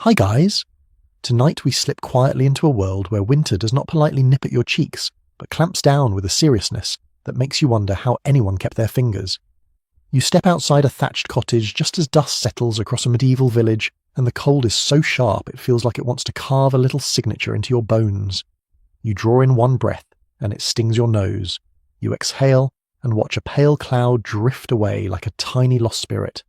Hi guys! Tonight we slip quietly into a world where winter does not politely nip at your cheeks, but clamps down with a seriousness that makes you wonder how anyone kept their fingers. You step outside a thatched cottage just as dust settles across a medieval village, and the cold is so sharp it feels like it wants to carve a little signature into your bones. You draw in one breath, and it stings your nose. You exhale, and watch a pale cloud drift away like a tiny lost spirit.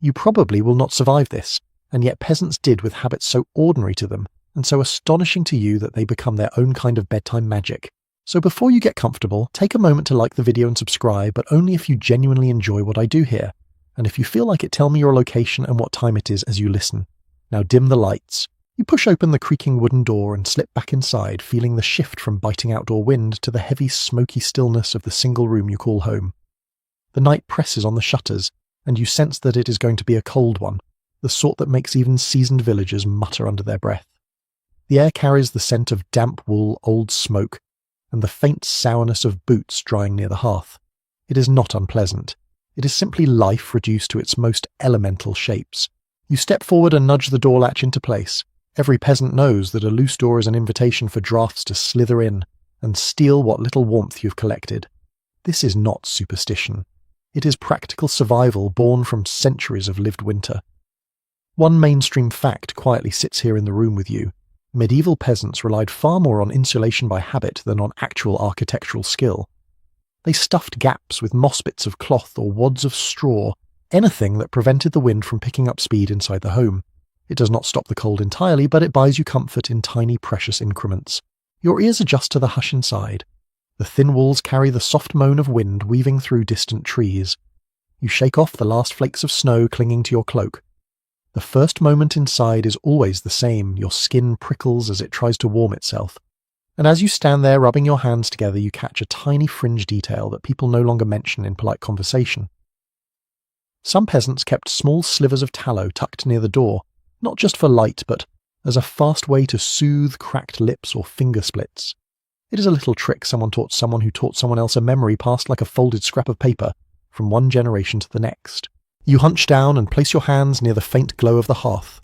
You probably will not survive this, and yet peasants did with habits so ordinary to them, and so astonishing to you that they become their own kind of bedtime magic. So before you get comfortable, take a moment to like the video and subscribe, but only if you genuinely enjoy what I do here. And if you feel like it, tell me your location and what time it is as you listen. Now dim the lights. You push open the creaking wooden door and slip back inside, feeling the shift from biting outdoor wind to the heavy, smoky stillness of the single room you call home. The night presses on the shutters, and you sense that it is going to be a cold one, the sort that makes even seasoned villagers mutter under their breath. The air carries the scent of damp wool, old smoke, and the faint sourness of boots drying near the hearth. It is not unpleasant. It is simply life reduced to its most elemental shapes. You step forward and nudge the door latch into place. Every peasant knows that a loose door is an invitation for drafts to slither in and steal what little warmth you've collected. This is not superstition. It is practical survival born from centuries of lived winter. One mainstream fact quietly sits here in the room with you. Medieval peasants relied far more on insulation by habit than on actual architectural skill. They stuffed gaps with moss bits of cloth or wads of straw, anything that prevented the wind from picking up speed inside the home. It does not stop the cold entirely, but it buys you comfort in tiny, precious increments. Your ears adjust to the hush inside. The thin walls carry the soft moan of wind weaving through distant trees. You shake off the last flakes of snow clinging to your cloak. The first moment inside is always the same. Your skin prickles as it tries to warm itself. And as you stand there rubbing your hands together, you catch a tiny fringe detail that people no longer mention in polite conversation. Some peasants kept small slivers of tallow tucked near the door, not just for light, but as a fast way to soothe cracked lips or finger splits. It is a little trick someone taught someone who taught someone else, a memory passed like a folded scrap of paper from one generation to the next. You hunch down and place your hands near the faint glow of the hearth.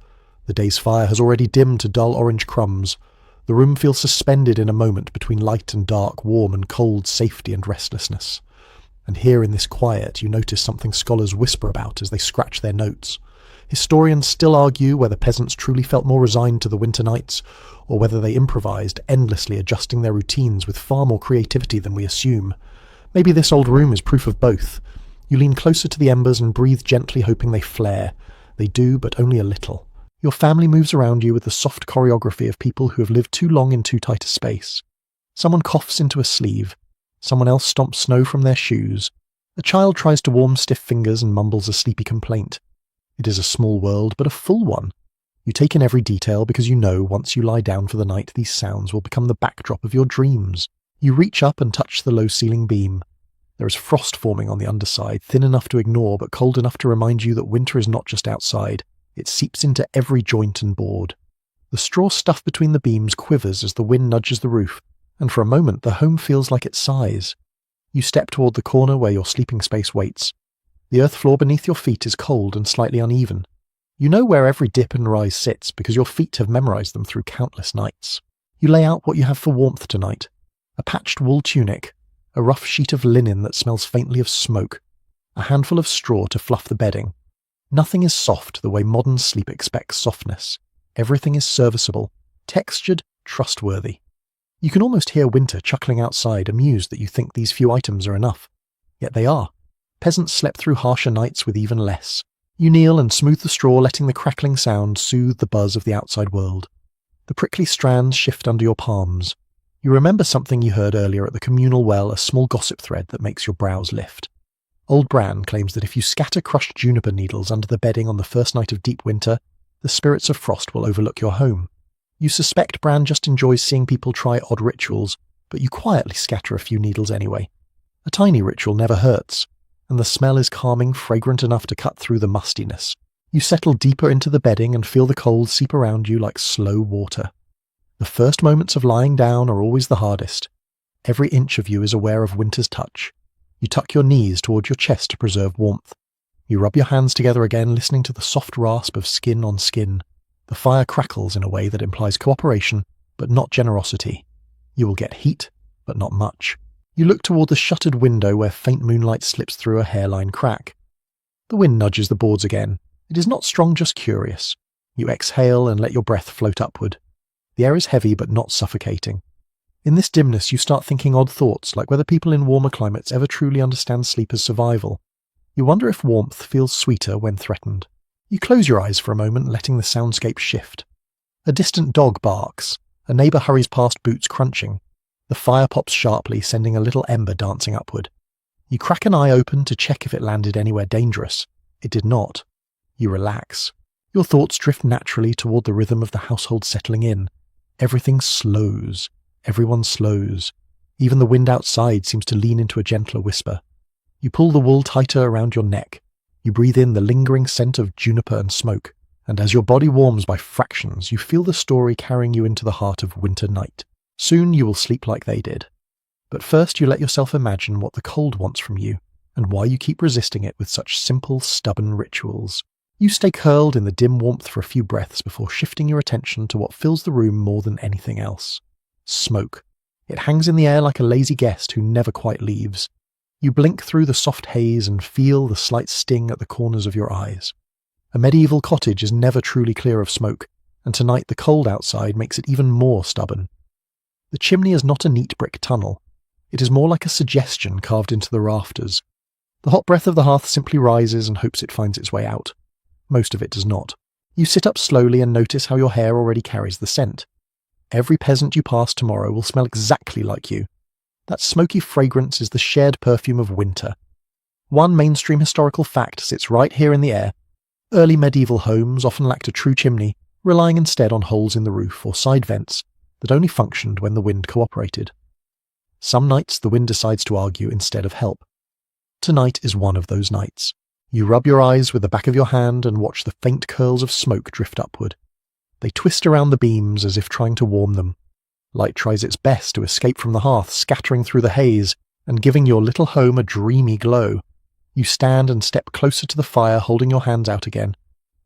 The day's fire has already dimmed to dull orange crumbs. The room feels suspended in a moment between light and dark, warm and cold, safety and restlessness. And here in this quiet you notice something scholars whisper about as they scratch their notes. Historians still argue whether peasants truly felt more resigned to the winter nights, or whether they improvised, endlessly adjusting their routines with far more creativity than we assume. Maybe this old room is proof of both. You lean closer to the embers and breathe gently, hoping they flare. They do, but only a little. Your family moves around you with the soft choreography of people who have lived too long in too tight a space. Someone coughs into a sleeve. Someone else stomps snow from their shoes. A child tries to warm stiff fingers and mumbles a sleepy complaint. It is a small world, but a full one. You take in every detail because you know once you lie down for the night these sounds will become the backdrop of your dreams. You reach up and touch the low ceiling beam. There is frost forming on the underside, thin enough to ignore but cold enough to remind you that winter is not just outside. It seeps into every joint and board. The straw stuff between the beams quivers as the wind nudges the roof, and for a moment the home feels like it sighs. You step toward the corner where your sleeping space waits. The earth floor beneath your feet is cold and slightly uneven. You know where every dip and rise sits because your feet have memorized them through countless nights. You lay out what you have for warmth tonight. A patched wool tunic, a rough sheet of linen that smells faintly of smoke, a handful of straw to fluff the bedding. Nothing is soft the way modern sleep expects softness. Everything is serviceable, textured, trustworthy. You can almost hear winter chuckling outside, amused that you think these few items are enough. Yet they are. Peasants slept through harsher nights with even less. You kneel and smooth the straw, letting the crackling sound soothe the buzz of the outside world. The prickly strands shift under your palms. You remember something you heard earlier at the communal well, a small gossip thread that makes your brows lift. Old Bran claims that if you scatter crushed juniper needles under the bedding on the first night of deep winter, the spirits of frost will overlook your home. You suspect Bran just enjoys seeing people try odd rituals, but you quietly scatter a few needles anyway. A tiny ritual never hurts, and the smell is calming, fragrant enough to cut through the mustiness. You settle deeper into the bedding and feel the cold seep around you like slow water. The first moments of lying down are always the hardest. Every inch of you is aware of winter's touch. You tuck your knees toward your chest to preserve warmth. You rub your hands together again, listening to the soft rasp of skin on skin. The fire crackles in a way that implies cooperation, but not generosity. You will get heat, but not much. You look toward the shuttered window where faint moonlight slips through a hairline crack. The wind nudges the boards again. It is not strong, just curious. You exhale and let your breath float upward. The air is heavy but not suffocating. In this dimness you start thinking odd thoughts, like whether people in warmer climates ever truly understand sleep as survival. You wonder if warmth feels sweeter when threatened. You close your eyes for a moment, letting the soundscape shift. A distant dog barks. A neighbour hurries past, boots crunching. The fire pops sharply, sending a little ember dancing upward. You crack an eye open to check if it landed anywhere dangerous. It did not. You relax. Your thoughts drift naturally toward the rhythm of the household settling in. Everything slows. Everyone slows. Even the wind outside seems to lean into a gentler whisper. You pull the wool tighter around your neck. You breathe in the lingering scent of juniper and smoke, and as your body warms by fractions, you feel the story carrying you into the heart of winter night. Soon you will sleep like they did. But first you let yourself imagine what the cold wants from you, and why you keep resisting it with such simple, stubborn rituals. You stay curled in the dim warmth for a few breaths before shifting your attention to what fills the room more than anything else. Smoke. It hangs in the air like a lazy guest who never quite leaves. You blink through the soft haze and feel the slight sting at the corners of your eyes. A medieval cottage is never truly clear of smoke, and tonight the cold outside makes it even more stubborn. The chimney is not a neat brick tunnel. It is more like a suggestion carved into the rafters. The hot breath of the hearth simply rises and hopes it finds its way out. Most of it does not. You sit up slowly and notice how your hair already carries the scent. Every peasant you pass tomorrow will smell exactly like you. That smoky fragrance is the shared perfume of winter. One mainstream historical fact sits right here in the air. Early medieval homes often lacked a true chimney, relying instead on holes in the roof or side vents that only functioned when the wind cooperated. Some nights the wind decides to argue instead of help. Tonight is one of those nights. You rub your eyes with the back of your hand and watch the faint curls of smoke drift upward. They twist around the beams as if trying to warm them. Light tries its best to escape from the hearth, scattering through the haze and giving your little home a dreamy glow. You stand and step closer to the fire, holding your hands out again.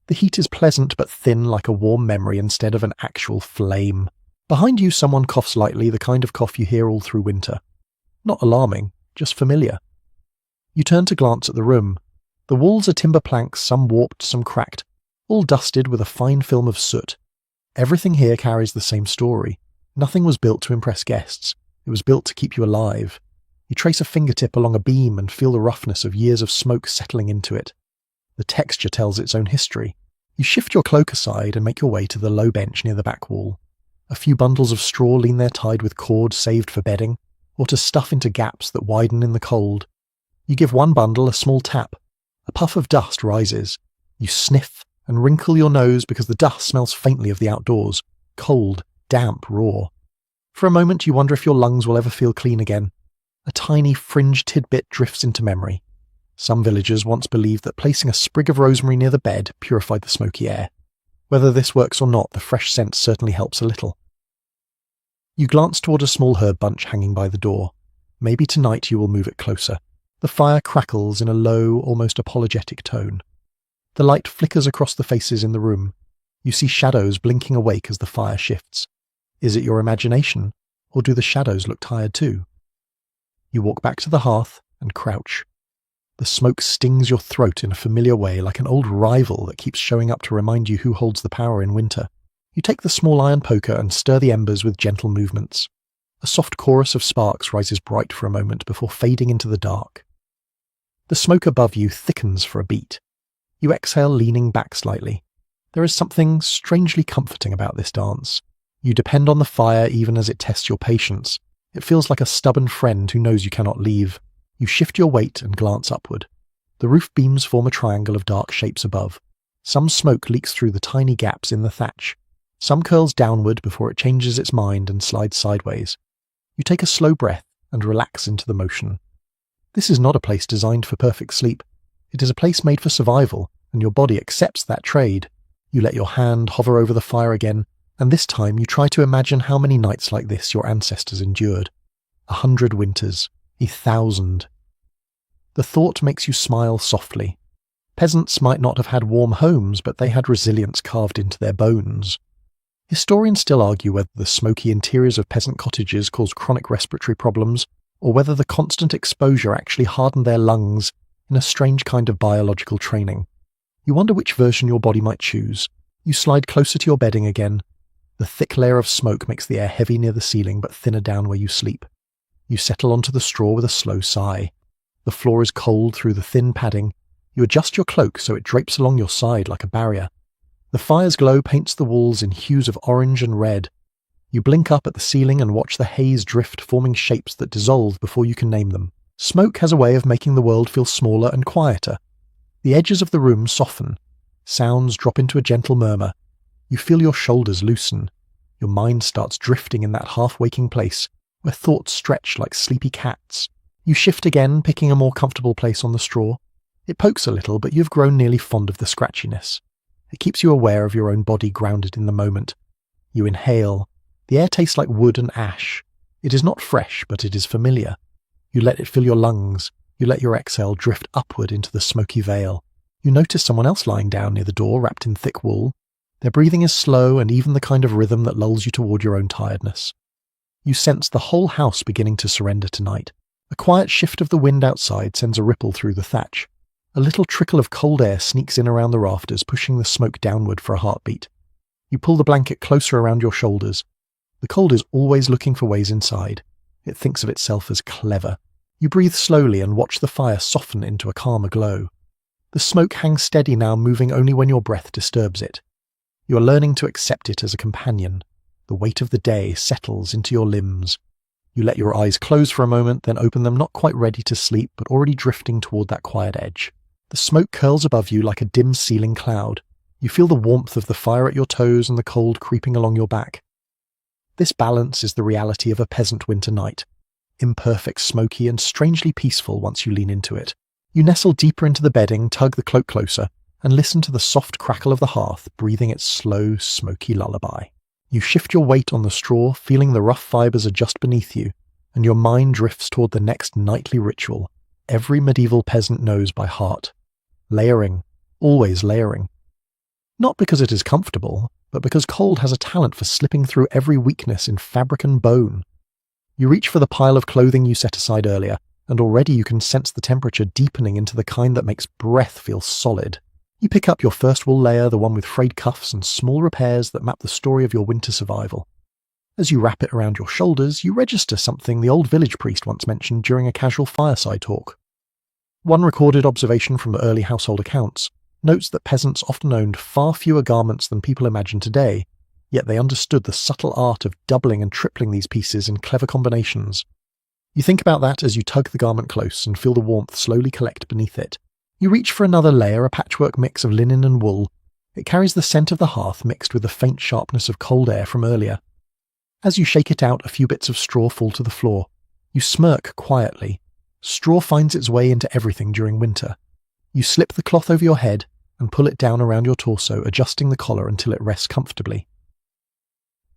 The heat is pleasant but thin, like a warm memory instead of an actual flame. Behind you someone coughs lightly, the kind of cough you hear all through winter. Not alarming, just familiar. You turn to glance at the room. The walls are timber planks, some warped, some cracked, all dusted with a fine film of soot. Everything here carries the same story. Nothing was built to impress guests. It was built to keep you alive. You trace a fingertip along a beam and feel the roughness of years of smoke settling into it. The texture tells its own history. You shift your cloak aside and make your way to the low bench near the back wall. A few bundles of straw lean there tied with cord saved for bedding, or to stuff into gaps that widen in the cold. You give one bundle a small tap. A puff of dust rises. You sniff and wrinkle your nose because the dust smells faintly of the outdoors. Cold, damp, raw. For a moment you wonder if your lungs will ever feel clean again. A tiny fringe tidbit drifts into memory. Some villagers once believed that placing a sprig of rosemary near the bed purified the smoky air. Whether this works or not, the fresh scent certainly helps a little. You glance toward a small herb bunch hanging by the door. Maybe tonight you will move it closer. The fire crackles in a low, almost apologetic tone. The light flickers across the faces in the room. You see shadows blinking awake as the fire shifts. Is it your imagination, or do the shadows look tired too? You walk back to the hearth and crouch. The smoke stings your throat in a familiar way, like an old rival that keeps showing up to remind you who holds the power in winter. You take the small iron poker and stir the embers with gentle movements. A soft chorus of sparks rises bright for a moment before fading into the dark. The smoke above you thickens for a beat. You exhale, leaning back slightly. There is something strangely comforting about this dance. You depend on the fire even as it tests your patience. It feels like a stubborn friend who knows you cannot leave. You shift your weight and glance upward. The roof beams form a triangle of dark shapes above. Some smoke leaks through the tiny gaps in the thatch. Some curls downward before it changes its mind and slides sideways. You take a slow breath and relax into the motion. This is not a place designed for perfect sleep. It is a place made for survival, and your body accepts that trade. You let your hand hover over the fire again, and this time you try to imagine how many nights like this your ancestors endured. 100 winters. 1,000. The thought makes you smile softly. Peasants might not have had warm homes, but they had resilience carved into their bones. Historians still argue whether the smoky interiors of peasant cottages caused chronic respiratory problems, or whether the constant exposure actually hardened their lungs in a strange kind of biological training. You wonder which version your body might choose. You slide closer to your bedding again. The thick layer of smoke makes the air heavy near the ceiling but thinner down where you sleep. You settle onto the straw with a slow sigh. The floor is cold through the thin padding. You adjust your cloak so it drapes along your side like a barrier. The fire's glow paints the walls in hues of orange and red. You blink up at the ceiling and watch the haze drift, forming shapes that dissolve before you can name them. Smoke has a way of making the world feel smaller and quieter. The edges of the room soften. Sounds drop into a gentle murmur. You feel your shoulders loosen. Your mind starts drifting in that half-waking place, where thoughts stretch like sleepy cats. You shift again, picking a more comfortable place on the straw. It pokes a little, but you've grown nearly fond of the scratchiness. It keeps you aware of your own body, grounded in the moment. You inhale. The air tastes like wood and ash. It is not fresh, but it is familiar. You let it fill your lungs. You let your exhale drift upward into the smoky veil. You notice someone else lying down near the door, wrapped in thick wool. Their breathing is slow and even the kind of rhythm that lulls you toward your own tiredness. You sense the whole house beginning to surrender tonight. A quiet shift of the wind outside sends a ripple through the thatch. A little trickle of cold air sneaks in around the rafters, pushing the smoke downward for a heartbeat. You pull the blanket closer around your shoulders. The cold is always looking for ways inside. It thinks of itself as clever. You breathe slowly and watch the fire soften into a calmer glow. The smoke hangs steady now, moving only when your breath disturbs it. You are learning to accept it as a companion. The weight of the day settles into your limbs. You let your eyes close for a moment, then open them, not quite ready to sleep, but already drifting toward that quiet edge. The smoke curls above you like a dim ceiling cloud. You feel the warmth of the fire at your toes and the cold creeping along your back. This balance is the reality of a peasant winter night. Imperfect, smoky, and strangely peaceful once you lean into it. You nestle deeper into the bedding, tug the cloak closer, and listen to the soft crackle of the hearth breathing its slow, smoky lullaby. You shift your weight on the straw, feeling the rough fibers adjust beneath you, and your mind drifts toward the next nightly ritual every medieval peasant knows by heart. Layering, always layering. Not because it is comfortable, but because cold has a talent for slipping through every weakness in fabric and bone. You reach for the pile of clothing you set aside earlier, and already you can sense the temperature deepening into the kind that makes breath feel solid. You pick up your first wool layer, the one with frayed cuffs and small repairs that map the story of your winter survival. As you wrap it around your shoulders, you register something the old village priest once mentioned during a casual fireside talk. One recorded observation from the early household accounts notes that peasants often owned far fewer garments than people imagine today, yet they understood the subtle art of doubling and tripling these pieces in clever combinations. You think about that as you tug the garment close and feel the warmth slowly collect beneath it. You reach for another layer, a patchwork mix of linen and wool. It carries the scent of the hearth mixed with the faint sharpness of cold air from earlier. As you shake it out, a few bits of straw fall to the floor. You smirk quietly. Straw finds its way into everything during winter. You slip the cloth over your head and pull it down around your torso, adjusting the collar until it rests comfortably.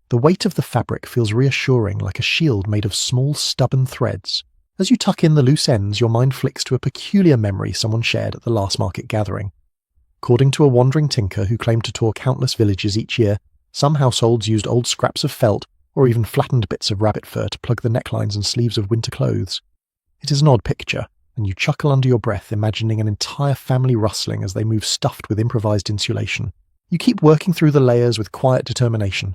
The weight of the fabric feels reassuring, like a shield made of small, stubborn threads. As you tuck in the loose ends, your mind flicks to a peculiar memory someone shared at the last market gathering. According to a wandering tinker who claimed to tour countless villages each year, some households used old scraps of felt or even flattened bits of rabbit fur to plug the necklines and sleeves of winter clothes. It is an odd picture, and you chuckle under your breath, imagining an entire family rustling as they move stuffed with improvised insulation. You keep working through the layers with quiet determination.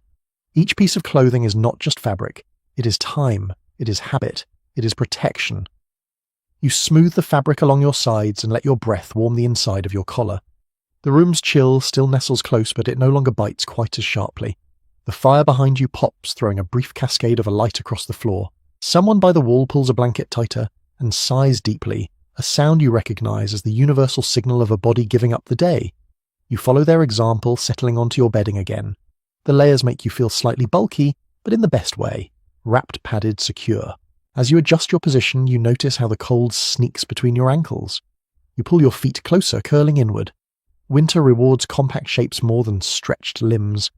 Each piece of clothing is not just fabric. It is time. It is habit. It is protection. You smooth the fabric along your sides and let your breath warm the inside of your collar. The room's chill still nestles close, but it no longer bites quite as sharply. The fire behind you pops, throwing a brief cascade of a light across the floor. Someone by the wall pulls a blanket tighter and sighs deeply, a sound you recognize as the universal signal of a body giving up the day. You follow their example, settling onto your bedding again. The layers make you feel slightly bulky, but in the best way. Wrapped, padded, secure. As you adjust your position, you notice how the cold sneaks between your ankles. You pull your feet closer, curling inward. Winter rewards compact shapes more than stretched limbs.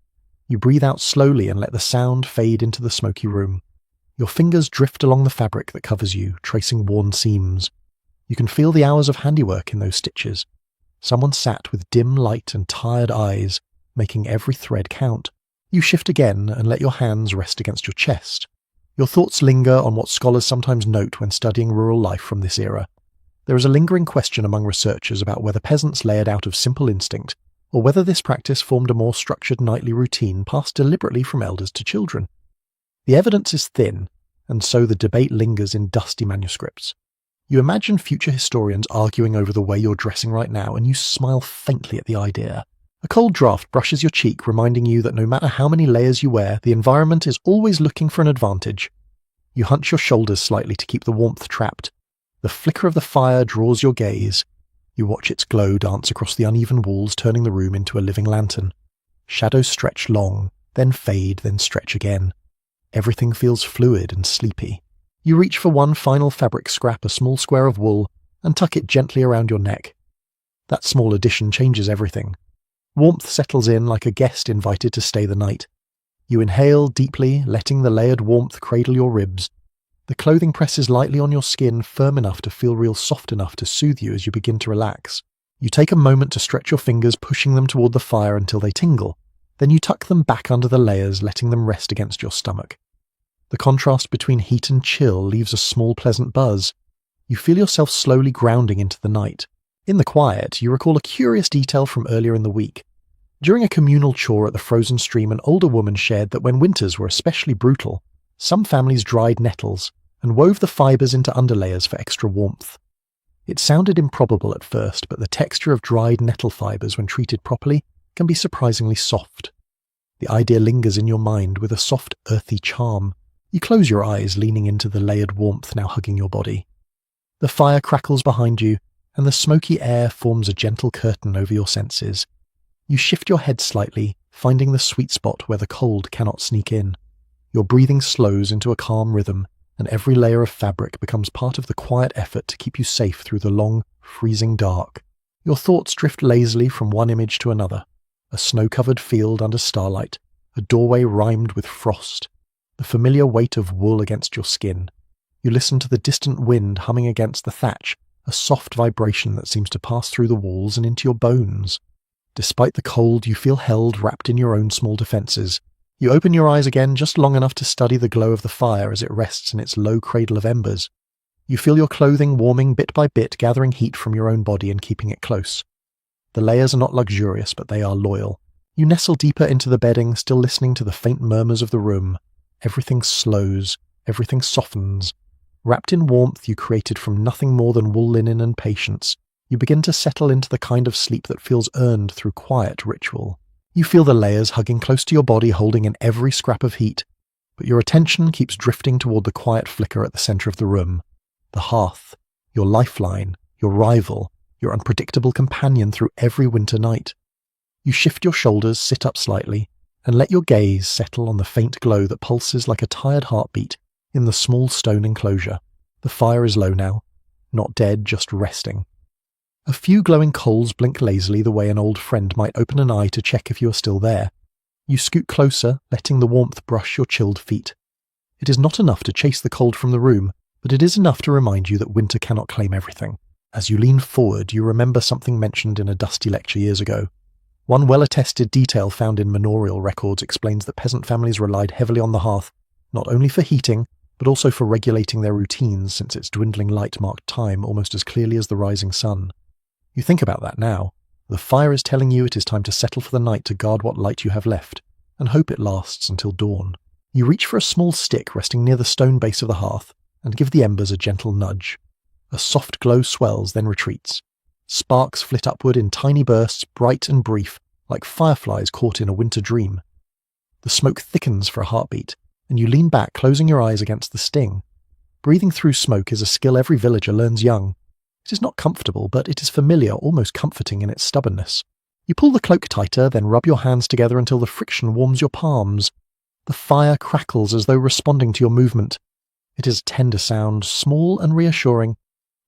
You breathe out slowly and let the sound fade into the smoky room. Your fingers drift along the fabric that covers you, tracing worn seams. You can feel the hours of handiwork in those stitches. Someone sat with dim light and tired eyes, making every thread count. You shift again and let your hands rest against your chest. Your thoughts linger on what scholars sometimes note when studying rural life from this era. There is a lingering question among researchers about whether peasants layered out of simple instinct, or whether this practice formed a more structured nightly routine passed deliberately from elders to children. The evidence is thin, and so the debate lingers in dusty manuscripts. You imagine future historians arguing over the way you're dressing right now, and you smile faintly at the idea. A cold draft brushes your cheek, reminding you that no matter how many layers you wear, the environment is always looking for an advantage. You hunch your shoulders slightly to keep the warmth trapped. The flicker of the fire draws your gaze. You watch its glow dance across the uneven walls, turning the room into a living lantern. Shadows stretch long, then fade, then stretch again. Everything feels fluid and sleepy. You reach for one final fabric scrap, a small square of wool, and tuck it gently around your neck. That small addition changes everything. Warmth settles in like a guest invited to stay the night. You inhale deeply, letting the layered warmth cradle your ribs. The clothing presses lightly on your skin, firm enough to feel real soft enough to soothe you as you begin to relax. You take a moment to stretch your fingers, pushing them toward the fire until they tingle. Then you tuck them back under the layers, letting them rest against your stomach. The contrast between heat and chill leaves a small pleasant buzz. You feel yourself slowly grounding into the night. In the quiet, you recall a curious detail from earlier in the week. During a communal chore at the frozen stream, an older woman shared that when winters were especially brutal, some families dried nettles and wove the fibers into underlayers for extra warmth. It sounded improbable at first, but the texture of dried nettle fibers, when treated properly, can be surprisingly soft. The idea lingers in your mind with a soft, earthy charm. You close your eyes, leaning into the layered warmth now hugging your body. The fire crackles behind you, and the smoky air forms a gentle curtain over your senses. You shift your head slightly, finding the sweet spot where the cold cannot sneak in. Your breathing slows into a calm rhythm, and every layer of fabric becomes part of the quiet effort to keep you safe through the long, freezing dark. Your thoughts drift lazily from one image to another. A snow-covered field under starlight, a doorway rimed with frost, the familiar weight of wool against your skin. You listen to the distant wind humming against the thatch, a soft vibration that seems to pass through the walls and into your bones. Despite the cold, you feel held, wrapped in your own small defences. You open your eyes again just long enough to study the glow of the fire as it rests in its low cradle of embers. You feel your clothing warming bit by bit, gathering heat from your own body and keeping it close. The layers are not luxurious, but they are loyal. You nestle deeper into the bedding, still listening to the faint murmurs of the room. Everything slows, everything softens. Wrapped in warmth you created from nothing more than wool linen and patience, you begin to settle into the kind of sleep that feels earned through quiet ritual. You feel the layers hugging close to your body, holding in every scrap of heat, but your attention keeps drifting toward the quiet flicker at the center of the room. The hearth, your lifeline, your rival, your unpredictable companion through every winter night. You shift your shoulders, sit up slightly, and let your gaze settle on the faint glow that pulses like a tired heartbeat in the small stone enclosure. The fire is low now, not dead, just resting. A few glowing coals blink lazily the way an old friend might open an eye to check if you are still there. You scoot closer, letting the warmth brush your chilled feet. It is not enough to chase the cold from the room, but it is enough to remind you that winter cannot claim everything. As you lean forward, you remember something mentioned in a dusty lecture years ago. One well-attested detail found in manorial records explains that peasant families relied heavily on the hearth, not only for heating, but also for regulating their routines, since its dwindling light marked time almost as clearly as the rising sun. You think about that now. The fire is telling you it is time to settle for the night, to guard what light you have left, and hope it lasts until dawn. You reach for a small stick resting near the stone base of the hearth, and give the embers a gentle nudge. A soft glow swells, then retreats. Sparks flit upward in tiny bursts, bright and brief, like fireflies caught in a winter dream. The smoke thickens for a heartbeat, and you lean back, closing your eyes against the sting. Breathing through smoke is a skill every villager learns young. It is not comfortable, but it is familiar, almost comforting in its stubbornness. You pull the cloak tighter, then rub your hands together until the friction warms your palms. The fire crackles as though responding to your movement. It is a tender sound, small and reassuring.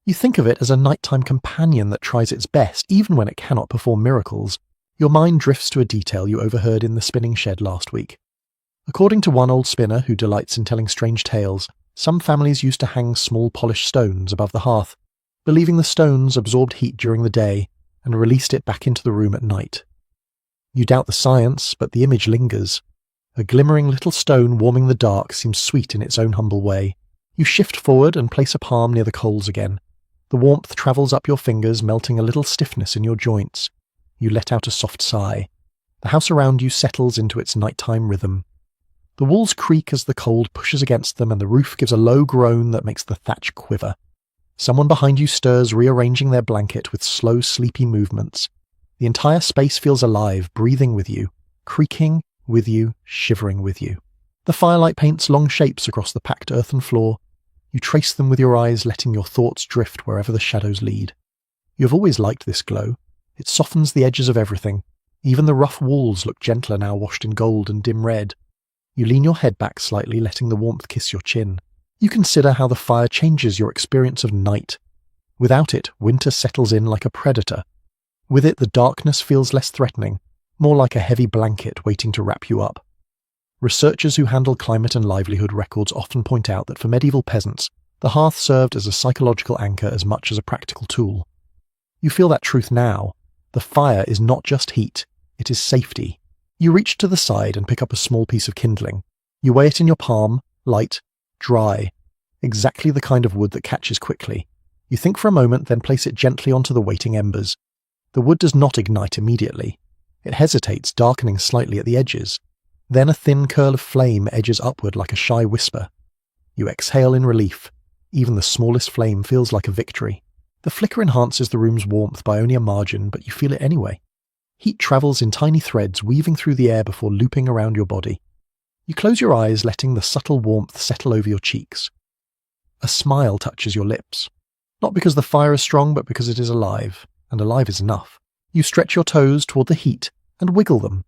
You think of it as a nighttime companion that tries its best, even when it cannot perform miracles. Your mind drifts to a detail you overheard in the spinning shed last week. According to one old spinner who delights in telling strange tales, some families used to hang small polished stones above the hearth, believing the stones absorbed heat during the day, and released it back into the room at night. You doubt the science, but the image lingers. A glimmering little stone warming the dark seems sweet in its own humble way. You shift forward and place a palm near the coals again. The warmth travels up your fingers, melting a little stiffness in your joints. You let out a soft sigh. The house around you settles into its nighttime rhythm. The walls creak as the cold pushes against them, and the roof gives a low groan that makes the thatch quiver. Someone behind you stirs, rearranging their blanket with slow, sleepy movements. The entire space feels alive, breathing with you, creaking with you, shivering with you. The firelight paints long shapes across the packed earthen floor. You trace them with your eyes, letting your thoughts drift wherever the shadows lead. You have always liked this glow. It softens the edges of everything. Even the rough walls look gentler now, washed in gold and dim red. You lean your head back slightly, letting the warmth kiss your chin. You consider how the fire changes your experience of night. Without it, winter settles in like a predator. With it, the darkness feels less threatening, more like a heavy blanket waiting to wrap you up. Researchers who handle climate and livelihood records often point out that for medieval peasants, the hearth served as a psychological anchor as much as a practical tool. You feel that truth now. The fire is not just heat, it is safety. You reach to the side and pick up a small piece of kindling. You weigh it in your palm, light, dry, exactly the kind of wood that catches quickly. You think for a moment, then place it gently onto the waiting embers. The wood does not ignite immediately. It hesitates, darkening slightly at the edges. Then a thin curl of flame edges upward like a shy whisper. You exhale in relief. Even the smallest flame feels like a victory. The flicker enhances the room's warmth by only a margin, but you feel it anyway. Heat travels in tiny threads, weaving through the air before looping around your body. You close your eyes, letting the subtle warmth settle over your cheeks. A smile touches your lips. Not because the fire is strong, but because it is alive, and alive is enough. You stretch your toes toward the heat and wiggle them.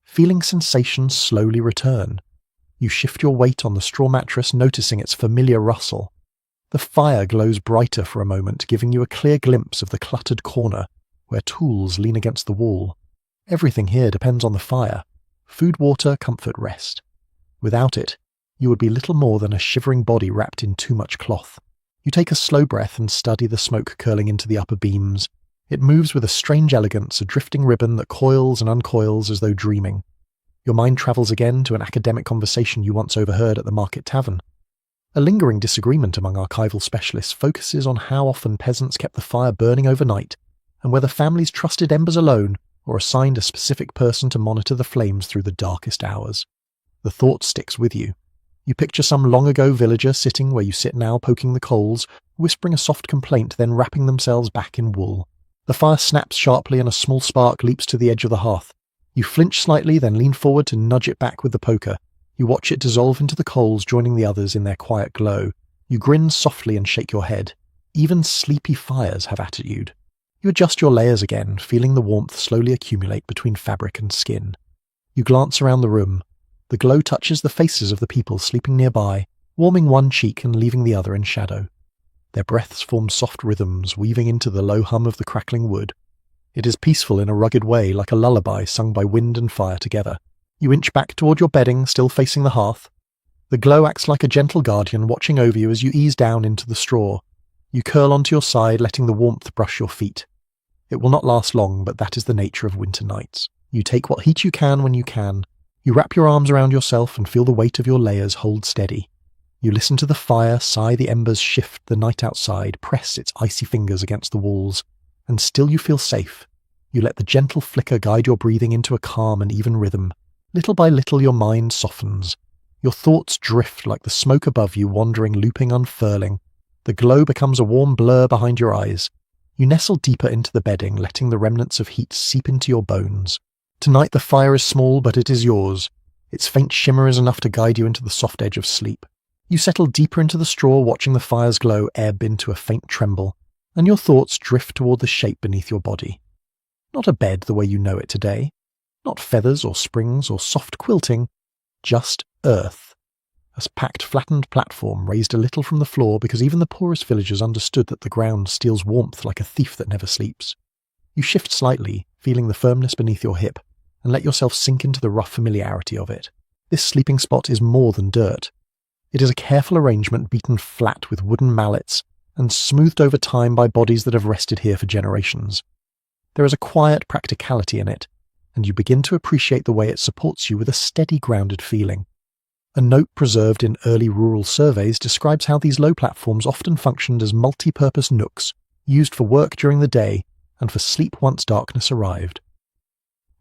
Feeling sensations slowly return. You shift your weight on the straw mattress, noticing its familiar rustle. The fire glows brighter for a moment, giving you a clear glimpse of the cluttered corner, where tools lean against the wall. Everything here depends on the fire. Food, water, comfort, rest. Without it, you would be little more than a shivering body wrapped in too much cloth. You take a slow breath and study the smoke curling into the upper beams. It moves with a strange elegance, a drifting ribbon that coils and uncoils as though dreaming. Your mind travels again to an academic conversation you once overheard at the market tavern. A lingering disagreement among archival specialists focuses on how often peasants kept the fire burning overnight, and whether families trusted embers alone or assigned a specific person to monitor the flames through the darkest hours. The thought sticks with you. You picture some long-ago villager sitting where you sit now, poking the coals, whispering a soft complaint, then wrapping themselves back in wool. The fire snaps sharply and a small spark leaps to the edge of the hearth. You flinch slightly, then lean forward to nudge it back with the poker. You watch it dissolve into the coals, joining the others in their quiet glow. You grin softly and shake your head. Even sleepy fires have attitude. You adjust your layers again, feeling the warmth slowly accumulate between fabric and skin. You glance around the room. The glow touches the faces of the people sleeping nearby, warming one cheek and leaving the other in shadow. Their breaths form soft rhythms, weaving into the low hum of the crackling wood. It is peaceful in a rugged way, like a lullaby sung by wind and fire together. You inch back toward your bedding, still facing the hearth. The glow acts like a gentle guardian, watching over you as you ease down into the straw. You curl onto your side, letting the warmth brush your feet. It will not last long, but that is the nature of winter nights. You take what heat you can when you can. You wrap your arms around yourself and feel the weight of your layers hold steady. You listen to the fire sigh, the embers shift, the night outside press its icy fingers against the walls, and still you feel safe. You let the gentle flicker guide your breathing into a calm and even rhythm. Little by little your mind softens. Your thoughts drift like the smoke above you, wandering, looping, unfurling. The glow becomes a warm blur behind your eyes. You nestle deeper into the bedding, letting the remnants of heat seep into your bones. Tonight the fire is small, but it is yours. Its faint shimmer is enough to guide you into the soft edge of sleep. You settle deeper into the straw, watching the fire's glow ebb into a faint tremble, and your thoughts drift toward the shape beneath your body. Not a bed the way you know it today. Not feathers or springs or soft quilting. Just earth. A packed, flattened platform raised a little from the floor because even the poorest villagers understood that the ground steals warmth like a thief that never sleeps. You shift slightly, feeling the firmness beneath your hip, and let yourself sink into the rough familiarity of it. This sleeping spot is more than dirt. It is a careful arrangement beaten flat with wooden mallets and smoothed over time by bodies that have rested here for generations. There is a quiet practicality in it, and you begin to appreciate the way it supports you with a steady, grounded feeling. A note preserved in early rural surveys describes how these low platforms often functioned as multi-purpose nooks, used for work during the day and for sleep once darkness arrived.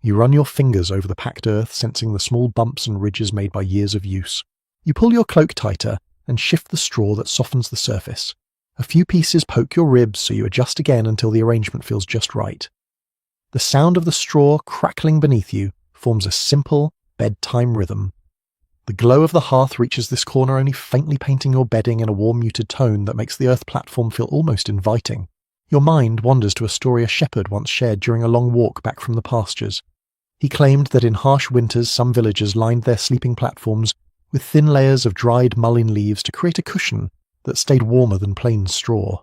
You run your fingers over the packed earth, sensing the small bumps and ridges made by years of use. You pull your cloak tighter and shift the straw that softens the surface. A few pieces poke your ribs, so you adjust again until the arrangement feels just right. The sound of the straw crackling beneath you forms a simple bedtime rhythm. The glow of the hearth reaches this corner, only faintly painting your bedding in a warm, muted tone that makes the earth platform feel almost inviting. Your mind wanders to a story a shepherd once shared during a long walk back from the pastures. He claimed that in harsh winters some villagers lined their sleeping platforms with thin layers of dried mullein leaves to create a cushion that stayed warmer than plain straw.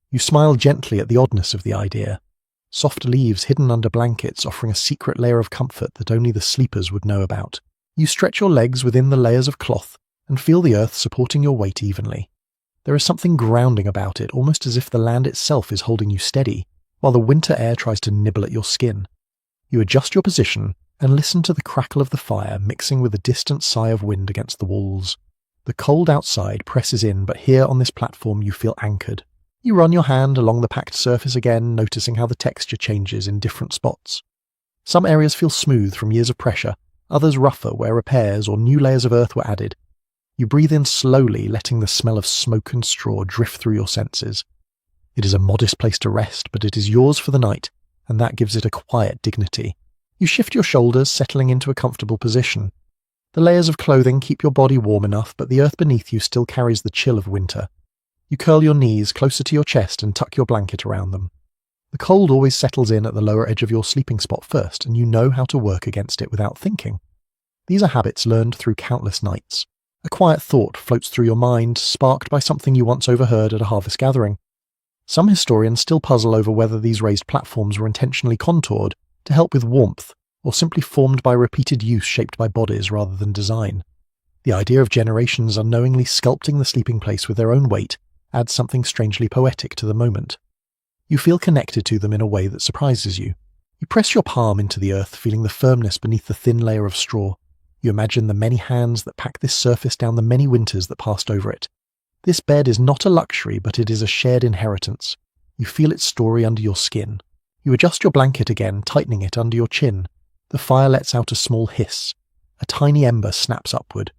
You smile gently at the oddness of the idea. Soft leaves hidden under blankets offering a secret layer of comfort that only the sleepers would know about. You stretch your legs within the layers of cloth and feel the earth supporting your weight evenly. There is something grounding about it, almost as if the land itself is holding you steady, while the winter air tries to nibble at your skin. You adjust your position and listen to the crackle of the fire mixing with a distant sigh of wind against the walls. The cold outside presses in, but here on this platform you feel anchored. You run your hand along the packed surface again, noticing how the texture changes in different spots. Some areas feel smooth from years of pressure, others rougher where repairs or new layers of earth were added. You breathe in slowly, letting the smell of smoke and straw drift through your senses. It is a modest place to rest, but it is yours for the night, and that gives it a quiet dignity. You shift your shoulders, settling into a comfortable position. The layers of clothing keep your body warm enough, but the earth beneath you still carries the chill of winter. You curl your knees closer to your chest and tuck your blanket around them. The cold always settles in at the lower edge of your sleeping spot first, and you know how to work against it without thinking. These are habits learned through countless nights. A quiet thought floats through your mind, sparked by something you once overheard at a harvest gathering. Some historians still puzzle over whether these raised platforms were intentionally contoured to help with warmth, or simply formed by repeated use shaped by bodies rather than design. The idea of generations unknowingly sculpting the sleeping place with their own weight adds something strangely poetic to the moment. You feel connected to them in a way that surprises you. You press your palm into the earth, feeling the firmness beneath the thin layer of straw. You imagine the many hands that pack this surface down the many winters that passed over it. This bed is not a luxury, but it is a shared inheritance. You feel its story under your skin. You adjust your blanket again, tightening it under your chin. The fire lets out a small hiss. A tiny ember snaps upward.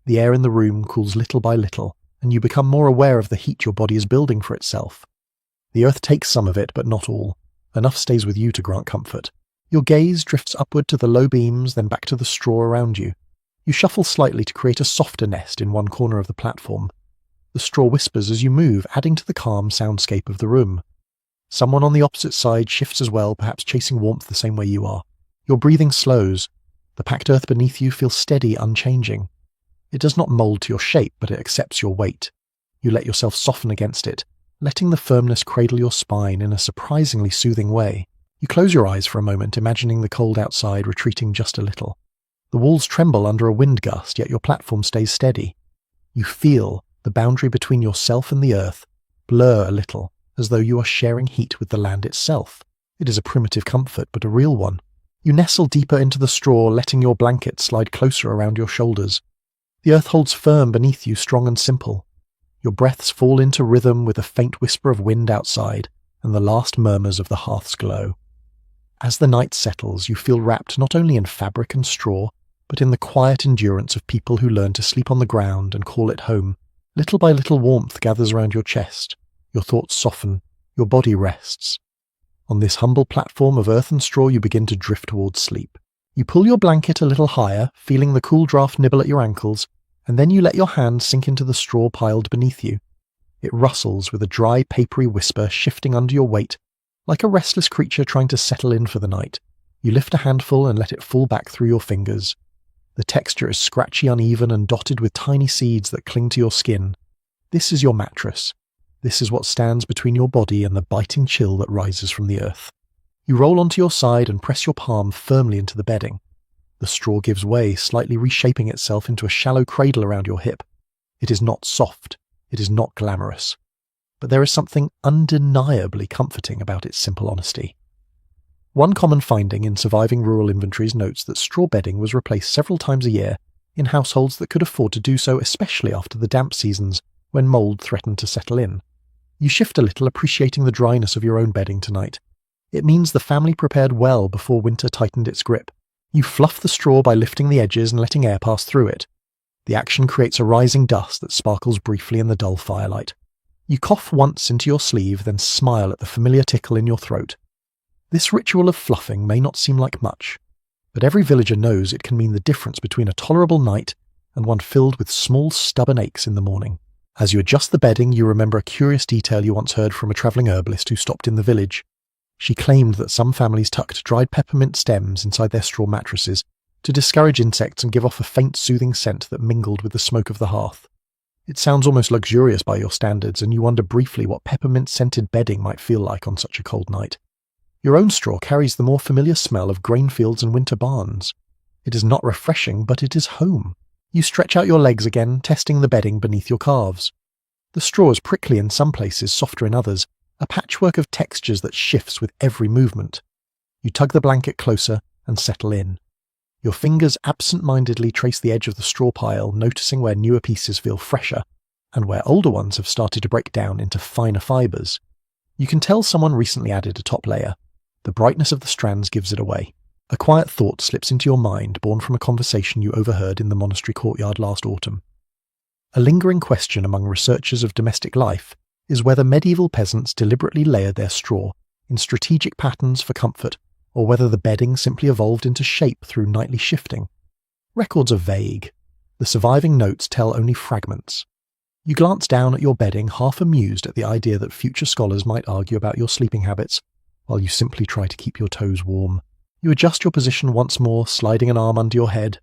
The air in the room cools little by little, and you become more aware of the heat your body is building for itself. The earth takes some of it, but not all. Enough stays with you to grant comfort. Your gaze drifts upward to the low beams, then back to the straw around you. You shuffle slightly to create a softer nest in one corner of the platform. The straw whispers as you move, adding to the calm soundscape of the room. Someone on the opposite side shifts as well, perhaps chasing warmth the same way you are. Your breathing slows. The packed earth beneath you feels steady, unchanging. It does not mold to your shape, but it accepts your weight. You let yourself soften against it, letting the firmness cradle your spine in a surprisingly soothing way. You close your eyes for a moment, imagining the cold outside retreating just a little. The walls tremble under a wind gust, yet your platform stays steady. You feel the boundary between yourself and the earth blur a little, as though you are sharing heat with the land itself. It is a primitive comfort, but a real one. You nestle deeper into the straw, letting your blanket slide closer around your shoulders. The earth holds firm beneath you, strong and simple. Your breaths fall into rhythm with a faint whisper of wind outside and the last murmurs of the hearth's glow. As the night settles, you feel wrapped not only in fabric and straw, but in the quiet endurance of people who learn to sleep on the ground and call it home. Little by little warmth gathers around your chest. Your thoughts soften. Your body rests. On this humble platform of earth and straw, you begin to drift towards sleep. You pull your blanket a little higher, feeling the cool draft nibble at your ankles, and then you let your hand sink into the straw piled beneath you. It rustles with a dry, papery whisper shifting under your weight, like a restless creature trying to settle in for the night. You lift a handful and let it fall back through your fingers. The texture is scratchy, uneven, and dotted with tiny seeds that cling to your skin. This is your mattress. This is what stands between your body and the biting chill that rises from the earth. You roll onto your side and press your palm firmly into the bedding. The straw gives way, slightly reshaping itself into a shallow cradle around your hip. It is not soft. It is not glamorous. But there is something undeniably comforting about its simple honesty. One common finding in surviving rural inventories notes that straw bedding was replaced several times a year in households that could afford to do so, especially after the damp seasons when mould threatened to settle in. You shift a little, appreciating the dryness of your own bedding tonight. It means the family prepared well before winter tightened its grip. You fluff the straw by lifting the edges and letting air pass through it. The action creates a rising dust that sparkles briefly in the dull firelight. You cough once into your sleeve, then smile at the familiar tickle in your throat. This ritual of fluffing may not seem like much, but every villager knows it can mean the difference between a tolerable night and one filled with small, stubborn aches in the morning. As you adjust the bedding, you remember a curious detail you once heard from a travelling herbalist who stopped in the village. She claimed that some families tucked dried peppermint stems inside their straw mattresses to discourage insects and give off a faint, soothing scent that mingled with the smoke of the hearth. It sounds almost luxurious by your standards, and you wonder briefly what peppermint-scented bedding might feel like on such a cold night. Your own straw carries the more familiar smell of grain fields and winter barns. It is not refreshing, but it is home. You stretch out your legs again, testing the bedding beneath your calves. The straw is prickly in some places, softer in others, a patchwork of textures that shifts with every movement. You tug the blanket closer and settle in. Your fingers absent-mindedly trace the edge of the straw pile, noticing where newer pieces feel fresher, and where older ones have started to break down into finer fibres. You can tell someone recently added a top layer. The brightness of the strands gives it away. A quiet thought slips into your mind, born from a conversation you overheard in the monastery courtyard last autumn. A lingering question among researchers of domestic life is whether medieval peasants deliberately layered their straw in strategic patterns for comfort, or whether the bedding simply evolved into shape through nightly shifting. Records are vague. The surviving notes tell only fragments. You glance down at your bedding, half amused at the idea that future scholars might argue about your sleeping habits, while you simply try to keep your toes warm. You adjust your position once more, sliding an arm under your head.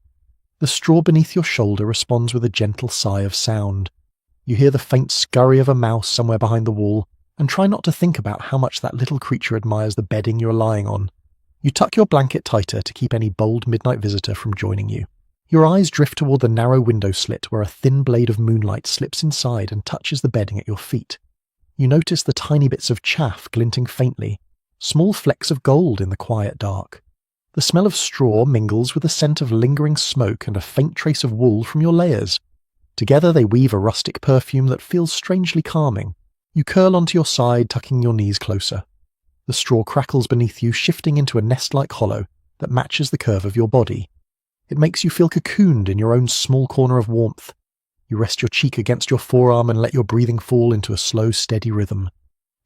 The straw beneath your shoulder responds with a gentle sigh of sound. You hear the faint scurry of a mouse somewhere behind the wall, and try not to think about how much that little creature admires the bedding you're lying on. You tuck your blanket tighter to keep any bold midnight visitor from joining you. Your eyes drift toward the narrow window slit where a thin blade of moonlight slips inside and touches the bedding at your feet. You notice the tiny bits of chaff glinting faintly, small flecks of gold in the quiet dark. The smell of straw mingles with the scent of lingering smoke and a faint trace of wool from your layers. Together they weave a rustic perfume that feels strangely calming. You curl onto your side, tucking your knees closer. The straw crackles beneath you, shifting into a nest-like hollow that matches the curve of your body. It makes you feel cocooned in your own small corner of warmth. You rest your cheek against your forearm and let your breathing fall into a slow, steady rhythm.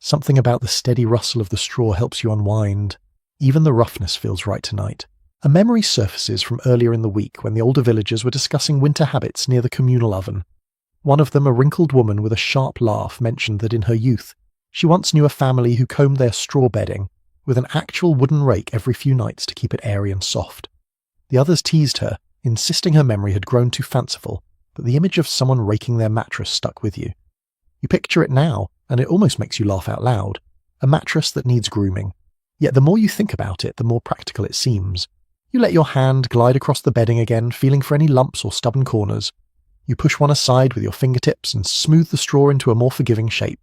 Something about the steady rustle of the straw helps you unwind. Even the roughness feels right tonight. A memory surfaces from earlier in the week when the older villagers were discussing winter habits near the communal oven. One of them, a wrinkled woman with a sharp laugh, mentioned that in her youth, she once knew a family who combed their straw bedding with an actual wooden rake every few nights to keep it airy and soft. The others teased her, insisting her memory had grown too fanciful, but the image of someone raking their mattress stuck with you. You picture it now, and it almost makes you laugh out loud. A mattress that needs grooming. Yet the more you think about it, the more practical it seems. You let your hand glide across the bedding again, feeling for any lumps or stubborn corners. You push one aside with your fingertips and smooth the straw into a more forgiving shape.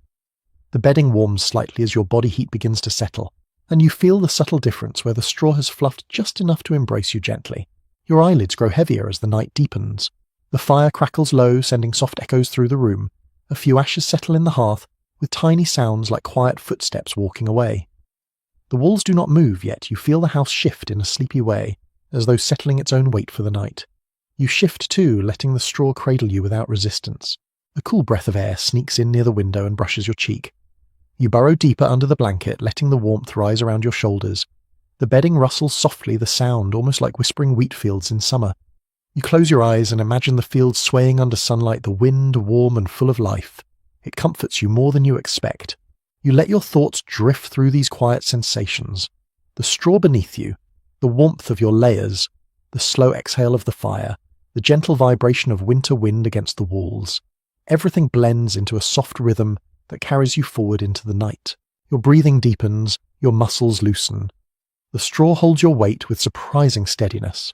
The bedding warms slightly as your body heat begins to settle, and you feel the subtle difference where the straw has fluffed just enough to embrace you gently. Your eyelids grow heavier as the night deepens. The fire crackles low, sending soft echoes through the room. A few ashes settle in the hearth, with tiny sounds like quiet footsteps walking away. The walls do not move, yet you feel the house shift in a sleepy way, as though settling its own weight for the night. You shift too, letting the straw cradle you without resistance. A cool breath of air sneaks in near the window and brushes your cheek. You burrow deeper under the blanket, letting the warmth rise around your shoulders. The bedding rustles softly, the sound almost like whispering wheat fields in summer. You close your eyes and imagine the fields swaying under sunlight, the wind warm and full of life. It comforts you more than you expect. You let your thoughts drift through these quiet sensations. The straw beneath you, the warmth of your layers, the slow exhale of the fire, the gentle vibration of winter wind against the walls. Everything blends into a soft rhythm that carries you forward into the night. Your breathing deepens, your muscles loosen. The straw holds your weight with surprising steadiness.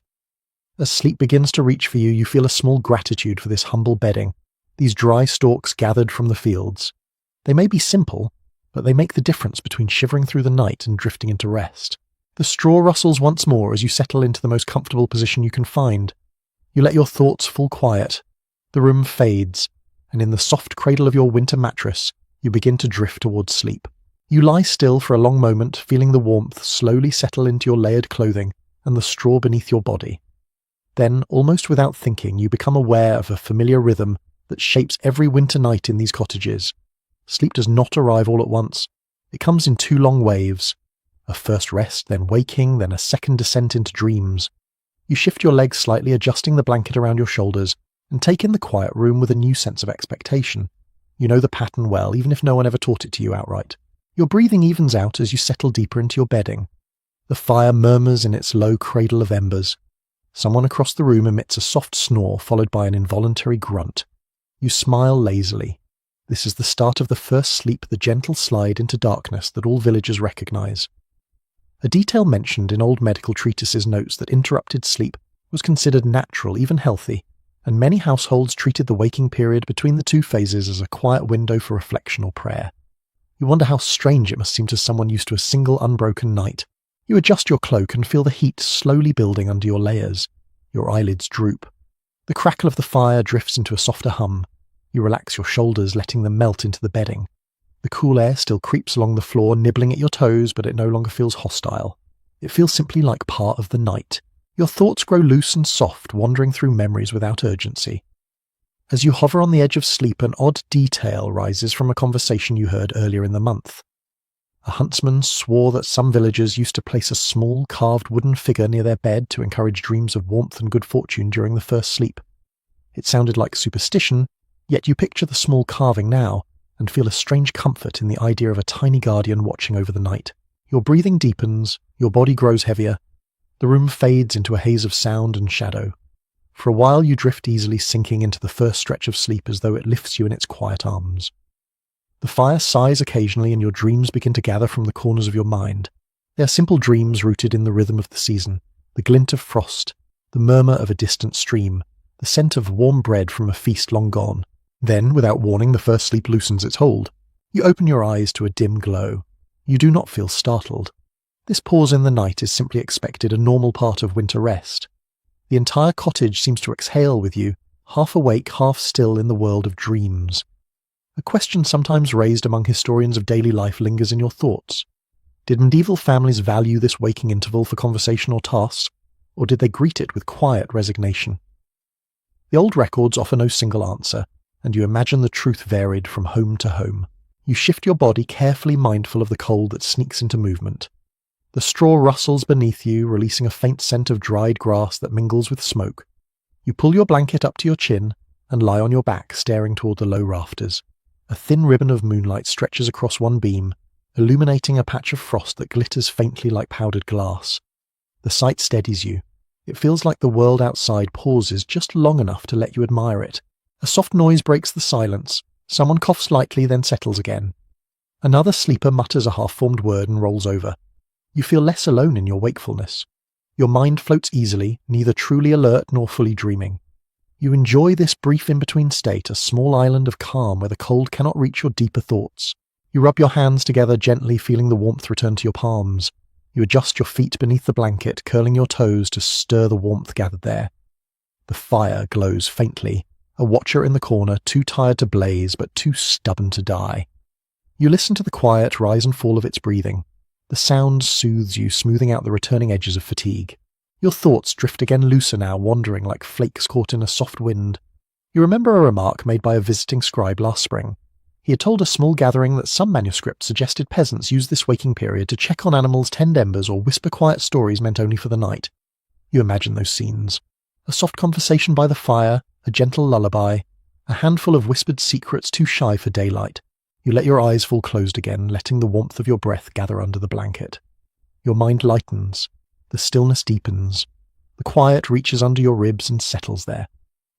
As sleep begins to reach for you, you feel a small gratitude for this humble bedding, these dry stalks gathered from the fields. They may be simple, but they make the difference between shivering through the night and drifting into rest. The straw rustles once more as you settle into the most comfortable position you can find. You let your thoughts fall quiet. The room fades, and in the soft cradle of your winter mattress, you begin to drift towards sleep. You lie still for a long moment, feeling the warmth slowly settle into your layered clothing and the straw beneath your body. Then, almost without thinking, you become aware of a familiar rhythm that shapes every winter night in these cottages. Sleep does not arrive all at once. It comes in 2 long waves. A first rest, then waking, then a second descent into dreams. You shift your legs slightly, adjusting the blanket around your shoulders, and take in the quiet room with a new sense of expectation. You know the pattern well, even if no one ever taught it to you outright. Your breathing evens out as you settle deeper into your bedding. The fire murmurs in its low cradle of embers. Someone across the room emits a soft snore followed by an involuntary grunt. You smile lazily. This is the start of the first sleep, the gentle slide into darkness that all villagers recognize. A detail mentioned in old medical treatises notes that interrupted sleep was considered natural, even healthy, and many households treated the waking period between the 2 phases as a quiet window for reflection or prayer. You wonder how strange it must seem to someone used to a single unbroken night. You adjust your cloak and feel the heat slowly building under your layers. Your eyelids droop. The crackle of the fire drifts into a softer hum. You relax your shoulders, letting them melt into the bedding. The cool air still creeps along the floor, nibbling at your toes, but it no longer feels hostile. It feels simply like part of the night. Your thoughts grow loose and soft, wandering through memories without urgency. As you hover on the edge of sleep, an odd detail rises from a conversation you heard earlier in the month. A huntsman swore that some villagers used to place a small, carved wooden figure near their bed to encourage dreams of warmth and good fortune during the first sleep. It sounded like superstition, yet you picture the small carving now, and feel a strange comfort in the idea of a tiny guardian watching over the night. Your breathing deepens, your body grows heavier. The room fades into a haze of sound and shadow. For a while you drift easily, sinking into the first stretch of sleep as though it lifts you in its quiet arms. The fire sighs occasionally and your dreams begin to gather from the corners of your mind. They are simple dreams rooted in the rhythm of the season, the glint of frost, the murmur of a distant stream, the scent of warm bread from a feast long gone. Then, without warning, the first sleep loosens its hold. You open your eyes to a dim glow. You do not feel startled. This pause in the night is simply expected, a normal part of winter rest. The entire cottage seems to exhale with you, half awake, half still in the world of dreams. A question sometimes raised among historians of daily life lingers in your thoughts. Did medieval families value this waking interval for conversation or tasks, or did they greet it with quiet resignation? The old records offer no single answer, and you imagine the truth varied from home to home. You shift your body, carefully mindful of the cold that sneaks into movement. The straw rustles beneath you, releasing a faint scent of dried grass that mingles with smoke. You pull your blanket up to your chin and lie on your back, staring toward the low rafters. A thin ribbon of moonlight stretches across one beam, illuminating a patch of frost that glitters faintly like powdered glass. The sight steadies you. It feels like the world outside pauses just long enough to let you admire it. A soft noise breaks the silence. Someone coughs lightly, then settles again. Another sleeper mutters a half-formed word and rolls over. You feel less alone in your wakefulness. Your mind floats easily, neither truly alert nor fully dreaming. You enjoy this brief in-between state, a small island of calm where the cold cannot reach your deeper thoughts. You rub your hands together gently, feeling the warmth return to your palms. You adjust your feet beneath the blanket, curling your toes to stir the warmth gathered there. The fire glows faintly, a watcher in the corner, too tired to blaze but too stubborn to die. You listen to the quiet rise and fall of its breathing. The sound soothes you, smoothing out the returning edges of fatigue. Your thoughts drift again looser now, wandering like flakes caught in a soft wind. You remember a remark made by a visiting scribe last spring. He had told a small gathering that some manuscripts suggested peasants use this waking period to check on animals' tend embers or whisper quiet stories meant only for the night. You imagine those scenes. A soft conversation by the fire, a gentle lullaby, a handful of whispered secrets too shy for daylight. You let your eyes fall closed again, letting the warmth of your breath gather under the blanket. Your mind lightens. The stillness deepens. The quiet reaches under your ribs and settles there.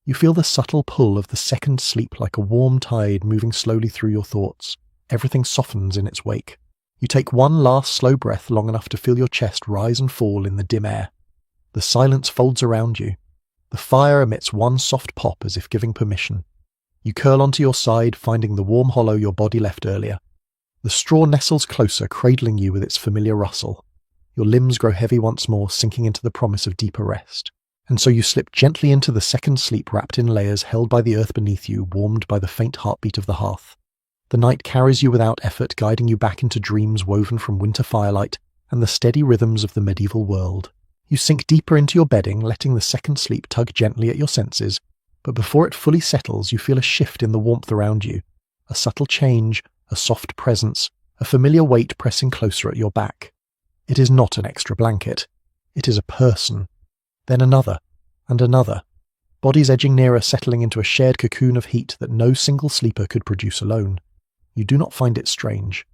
You feel the subtle pull of the second sleep like a warm tide moving slowly through your thoughts. Everything softens in its wake. You take one last slow breath long enough to feel your chest rise and fall in the dim air. The silence folds around you. The fire emits one soft pop as if giving permission. You curl onto your side, finding the warm hollow your body left earlier. The straw nestles closer, cradling you with its familiar rustle. Your limbs grow heavy once more, sinking into the promise of deeper rest. And so you slip gently into the second sleep, wrapped in layers held by the earth beneath you, warmed by the faint heartbeat of the hearth. The night carries you without effort, guiding you back into dreams woven from winter firelight and the steady rhythms of the medieval world. You sink deeper into your bedding, letting the second sleep tug gently at your senses, but before it fully settles, you feel a shift in the warmth around you. A subtle change, a soft presence, a familiar weight pressing closer at your back. It is not an extra blanket. It is a person. Then another, and another. Bodies edging nearer, settling into a shared cocoon of heat that no single sleeper could produce alone. You do not find it strange.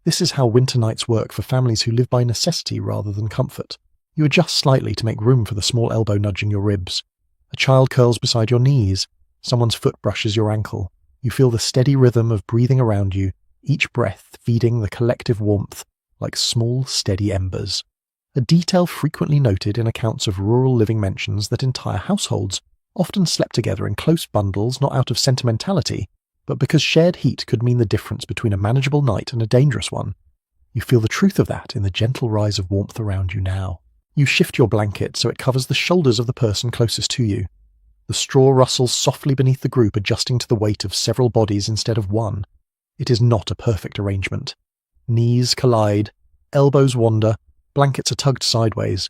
This is how winter nights work for families who live by necessity rather than comfort. You adjust slightly to make room for the small elbow nudging your ribs. A child curls beside your knees. Someone's foot brushes your ankle. You feel the steady rhythm of breathing around you, each breath feeding the collective warmth like small, steady embers. A detail frequently noted in accounts of rural living mentions that entire households often slept together in close bundles, not out of sentimentality, but because shared heat could mean the difference between a manageable night and a dangerous one. You feel the truth of that in the gentle rise of warmth around you now. You shift your blanket so it covers the shoulders of the person closest to you. The straw rustles softly beneath the group, adjusting to the weight of several bodies instead of one. It is not a perfect arrangement. Knees collide, elbows wander, blankets are tugged sideways.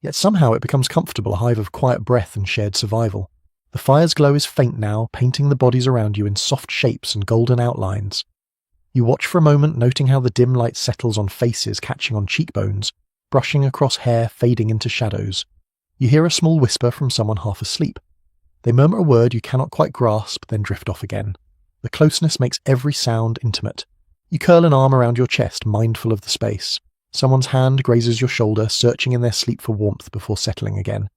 Yet somehow it becomes comfortable, a hive of quiet breath and shared survival. The fire's glow is faint now, painting the bodies around you in soft shapes and golden outlines. You watch for a moment, noting how the dim light settles on faces, catching on cheekbones, brushing across hair, fading into shadows. You hear a small whisper from someone half asleep. They murmur a word you cannot quite grasp, then drift off again. The closeness makes every sound intimate. You curl an arm around your chest, mindful of the space. Someone's hand grazes your shoulder, searching in their sleep for warmth before settling again.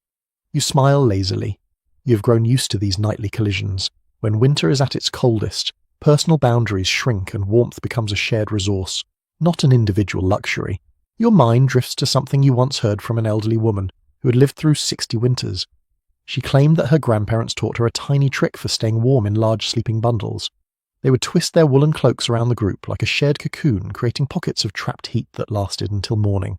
You smile lazily. You have grown used to these nightly collisions. When winter is at its coldest, personal boundaries shrink and warmth becomes a shared resource, not an individual luxury. Your mind drifts to something you once heard from an elderly woman who had lived through 60 winters. She claimed that her grandparents taught her a tiny trick for staying warm in large sleeping bundles. They would twist their woolen cloaks around the group like a shared cocoon, creating pockets of trapped heat that lasted until morning.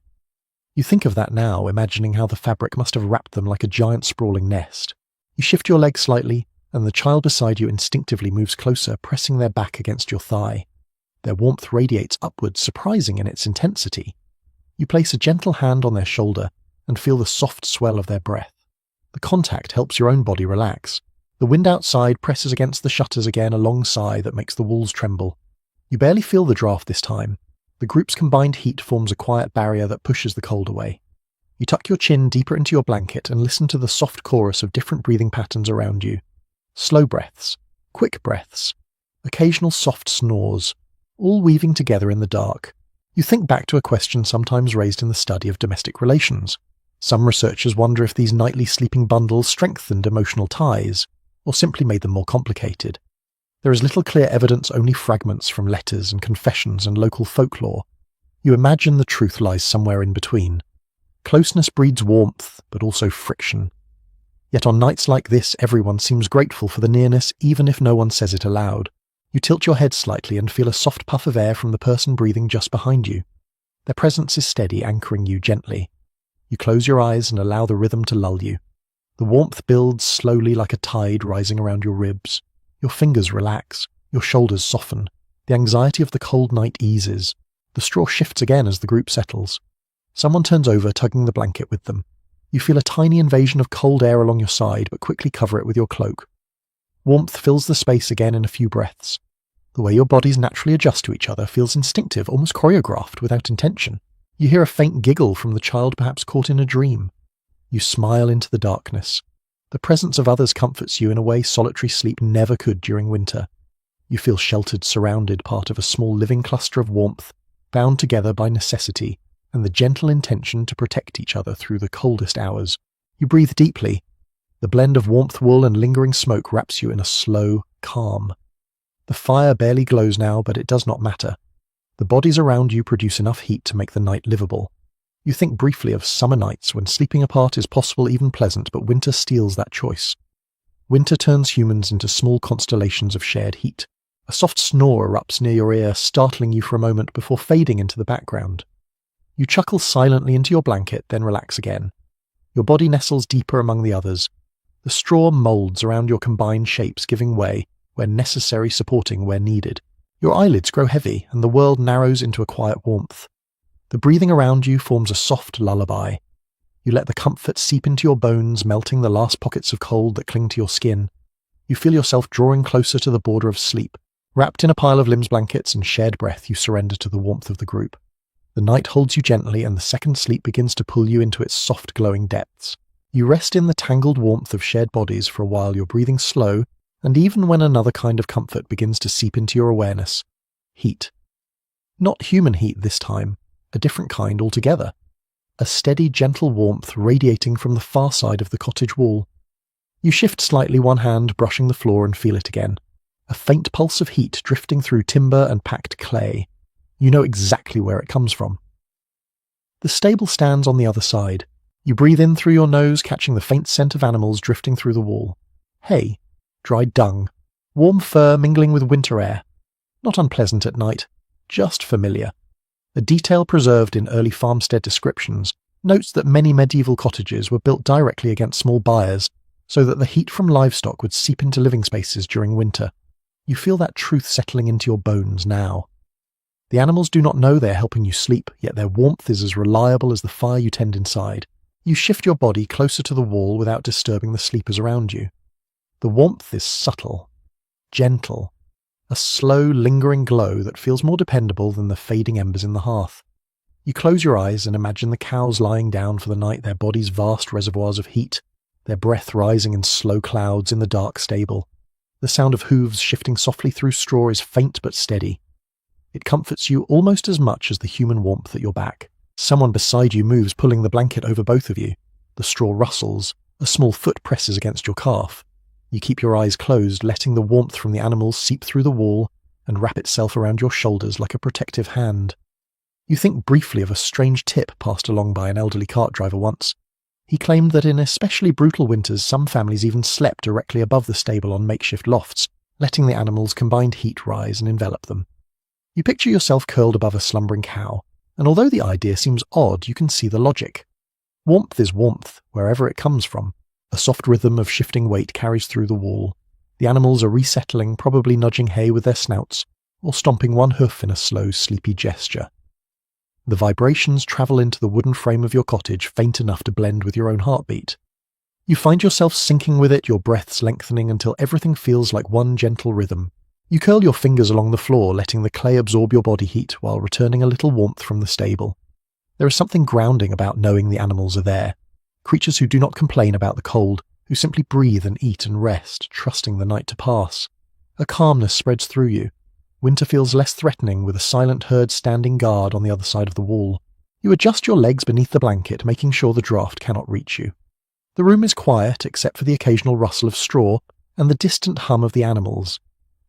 You think of that now, imagining how the fabric must have wrapped them like a giant sprawling nest. You shift your leg slightly, and the child beside you instinctively moves closer, pressing their back against your thigh. Their warmth radiates upwards, surprising in its intensity. You place a gentle hand on their shoulder and feel the soft swell of their breath. The contact helps your own body relax. The wind outside presses against the shutters again, a long sigh that makes the walls tremble. You barely feel the draft this time. The group's combined heat forms a quiet barrier that pushes the cold away. You tuck your chin deeper into your blanket and listen to the soft chorus of different breathing patterns around you. Slow breaths, quick breaths, occasional soft snores, all weaving together in the dark. You think back to a question sometimes raised in the study of domestic relations. Some researchers wonder if these nightly sleeping bundles strengthened emotional ties, or simply made them more complicated. There is little clear evidence, only fragments from letters and confessions and local folklore. You imagine the truth lies somewhere in between. Closeness breeds warmth, but also friction. Yet on nights like this, everyone seems grateful for the nearness, even if no one says it aloud. You tilt your head slightly and feel a soft puff of air from the person breathing just behind you. Their presence is steady, anchoring you gently. You close your eyes and allow the rhythm to lull you. The warmth builds slowly like a tide rising around your ribs. Your fingers relax, your shoulders soften. The anxiety of the cold night eases. The straw shifts again as the group settles. Someone turns over, tugging the blanket with them. You feel a tiny invasion of cold air along your side, but quickly cover it with your cloak. Warmth fills the space again in a few breaths. The way your bodies naturally adjust to each other feels instinctive, almost choreographed without intention. You hear a faint giggle from the child, perhaps caught in a dream. You smile into the darkness. The presence of others comforts you in a way solitary sleep never could during winter. You feel sheltered, surrounded, part of a small living cluster of warmth, bound together by necessity and the gentle intention to protect each other through the coldest hours. You breathe deeply. The blend of warmth wool and lingering smoke wraps you in a slow calm. The fire barely glows now, but it does not matter. The bodies around you produce enough heat to make the night livable. You think briefly of summer nights when sleeping apart is possible, even pleasant, but winter steals that choice. Winter turns humans into small constellations of shared heat. A soft snore erupts near your ear, startling you for a moment before fading into the background. You chuckle silently into your blanket, then relax again. Your body nestles deeper among the others. The straw molds around your combined shapes, giving way where necessary, supporting where needed. Your eyelids grow heavy, and the world narrows into a quiet warmth. The breathing around you forms a soft lullaby. You let the comfort seep into your bones, melting the last pockets of cold that cling to your skin. You feel yourself drawing closer to the border of sleep. Wrapped in a pile of limbs blankets and shared breath, you surrender to the warmth of the group. The night holds you gently, and the second sleep begins to pull you into its soft, glowing depths. You rest in the tangled warmth of shared bodies for a while, your breathing slow, and even when another kind of comfort begins to seep into your awareness. Heat. Not human heat this time, a different kind altogether. A steady, gentle warmth radiating from the far side of the cottage wall. You shift slightly, one hand brushing the floor, and feel it again. A faint pulse of heat drifting through timber and packed clay. You know exactly where it comes from. The stable stands on the other side. You breathe in through your nose, catching the faint scent of animals drifting through the wall. Hay, dried dung, warm fur mingling with winter air. Not unpleasant at night, just familiar. A detail preserved in early farmstead descriptions notes that many medieval cottages were built directly against small byres, so that the heat from livestock would seep into living spaces during winter. You feel that truth settling into your bones now. The animals do not know they're helping you sleep, yet their warmth is as reliable as the fire you tend inside. You shift your body closer to the wall without disturbing the sleepers around you. The warmth is subtle, gentle, a slow, lingering glow that feels more dependable than the fading embers in the hearth. You close your eyes and imagine the cows lying down for the night, their bodies vast reservoirs of heat, their breath rising in slow clouds in the dark stable. The sound of hooves shifting softly through straw is faint but steady. It comforts you almost as much as the human warmth at your back. Someone beside you moves, pulling the blanket over both of you. The straw rustles. A small foot presses against your calf. You keep your eyes closed, letting the warmth from the animals seep through the wall and wrap itself around your shoulders like a protective hand. You think briefly of a strange tip passed along by an elderly cart driver once. He claimed that in especially brutal winters, some families even slept directly above the stable on makeshift lofts, letting the animals' combined heat rise and envelop them. You picture yourself curled above a slumbering cow, and although the idea seems odd, you can see the logic. Warmth is warmth, wherever it comes from. A soft rhythm of shifting weight carries through the wall. The animals are resettling, probably nudging hay with their snouts, or stomping one hoof in a slow, sleepy gesture. The vibrations travel into the wooden frame of your cottage, faint enough to blend with your own heartbeat. You find yourself sinking with it, your breaths lengthening until everything feels like one gentle rhythm. You curl your fingers along the floor, letting the clay absorb your body heat while returning a little warmth from the stable. There is something grounding about knowing the animals are there. Creatures who do not complain about the cold, who simply breathe and eat and rest, trusting the night to pass. A calmness spreads through you. Winter feels less threatening, with a silent herd standing guard on the other side of the wall. You adjust your legs beneath the blanket, making sure the draft cannot reach you. The room is quiet, except for the occasional rustle of straw and the distant hum of the animals.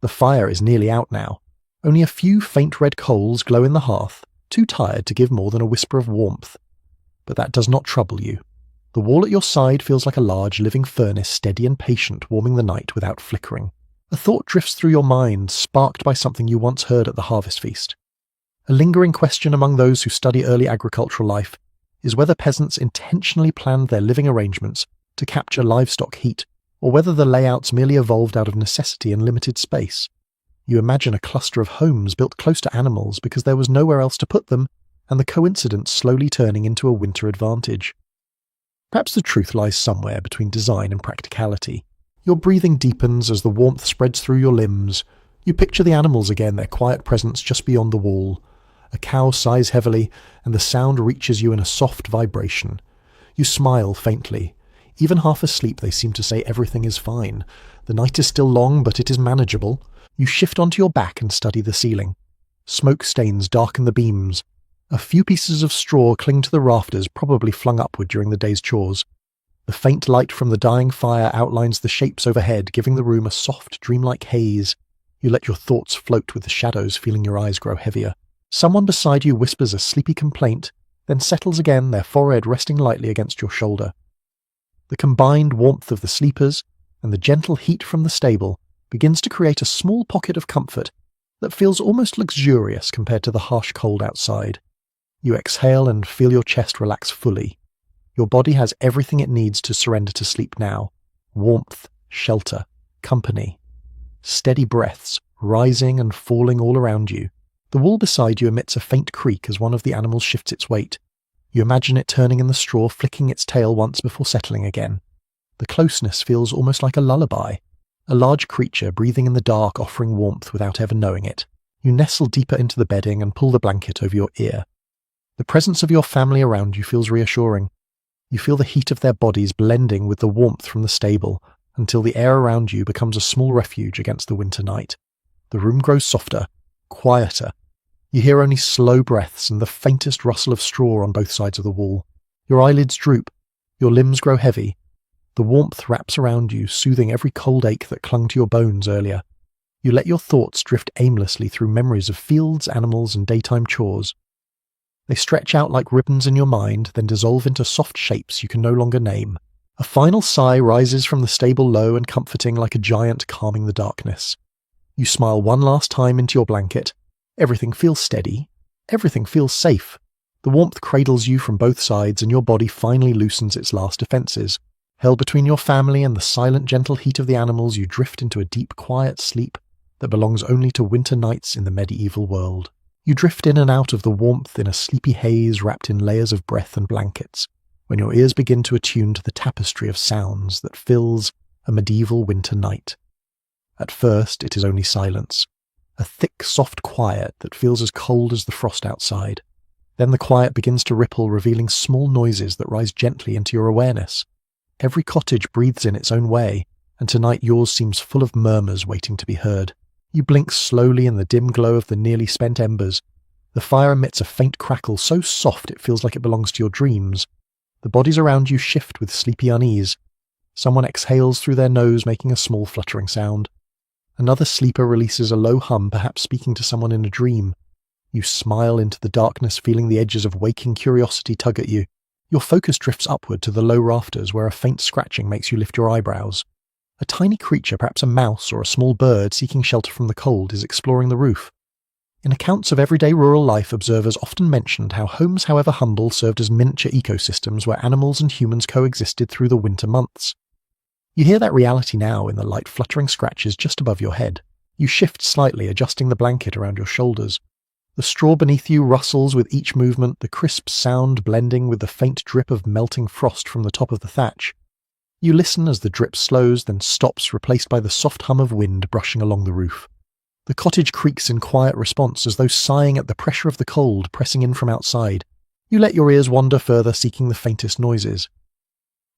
The fire is nearly out now. Only a few faint red coals glow in the hearth, too tired to give more than a whisper of warmth. But that does not trouble you. The wall at your side feels like a large living furnace, steady and patient, warming the night without flickering. A thought drifts through your mind, sparked by something you once heard at the harvest feast. A lingering question among those who study early agricultural life is whether peasants intentionally planned their living arrangements to capture livestock heat, or whether the layouts merely evolved out of necessity and limited space. You imagine a cluster of homes built close to animals because there was nowhere else to put them, and the coincidence slowly turning into a winter advantage. Perhaps the truth lies somewhere between design and practicality. Your breathing deepens as the warmth spreads through your limbs. You picture the animals again, their quiet presence just beyond the wall. A cow sighs heavily, and the sound reaches you in a soft vibration. You smile faintly. Even half asleep, they seem to say everything is fine. The night is still long, but it is manageable. You shift onto your back and study the ceiling. Smoke stains darken the beams. A few pieces of straw cling to the rafters, probably flung upward during the day's chores. The faint light from the dying fire outlines the shapes overhead, giving the room a soft, dreamlike haze. You let your thoughts float with the shadows, feeling your eyes grow heavier. Someone beside you whispers a sleepy complaint, then settles again, their forehead resting lightly against your shoulder. The combined warmth of the sleepers and the gentle heat from the stable begins to create a small pocket of comfort that feels almost luxurious compared to the harsh cold outside. You exhale and feel your chest relax fully. Your body has everything it needs to surrender to sleep now. Warmth, shelter, company. Steady breaths, rising and falling all around you. The wall beside you emits a faint creak as one of the animals shifts its weight. You imagine it turning in the straw, flicking its tail once before settling again. The closeness feels almost like a lullaby. A large creature breathing in the dark, offering warmth without ever knowing it. You nestle deeper into the bedding and pull the blanket over your ear. The presence of your family around you feels reassuring. You feel the heat of their bodies blending with the warmth from the stable until the air around you becomes a small refuge against the winter night. The room grows softer, quieter. You hear only slow breaths and the faintest rustle of straw on both sides of the wall. Your eyelids droop. Your limbs grow heavy. The warmth wraps around you, soothing every cold ache that clung to your bones earlier. You let your thoughts drift aimlessly through memories of fields, animals, and daytime chores. They stretch out like ribbons in your mind, then dissolve into soft shapes you can no longer name. A final sigh rises from the stable low and comforting like a giant calming the darkness. You smile one last time into your blanket. Everything feels steady. Everything feels safe. The warmth cradles you from both sides and your body finally loosens its last defenses. Held between your family and the silent, gentle heat of the animals, you drift into a deep, quiet sleep that belongs only to winter nights in the medieval world. You drift in and out of the warmth in a sleepy haze wrapped in layers of breath and blankets, when your ears begin to attune to the tapestry of sounds that fills a medieval winter night. At first, it is only silence, a thick, soft quiet that feels as cold as the frost outside. Then the quiet begins to ripple, revealing small noises that rise gently into your awareness. Every cottage breathes in its own way, and tonight yours seems full of murmurs waiting to be heard. You blink slowly in the dim glow of the nearly spent embers. The fire emits a faint crackle so soft it feels like it belongs to your dreams. The bodies around you shift with sleepy unease. Someone exhales through their nose, making a small fluttering sound. Another sleeper releases a low hum, perhaps speaking to someone in a dream. You smile into the darkness, feeling the edges of waking curiosity tug at you. Your focus drifts upward to the low rafters, where a faint scratching makes you lift your eyebrows. A tiny creature, perhaps a mouse or a small bird seeking shelter from the cold, is exploring the roof. In accounts of everyday rural life, observers often mentioned how homes, however humble, served as miniature ecosystems where animals and humans coexisted through the winter months. You hear that reality now in the light fluttering scratches just above your head. You shift slightly, adjusting the blanket around your shoulders. The straw beneath you rustles with each movement, the crisp sound blending with the faint drip of melting frost from the top of the thatch. You listen as the drip slows, then stops, replaced by the soft hum of wind brushing along the roof. The cottage creaks in quiet response, as though sighing at the pressure of the cold pressing in from outside. You let your ears wander further, seeking the faintest noises.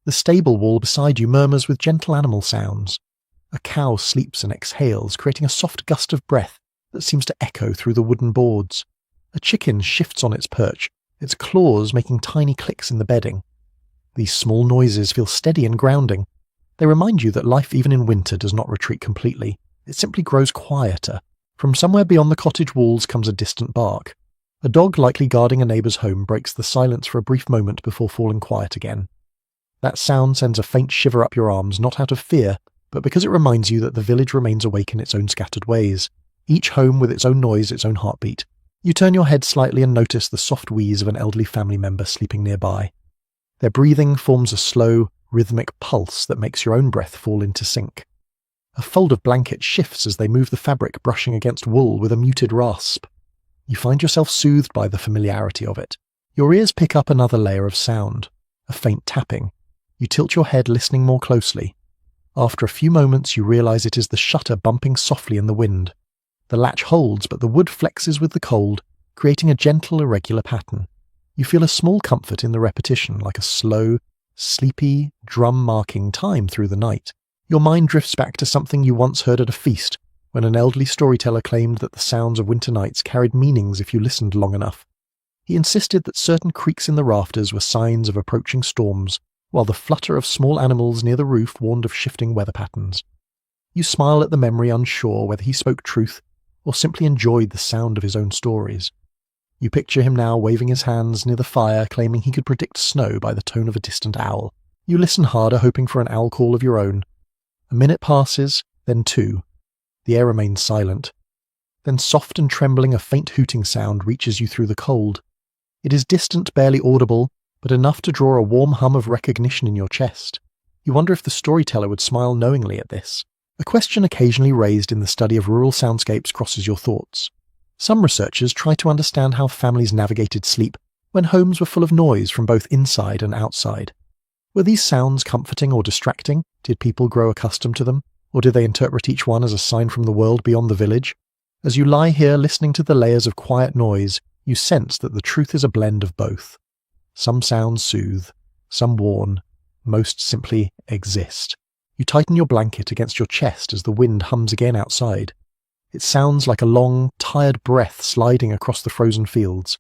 The stable wall beside you murmurs with gentle animal sounds. A cow sleeps and exhales, creating a soft gust of breath that seems to echo through the wooden boards. A chicken shifts on its perch, its claws making tiny clicks in the bedding. These small noises feel steady and grounding. They remind you that life even in winter does not retreat completely. It simply grows quieter. From somewhere beyond the cottage walls comes a distant bark. A dog likely guarding a neighbour's home breaks the silence for a brief moment before falling quiet again. That sound sends a faint shiver up your arms, not out of fear, but because it reminds you that the village remains awake in its own scattered ways, each home with its own noise, its own heartbeat. You turn your head slightly and notice the soft wheeze of an elderly family member sleeping nearby. Their breathing forms a slow, rhythmic pulse that makes your own breath fall into sync. A fold of blanket shifts as they move the fabric, brushing against wool with a muted rasp. You find yourself soothed by the familiarity of it. Your ears pick up another layer of sound, a faint tapping. You tilt your head, listening more closely. After a few moments, you realize it is the shutter bumping softly in the wind. The latch holds, but the wood flexes with the cold, creating a gentle, irregular pattern. You feel a small comfort in the repetition, like a slow, sleepy, drum-marking time through the night. Your mind drifts back to something you once heard at a feast, when an elderly storyteller claimed that the sounds of winter nights carried meanings if you listened long enough. He insisted that certain creaks in the rafters were signs of approaching storms, while the flutter of small animals near the roof warned of shifting weather patterns. You smile at the memory, unsure whether he spoke truth or simply enjoyed the sound of his own stories. You picture him now waving his hands near the fire, claiming he could predict snow by the tone of a distant owl. You listen harder, hoping for an owl call of your own. A minute passes, then 2. The air remains silent. Then soft and trembling, a faint hooting sound reaches you through the cold. It is distant, barely audible, but enough to draw a warm hum of recognition in your chest. You wonder if the storyteller would smile knowingly at this. A question occasionally raised in the study of rural soundscapes crosses your thoughts. Some researchers try to understand how families navigated sleep when homes were full of noise from both inside and outside. Were these sounds comforting or distracting? Did people grow accustomed to them? Or did they interpret each one as a sign from the world beyond the village? As you lie here listening to the layers of quiet noise, you sense that the truth is a blend of both. Some sounds soothe, some warn, most simply exist. You tighten your blanket against your chest as the wind hums again outside. It sounds like a long, tired breath sliding across the frozen fields.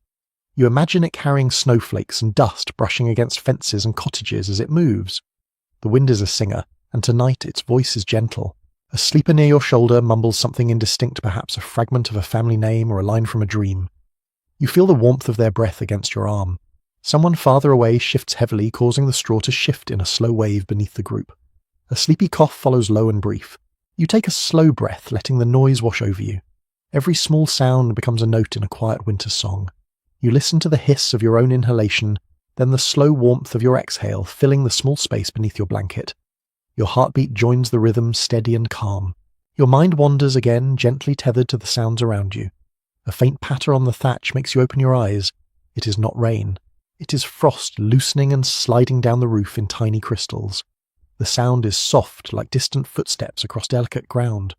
You imagine it carrying snowflakes and dust brushing against fences and cottages as it moves. The wind is a singer, and tonight its voice is gentle. A sleeper near your shoulder mumbles something indistinct, perhaps a fragment of a family name or a line from a dream. You feel the warmth of their breath against your arm. Someone farther away shifts heavily, causing the straw to shift in a slow wave beneath the group. A sleepy cough follows low and brief. You take a slow breath, letting the noise wash over you. Every small sound becomes a note in a quiet winter song. You listen to the hiss of your own inhalation, then the slow warmth of your exhale filling the small space beneath your blanket. Your heartbeat joins the rhythm, steady and calm. Your mind wanders again, gently tethered to the sounds around you. A faint patter on the thatch makes you open your eyes. It is not rain. It is frost loosening and sliding down the roof in tiny crystals. The sound is soft, like distant footsteps across delicate ground.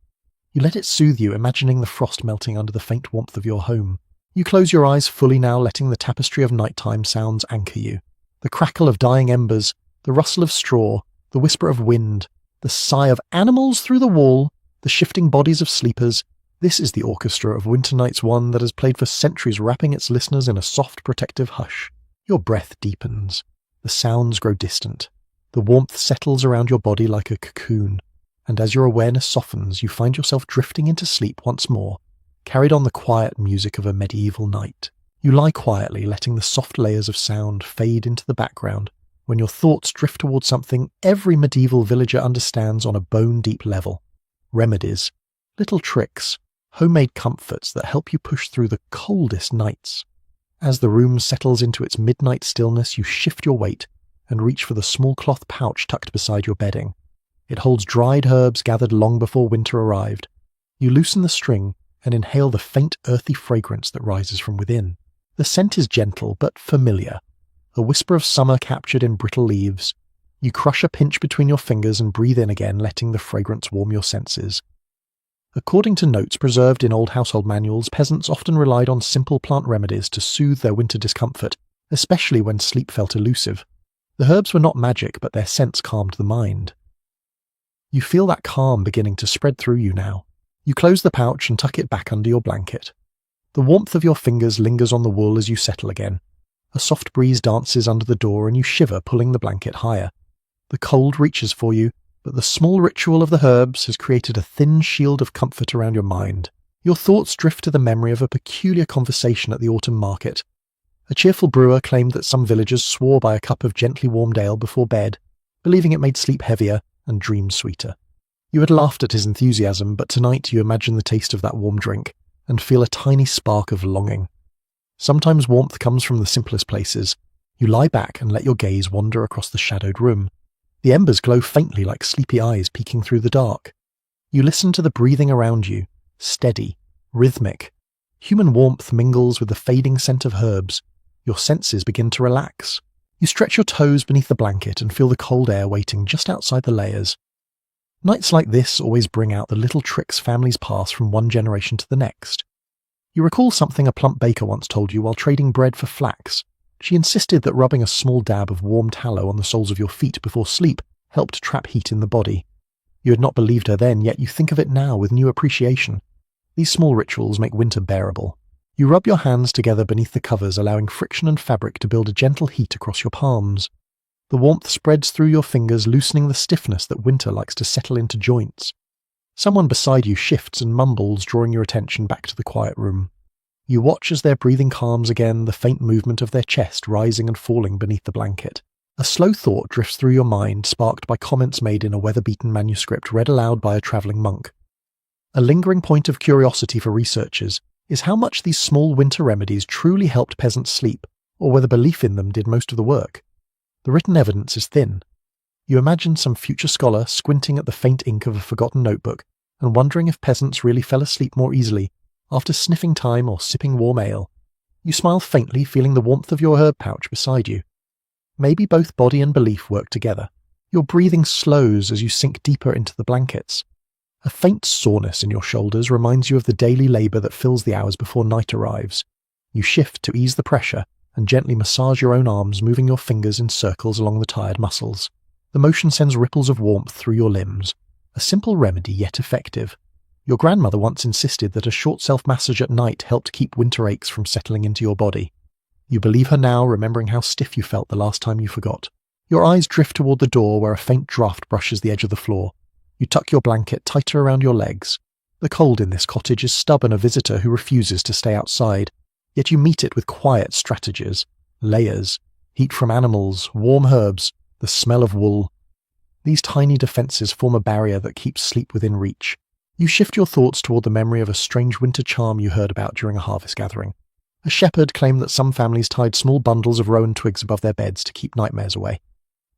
You let it soothe you, imagining the frost melting under the faint warmth of your home. You close your eyes fully now, letting the tapestry of nighttime sounds anchor you. The crackle of dying embers, the rustle of straw, the whisper of wind, the sigh of animals through the wall, the shifting bodies of sleepers. This is the orchestra of winter nights, one that has played for centuries, wrapping its listeners in a soft, protective hush. Your breath deepens. The sounds grow distant. The warmth settles around your body like a cocoon, and as your awareness softens, you find yourself drifting into sleep once more, carried on the quiet music of a medieval night. You lie quietly, letting the soft layers of sound fade into the background, when your thoughts drift towards something every medieval villager understands on a bone-deep level. Remedies, little tricks, homemade comforts that help you push through the coldest nights. As the room settles into its midnight stillness, you shift your weight and reach for the small cloth pouch tucked beside your bedding. It holds dried herbs gathered long before winter arrived. You loosen the string and inhale the faint earthy fragrance that rises from within. The scent is gentle but familiar, a whisper of summer captured in brittle leaves. You crush a pinch between your fingers and breathe in again, letting the fragrance warm your senses. According to notes preserved in old household manuals, peasants often relied on simple plant remedies to soothe their winter discomfort, especially when sleep felt elusive. The herbs were not magic, but their scents calmed the mind. You feel that calm beginning to spread through you now. You close the pouch and tuck it back under your blanket. The warmth of your fingers lingers on the wool as you settle again. A soft breeze dances under the door and you shiver, pulling the blanket higher. The cold reaches for you, but the small ritual of the herbs has created a thin shield of comfort around your mind. Your thoughts drift to the memory of a peculiar conversation at the autumn market. A cheerful brewer claimed that some villagers swore by a cup of gently warmed ale before bed, believing it made sleep heavier and dreams sweeter. You had laughed at his enthusiasm, but tonight you imagine the taste of that warm drink and feel a tiny spark of longing. Sometimes warmth comes from the simplest places. You lie back and let your gaze wander across the shadowed room. The embers glow faintly like sleepy eyes peeking through the dark. You listen to the breathing around you, steady, rhythmic. Human warmth mingles with the fading scent of herbs. Your senses begin to relax. You stretch your toes beneath the blanket and feel the cold air waiting just outside the layers. Nights like this always bring out the little tricks families pass from one generation to the next. You recall something a plump baker once told you while trading bread for flax. She insisted that rubbing a small dab of warm tallow on the soles of your feet before sleep helped trap heat in the body. You had not believed her then, yet you think of it now with new appreciation. These small rituals make winter bearable. You rub your hands together beneath the covers, allowing friction and fabric to build a gentle heat across your palms. The warmth spreads through your fingers, loosening the stiffness that winter likes to settle into joints. Someone beside you shifts and mumbles, drawing your attention back to the quiet room. You watch as their breathing calms again, the faint movement of their chest rising and falling beneath the blanket. A slow thought drifts through your mind, sparked by comments made in a weather-beaten manuscript read aloud by a travelling monk. A lingering point of curiosity for researchers is how much these small winter remedies truly helped peasants sleep, or whether belief in them did most of the work. The written evidence is thin. You imagine some future scholar squinting at the faint ink of a forgotten notebook and wondering if peasants really fell asleep more easily after sniffing thyme or sipping warm ale. You smile faintly, feeling the warmth of your herb pouch beside you. Maybe both body and belief work together. Your breathing slows as you sink deeper into the blankets. A faint soreness in your shoulders reminds you of the daily labour that fills the hours before night arrives. You shift to ease the pressure and gently massage your own arms, moving your fingers in circles along the tired muscles. The motion sends ripples of warmth through your limbs. A simple remedy, yet effective. Your grandmother once insisted that a short self-massage at night helped keep winter aches from settling into your body. You believe her now, remembering how stiff you felt the last time you forgot. Your eyes drift toward the door where a faint draft brushes the edge of the floor. You tuck your blanket tighter around your legs. The cold in this cottage is stubborn, a visitor who refuses to stay outside, yet you meet it with quiet strategies, layers, heat from animals, warm herbs, the smell of wool. These tiny defences form a barrier that keeps sleep within reach. You shift your thoughts toward the memory of a strange winter charm you heard about during a harvest gathering. A shepherd claimed that some families tied small bundles of rowan twigs above their beds to keep nightmares away.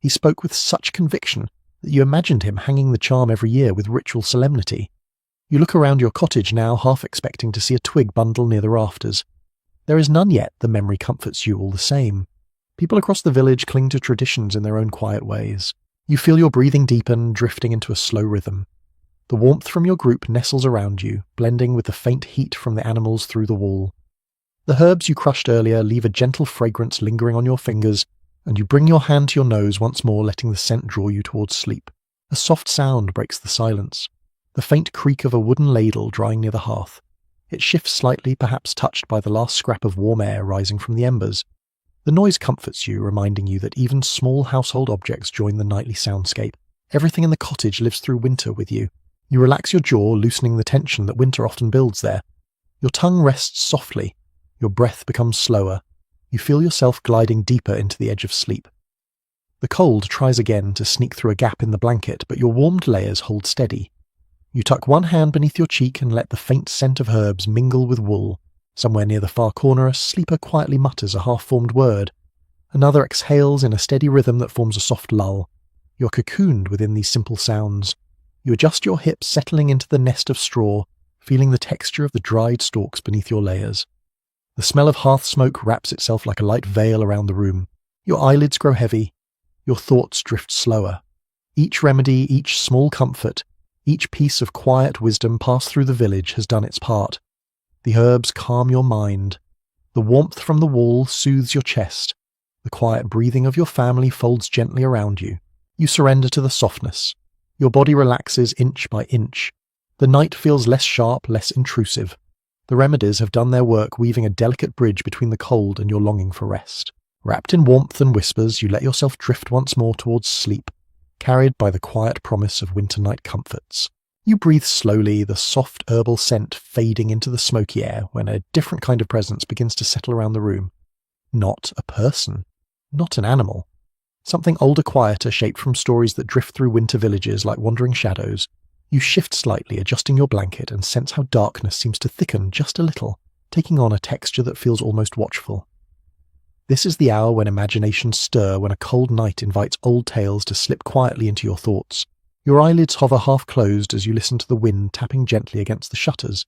He spoke with such conviction that you imagined him hanging the charm every year with ritual solemnity. You look around your cottage now, half expecting to see a twig bundle near the rafters. There is none yet. The memory comforts you all the same. People across the village cling to traditions in their own quiet ways. You feel your breathing deepen, drifting into a slow rhythm. The warmth from your group nestles around you, blending with the faint heat from the animals through the wall. The herbs you crushed earlier leave a gentle fragrance lingering on your fingers, and you bring your hand to your nose once more, letting the scent draw you towards sleep. A soft sound breaks the silence. The faint creak of a wooden ladle drying near the hearth. It shifts slightly, perhaps touched by the last scrap of warm air rising from the embers. The noise comforts you, reminding you that even small household objects join the nightly soundscape. Everything in the cottage lives through winter with you. You relax your jaw, loosening the tension that winter often builds there. Your tongue rests softly. Your breath becomes slower. You feel yourself gliding deeper into the edge of sleep. The cold tries again to sneak through a gap in the blanket, but your warmed layers hold steady. You tuck one hand beneath your cheek and let the faint scent of herbs mingle with wool. Somewhere near the far corner, a sleeper quietly mutters a half-formed word. Another exhales in a steady rhythm that forms a soft lull. You're cocooned within these simple sounds. You adjust your hips, settling into the nest of straw, feeling the texture of the dried stalks beneath your layers. The smell of hearth smoke wraps itself like a light veil around the room. Your eyelids grow heavy. Your thoughts drift slower. Each remedy, each small comfort, each piece of quiet wisdom passed through the village has done its part. The herbs calm your mind. The warmth from the wall soothes your chest. The quiet breathing of your family folds gently around you. You surrender to the softness. Your body relaxes inch by inch. The night feels less sharp, less intrusive. The remedies have done their work, weaving a delicate bridge between the cold and your longing for rest. Wrapped in warmth and whispers, you let yourself drift once more towards sleep, carried by the quiet promise of winter night comforts. You breathe slowly, the soft herbal scent fading into the smoky air when a different kind of presence begins to settle around the room. Not a person. Not an animal. Something older, quieter, shaped from stories that drift through winter villages like wandering shadows. You shift slightly, adjusting your blanket, and sense how darkness seems to thicken just a little, taking on a texture that feels almost watchful. This is the hour when imaginations stir, when a cold night invites old tales to slip quietly into your thoughts. Your eyelids hover half-closed as you listen to the wind tapping gently against the shutters.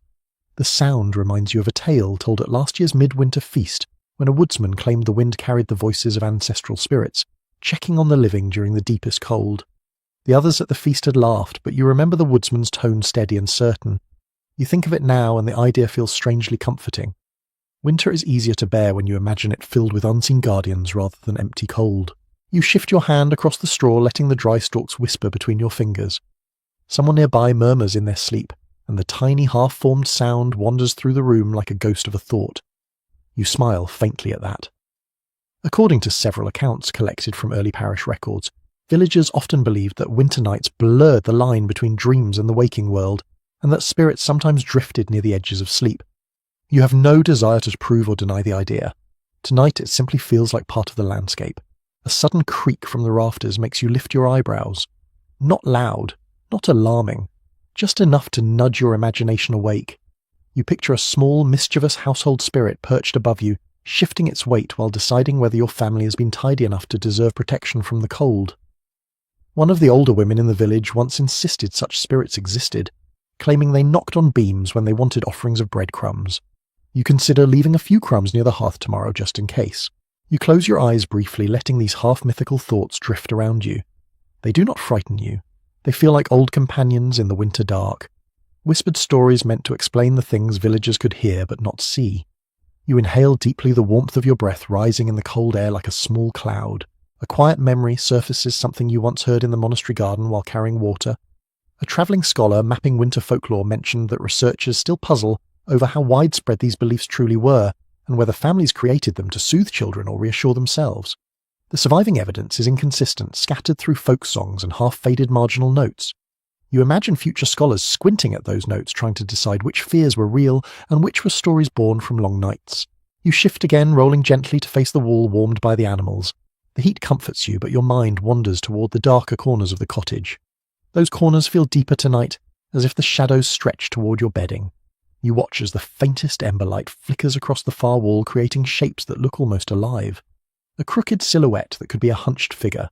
The sound reminds you of a tale told at last year's midwinter feast, when a woodsman claimed the wind carried the voices of ancestral spirits, checking on the living during the deepest cold. The others at the feast had laughed, but you remember the woodsman's tone steady and certain. You think of it now, and the idea feels strangely comforting. Winter is easier to bear when you imagine it filled with unseen guardians rather than empty cold. You shift your hand across the straw, letting the dry stalks whisper between your fingers. Someone nearby murmurs in their sleep, and the tiny half-formed sound wanders through the room like a ghost of a thought. You smile faintly at that. According to several accounts collected from early parish records, villagers often believed that winter nights blurred the line between dreams and the waking world, and that spirits sometimes drifted near the edges of sleep. You have no desire to prove or deny the idea. Tonight it simply feels like part of the landscape. A sudden creak from the rafters makes you lift your eyebrows. Not loud, not alarming, just enough to nudge your imagination awake. You picture a small, mischievous household spirit perched above you, shifting its weight while deciding whether your family has been tidy enough to deserve protection from the cold. One of the older women in the village once insisted such spirits existed, claiming they knocked on beams when they wanted offerings of breadcrumbs. You consider leaving a few crumbs near the hearth tomorrow just in case. You close your eyes briefly, letting these half-mythical thoughts drift around you. They do not frighten you. They feel like old companions in the winter dark. Whispered stories meant to explain the things villagers could hear but not see. You inhale deeply, the warmth of your breath rising in the cold air like a small cloud. A quiet memory surfaces, something you once heard in the monastery garden while carrying water. A travelling scholar mapping winter folklore mentioned that researchers still puzzle over how widespread these beliefs truly were, and whether families created them to soothe children or reassure themselves. The surviving evidence is inconsistent, scattered through folk songs and half-faded marginal notes. You imagine future scholars squinting at those notes, trying to decide which fears were real and which were stories born from long nights. You shift again, rolling gently to face the wall warmed by the animals. The heat comforts you, but your mind wanders toward the darker corners of the cottage. Those corners feel deeper tonight, as if the shadows stretch toward your bedding. You watch as the faintest ember light flickers across the far wall, creating shapes that look almost alive. A crooked silhouette that could be a hunched figure,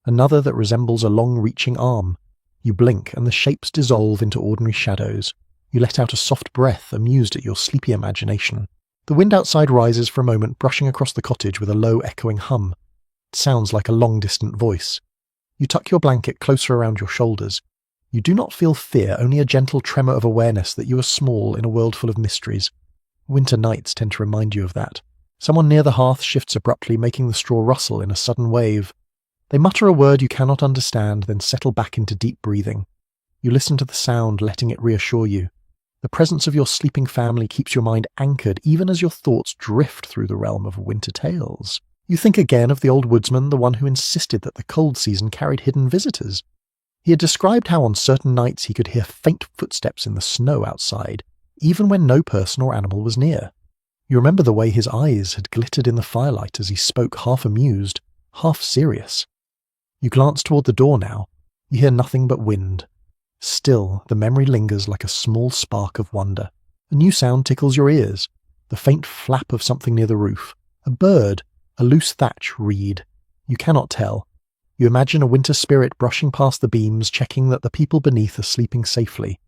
another that resembles a long-reaching arm. You blink, and the shapes dissolve into ordinary shadows. You let out a soft breath, amused at your sleepy imagination. The wind outside rises for a moment, brushing across the cottage with a low, echoing hum. It sounds like a long-distant voice. You tuck your blanket closer around your shoulders. You do not feel fear, only a gentle tremor of awareness that you are small in a world full of mysteries. Winter nights tend to remind you of that. Someone near the hearth shifts abruptly, making the straw rustle in a sudden wave. They mutter a word you cannot understand, then settle back into deep breathing. You listen to the sound, letting it reassure you. The presence of your sleeping family keeps your mind anchored, even as your thoughts drift through the realm of winter tales. You think again of the old woodsman, the one who insisted that the cold season carried hidden visitors. He had described how on certain nights he could hear faint footsteps in the snow outside, even when no person or animal was near. You remember the way his eyes had glittered in the firelight as he spoke, half amused, half serious. You glance toward the door now. You hear nothing but wind. Still, the memory lingers like a small spark of wonder. A new sound tickles your ears, the faint flap of something near the roof. A bird, a loose thatch reed. You cannot tell. You imagine a winter spirit brushing past the beams, checking that the people beneath are sleeping safely.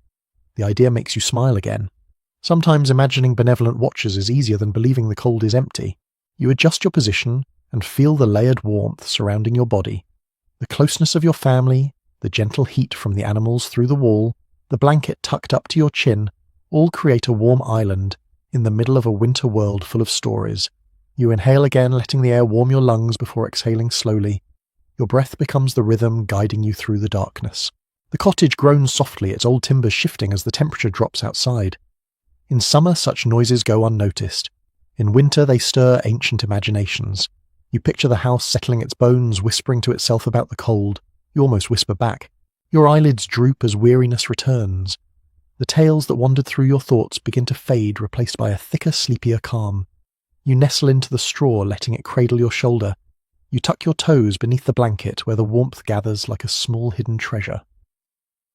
The idea makes you smile again. Sometimes imagining benevolent watchers is easier than believing the cold is empty. You adjust your position and feel the layered warmth surrounding your body. The closeness of your family, the gentle heat from the animals through the wall, the blanket tucked up to your chin, all create a warm island in the middle of a winter world full of stories. You inhale again, letting the air warm your lungs before exhaling slowly. Your breath becomes the rhythm guiding you through the darkness. The cottage groans softly, its old timbers shifting as the temperature drops outside. In summer, such noises go unnoticed. In winter, they stir ancient imaginations. You picture the house settling its bones, whispering to itself about the cold. You almost whisper back. Your eyelids droop as weariness returns. The tales that wandered through your thoughts begin to fade, replaced by a thicker, sleepier calm. You nestle into the straw, letting it cradle your shoulder. You tuck your toes beneath the blanket, where the warmth gathers like a small hidden treasure.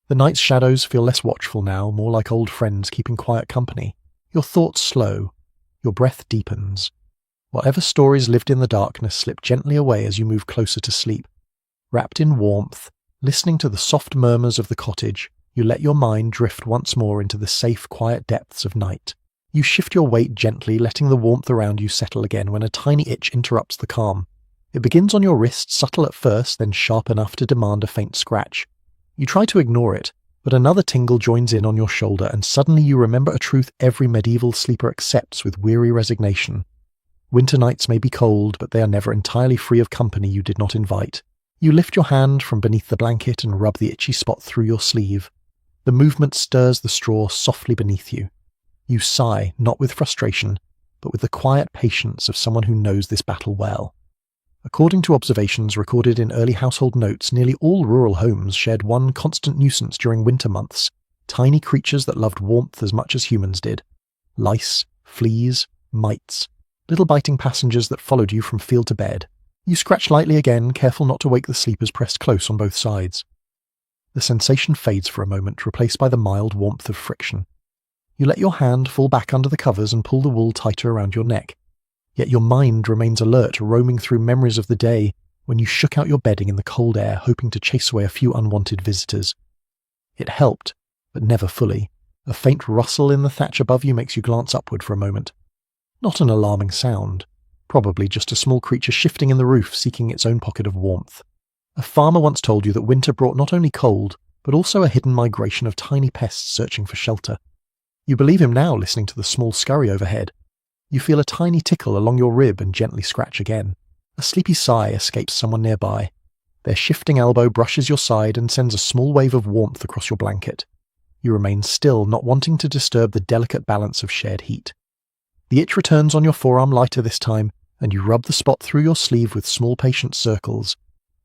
The night's shadows feel less watchful now, more like old friends keeping quiet company. Your thoughts slow. Your breath deepens. Whatever stories lived in the darkness slip gently away as you move closer to sleep. Wrapped in warmth, listening to the soft murmurs of the cottage, you let your mind drift once more into the safe, quiet depths of night. You shift your weight gently, letting the warmth around you settle again when a tiny itch interrupts the calm. It begins on your wrist, subtle at first, then sharp enough to demand a faint scratch. You try to ignore it, but another tingle joins in on your shoulder, and suddenly you remember a truth every medieval sleeper accepts with weary resignation. Winter nights may be cold, but they are never entirely free of company you did not invite. You lift your hand from beneath the blanket and rub the itchy spot through your sleeve. The movement stirs the straw softly beneath you. You sigh, not with frustration, but with the quiet patience of someone who knows this battle well. According to observations recorded in early household notes, nearly all rural homes shared one constant nuisance during winter months: tiny creatures that loved warmth as much as humans did. Lice, fleas, mites, little biting passengers that followed you from field to bed. You scratch lightly again, careful not to wake the sleepers pressed close on both sides. The sensation fades for a moment, replaced by the mild warmth of friction. You let your hand fall back under the covers and pull the wool tighter around your neck. Yet your mind remains alert, roaming through memories of the day when you shook out your bedding in the cold air, hoping to chase away a few unwanted visitors. It helped, but never fully. A faint rustle in the thatch above you makes you glance upward for a moment. Not an alarming sound, probably just a small creature shifting in the roof, seeking its own pocket of warmth. A farmer once told you that winter brought not only cold, but also a hidden migration of tiny pests searching for shelter. You believe him now, listening to the small scurry overhead. You feel a tiny tickle along your rib and gently scratch again. A sleepy sigh escapes someone nearby. Their shifting elbow brushes your side and sends a small wave of warmth across your blanket. You remain still, not wanting to disturb the delicate balance of shared heat. The itch returns on your forearm lighter this time, and you rub the spot through your sleeve with small patient circles.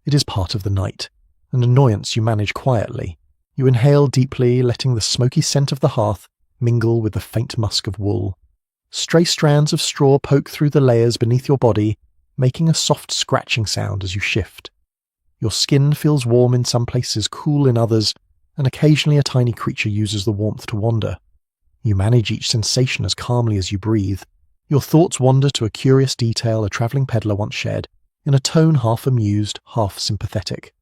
It is part of the night, an annoyance you manage quietly. You inhale deeply, letting the smoky scent of the hearth mingle with the faint musk of wool. Stray strands of straw poke through the layers beneath your body, making a soft scratching sound as you shift. Your skin feels warm in some places, cool in others, and occasionally a tiny creature uses the warmth to wander. You manage each sensation as calmly as you breathe. Your thoughts wander to a curious detail a travelling peddler once shared, in a tone half amused, half sympathetic.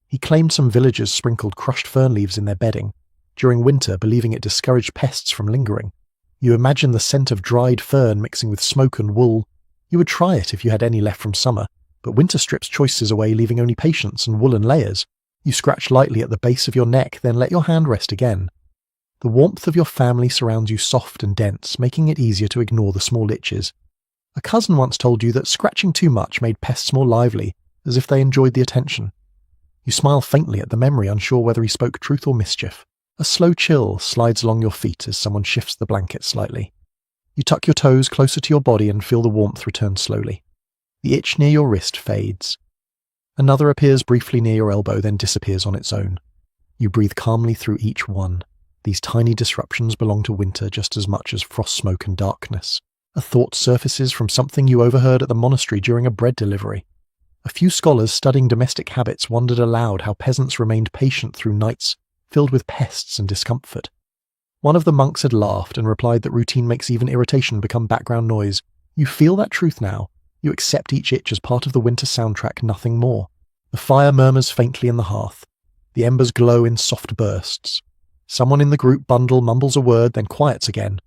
He claimed some villagers sprinkled crushed fern leaves in their bedding, during winter, believing it discouraged pests from lingering. You imagine the scent of dried fern mixing with smoke and wool. You would try it if you had any left from summer, but winter strips choices away, leaving only patience and woolen layers. You scratch lightly at the base of your neck, then let your hand rest again. The warmth of your family surrounds you, soft and dense, making it easier to ignore the small itches. A cousin once told you that scratching too much made pests more lively, as if they enjoyed the attention. You smile faintly at the memory, unsure whether he spoke truth or mischief. A slow chill slides along your feet as someone shifts the blanket slightly. You tuck your toes closer to your body and feel the warmth return slowly. The itch near your wrist fades. Another appears briefly near your elbow, then disappears on its own. You breathe calmly through each one. These tiny disruptions belong to winter just as much as frost smoke and darkness. A thought surfaces from something you overheard at the monastery during a bread delivery. A few scholars studying domestic habits wondered aloud how peasants remained patient through nights filled with pests and discomfort. One of the monks had laughed and replied that routine makes even irritation become background noise. You feel that truth now. You accept each itch as part of the winter soundtrack, nothing more. The fire murmurs faintly in the hearth. The embers glow in soft bursts. Someone in the group bundle mumbles a word, then quiets again.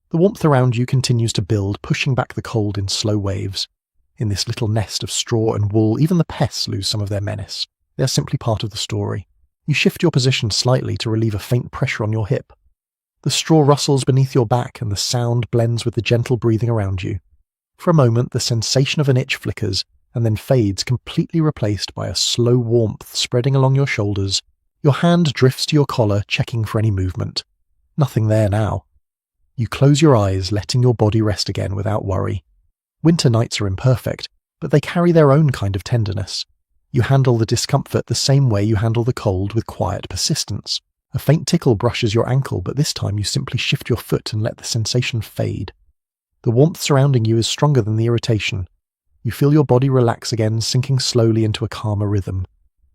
The warmth around you continues to build, pushing back the cold in slow waves. In this little nest of straw and wool, even the pests lose some of their menace. They are simply part of the story. You shift your position slightly to relieve a faint pressure on your hip. The straw rustles beneath your back and the sound blends with the gentle breathing around you. For a moment, the sensation of an itch flickers and then fades, completely replaced by a slow warmth spreading along your shoulders. Your hand drifts to your collar, checking for any movement. Nothing there now. You close your eyes, letting your body rest again without worry. Winter nights are imperfect, but they carry their own kind of tenderness. You handle the discomfort the same way you handle the cold, with quiet persistence. A faint tickle brushes your ankle, but this time you simply shift your foot and let the sensation fade. The warmth surrounding you is stronger than the irritation. You feel your body relax again, sinking slowly into a calmer rhythm.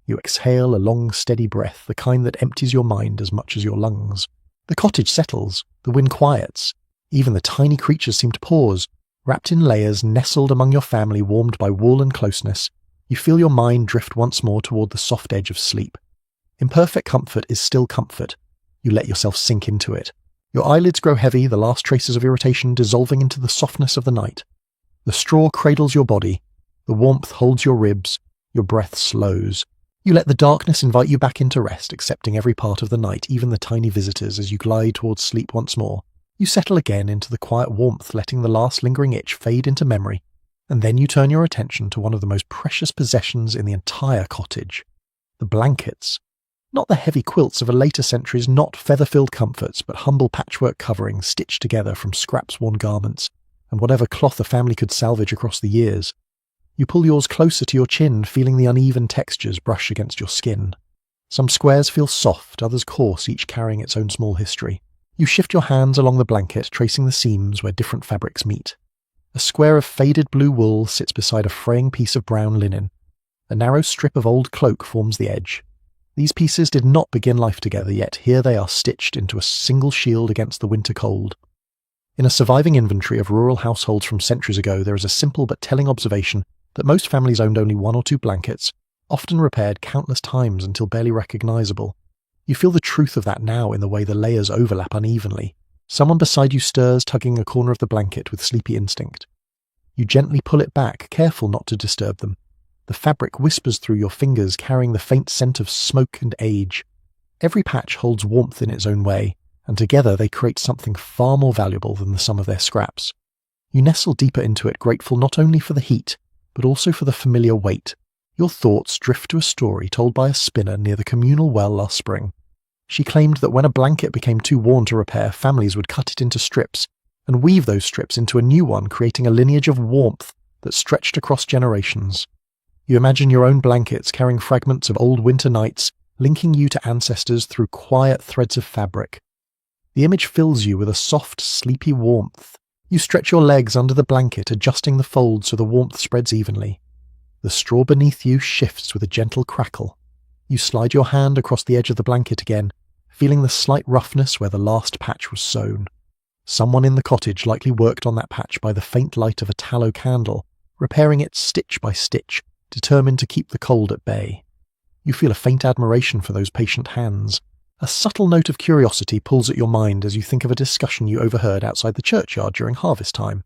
You exhale a long, steady breath, the kind that empties your mind as much as your lungs. The cottage settles, the wind quiets. Even the tiny creatures seem to pause. Wrapped in layers, nestled among your family, warmed by wool and closeness, you feel your mind drift once more toward the soft edge of sleep. Imperfect comfort is still comfort. You let yourself sink into it. Your eyelids grow heavy, the last traces of irritation dissolving into the softness of the night. The straw cradles your body. The warmth holds your ribs. Your breath slows. You let the darkness invite you back into rest, accepting every part of the night, even the tiny visitors, as you glide towards sleep once more. You settle again into the quiet warmth, letting the last lingering itch fade into memory. And then you turn your attention to one of the most precious possessions in the entire cottage. The blankets. Not the heavy quilts of a later centuries, not feather-filled comforts, but humble patchwork coverings stitched together from scraps-worn garments, and whatever cloth a family could salvage across the years. You pull yours closer to your chin, feeling the uneven textures brush against your skin. Some squares feel soft, others coarse, each carrying its own small history. You shift your hands along the blanket, tracing the seams where different fabrics meet. A square of faded blue wool sits beside a fraying piece of brown linen. A narrow strip of old cloak forms the edge. These pieces did not begin life together, yet here they are stitched into a single shield against the winter cold. In a surviving inventory of rural households from centuries ago, there is a simple but telling observation that most families owned only 1 or 2 blankets, often repaired countless times until barely recognizable. You feel the truth of that now in the way the layers overlap unevenly. Someone beside you stirs, tugging a corner of the blanket with sleepy instinct. You gently pull it back, careful not to disturb them. The fabric whispers through your fingers, carrying the faint scent of smoke and age. Every patch holds warmth in its own way, and together they create something far more valuable than the sum of their scraps. You nestle deeper into it, grateful not only for the heat, but also for the familiar weight. Your thoughts drift to a story told by a spinner near the communal well last spring. She claimed that when a blanket became too worn to repair, families would cut it into strips and weave those strips into a new one, creating a lineage of warmth that stretched across generations. You imagine your own blankets carrying fragments of old winter nights, linking you to ancestors through quiet threads of fabric. The image fills you with a soft, sleepy warmth. You stretch your legs under the blanket, adjusting the folds so the warmth spreads evenly. The straw beneath you shifts with a gentle crackle. You slide your hand across the edge of the blanket again, feeling the slight roughness where the last patch was sewn. Someone in the cottage likely worked on that patch by the faint light of a tallow candle, repairing it stitch by stitch, determined to keep the cold at bay. You feel a faint admiration for those patient hands. A subtle note of curiosity pulls at your mind as you think of a discussion you overheard outside the churchyard during harvest time.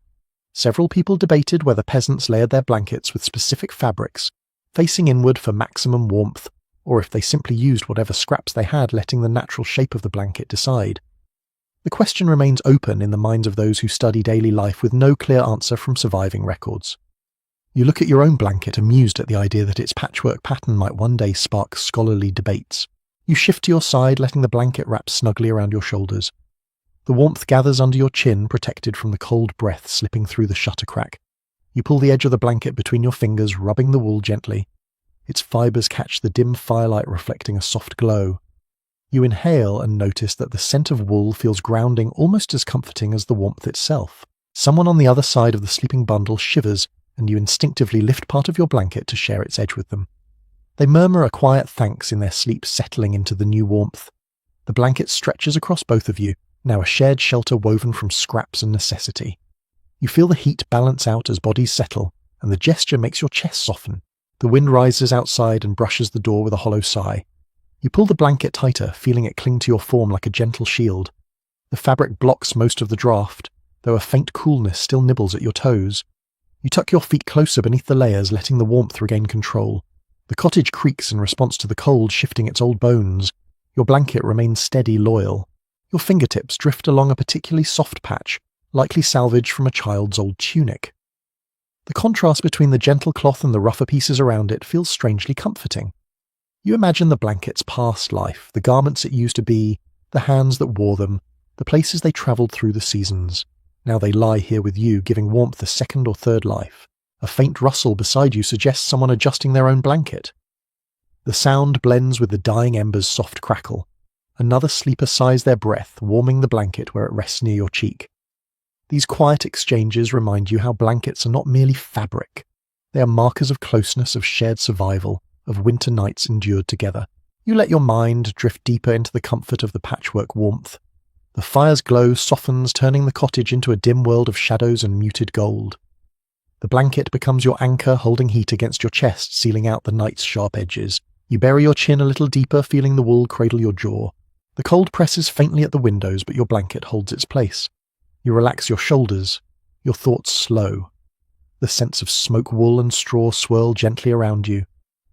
Several people debated whether peasants layered their blankets with specific fabrics, facing inward for maximum warmth, or if they simply used whatever scraps they had, letting the natural shape of the blanket decide. The question remains open in the minds of those who study daily life with no clear answer from surviving records. You look at your own blanket, amused at the idea that its patchwork pattern might one day spark scholarly debates. You shift to your side, letting the blanket wrap snugly around your shoulders. The warmth gathers under your chin, protected from the cold breath slipping through the shutter crack. You pull the edge of the blanket between your fingers, rubbing the wool gently. Its fibers catch the dim firelight, reflecting a soft glow. You inhale and notice that the scent of wool feels grounding, almost as comforting as the warmth itself. Someone on the other side of the sleeping bundle shivers, and you instinctively lift part of your blanket to share its edge with them. They murmur a quiet thanks in their sleep, settling into the new warmth. The blanket stretches across both of you, now a shared shelter woven from scraps and necessity. You feel the heat balance out as bodies settle, and the gesture makes your chest soften. The wind rises outside and brushes the door with a hollow sigh. You pull the blanket tighter, feeling it cling to your form like a gentle shield. The fabric blocks most of the draft, though a faint coolness still nibbles at your toes. You tuck your feet closer beneath the layers, letting the warmth regain control. The cottage creaks in response to the cold, shifting its old bones. Your blanket remains steady, loyal. Your fingertips drift along a particularly soft patch, likely salvage from a child's old tunic. The contrast between the gentle cloth and the rougher pieces around it feels strangely comforting. You imagine the blanket's past life, the garments it used to be, the hands that wore them, the places they travelled through the seasons. Now they lie here with you, giving warmth a second or third life. A faint rustle beside you suggests someone adjusting their own blanket. The sound blends with the dying ember's soft crackle. Another sleeper sighs their breath, warming the blanket where it rests near your cheek. These quiet exchanges remind you how blankets are not merely fabric. They are markers of closeness, of shared survival, of winter nights endured together. You let your mind drift deeper into the comfort of the patchwork warmth. The fire's glow softens, turning the cottage into a dim world of shadows and muted gold. The blanket becomes your anchor, holding heat against your chest, sealing out the night's sharp edges. You bury your chin a little deeper, feeling the wool cradle your jaw. The cold presses faintly at the windows, but your blanket holds its place. You relax your shoulders, your thoughts slow. The scents of smoke, wool and straw swirl gently around you.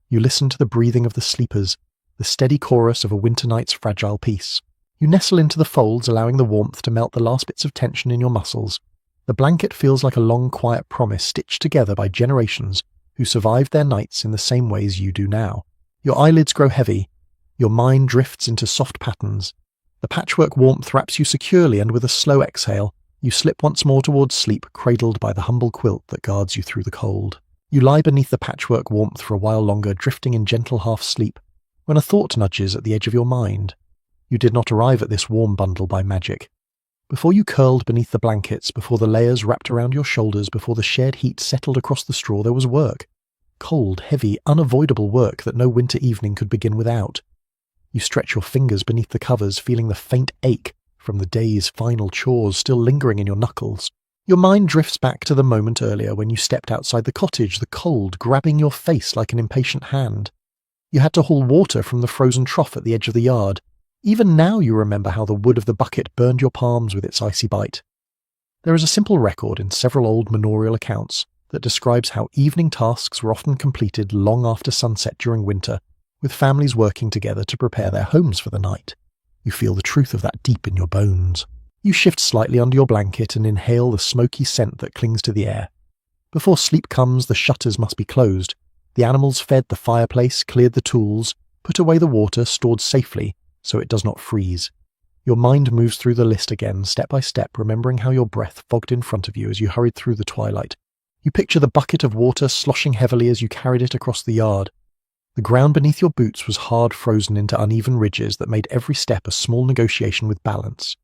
You listen to the breathing of the sleepers, the steady chorus of a winter night's fragile peace. You nestle into the folds, allowing the warmth to melt the last bits of tension in your muscles. The blanket feels like a long, quiet promise stitched together by generations who survived their nights in the same ways you do now. Your eyelids grow heavy. Your mind drifts into soft patterns. The patchwork warmth wraps you securely, and with a slow exhale, you slip once more towards sleep, cradled by the humble quilt that guards you through the cold. You lie beneath the patchwork warmth for a while longer, drifting in gentle half-sleep, when a thought nudges at the edge of your mind. You did not arrive at this warm bundle by magic. Before you curled beneath the blankets, before the layers wrapped around your shoulders, before the shared heat settled across the straw, there was work. Cold, heavy, unavoidable work that no winter evening could begin without. You stretch your fingers beneath the covers, feeling the faint ache from the day's final chores still lingering in your knuckles. Your mind drifts back to the moment earlier when you stepped outside the cottage, the cold grabbing your face like an impatient hand. You had to haul water from the frozen trough at the edge of the yard. Even now you remember how the wood of the bucket burned your palms with its icy bite. There is a simple record in several old manorial accounts that describes how evening tasks were often completed long after sunset during winter, with families working together to prepare their homes for the night. You feel the truth of that deep in your bones. You shift slightly under your blanket and inhale the smoky scent that clings to the air. Before sleep comes, the shutters must be closed. The animals fed the fireplace, cleared the tools, put away the water stored safely so it does not freeze. Your mind moves through the list again, step by step, remembering how your breath fogged in front of you as you hurried through the twilight. You picture the bucket of water sloshing heavily as you carried it across the yard. The ground beneath your boots was hard frozen into uneven ridges that made every step a small negotiation with balance.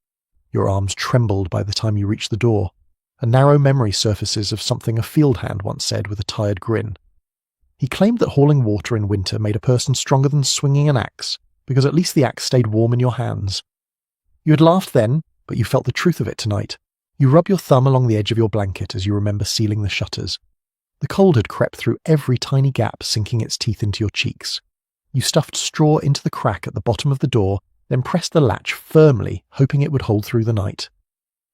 Your arms trembled by the time you reached the door. A narrow memory surfaces of something a field hand once said with a tired grin. He claimed that hauling water in winter made a person stronger than swinging an axe, because at least the axe stayed warm in your hands. You had laughed then, but you felt the truth of it tonight. You rub your thumb along the edge of your blanket as you remember sealing the shutters. The cold had crept through every tiny gap, sinking its teeth into your cheeks. You stuffed straw into the crack at the bottom of the door, then pressed the latch firmly, hoping it would hold through the night.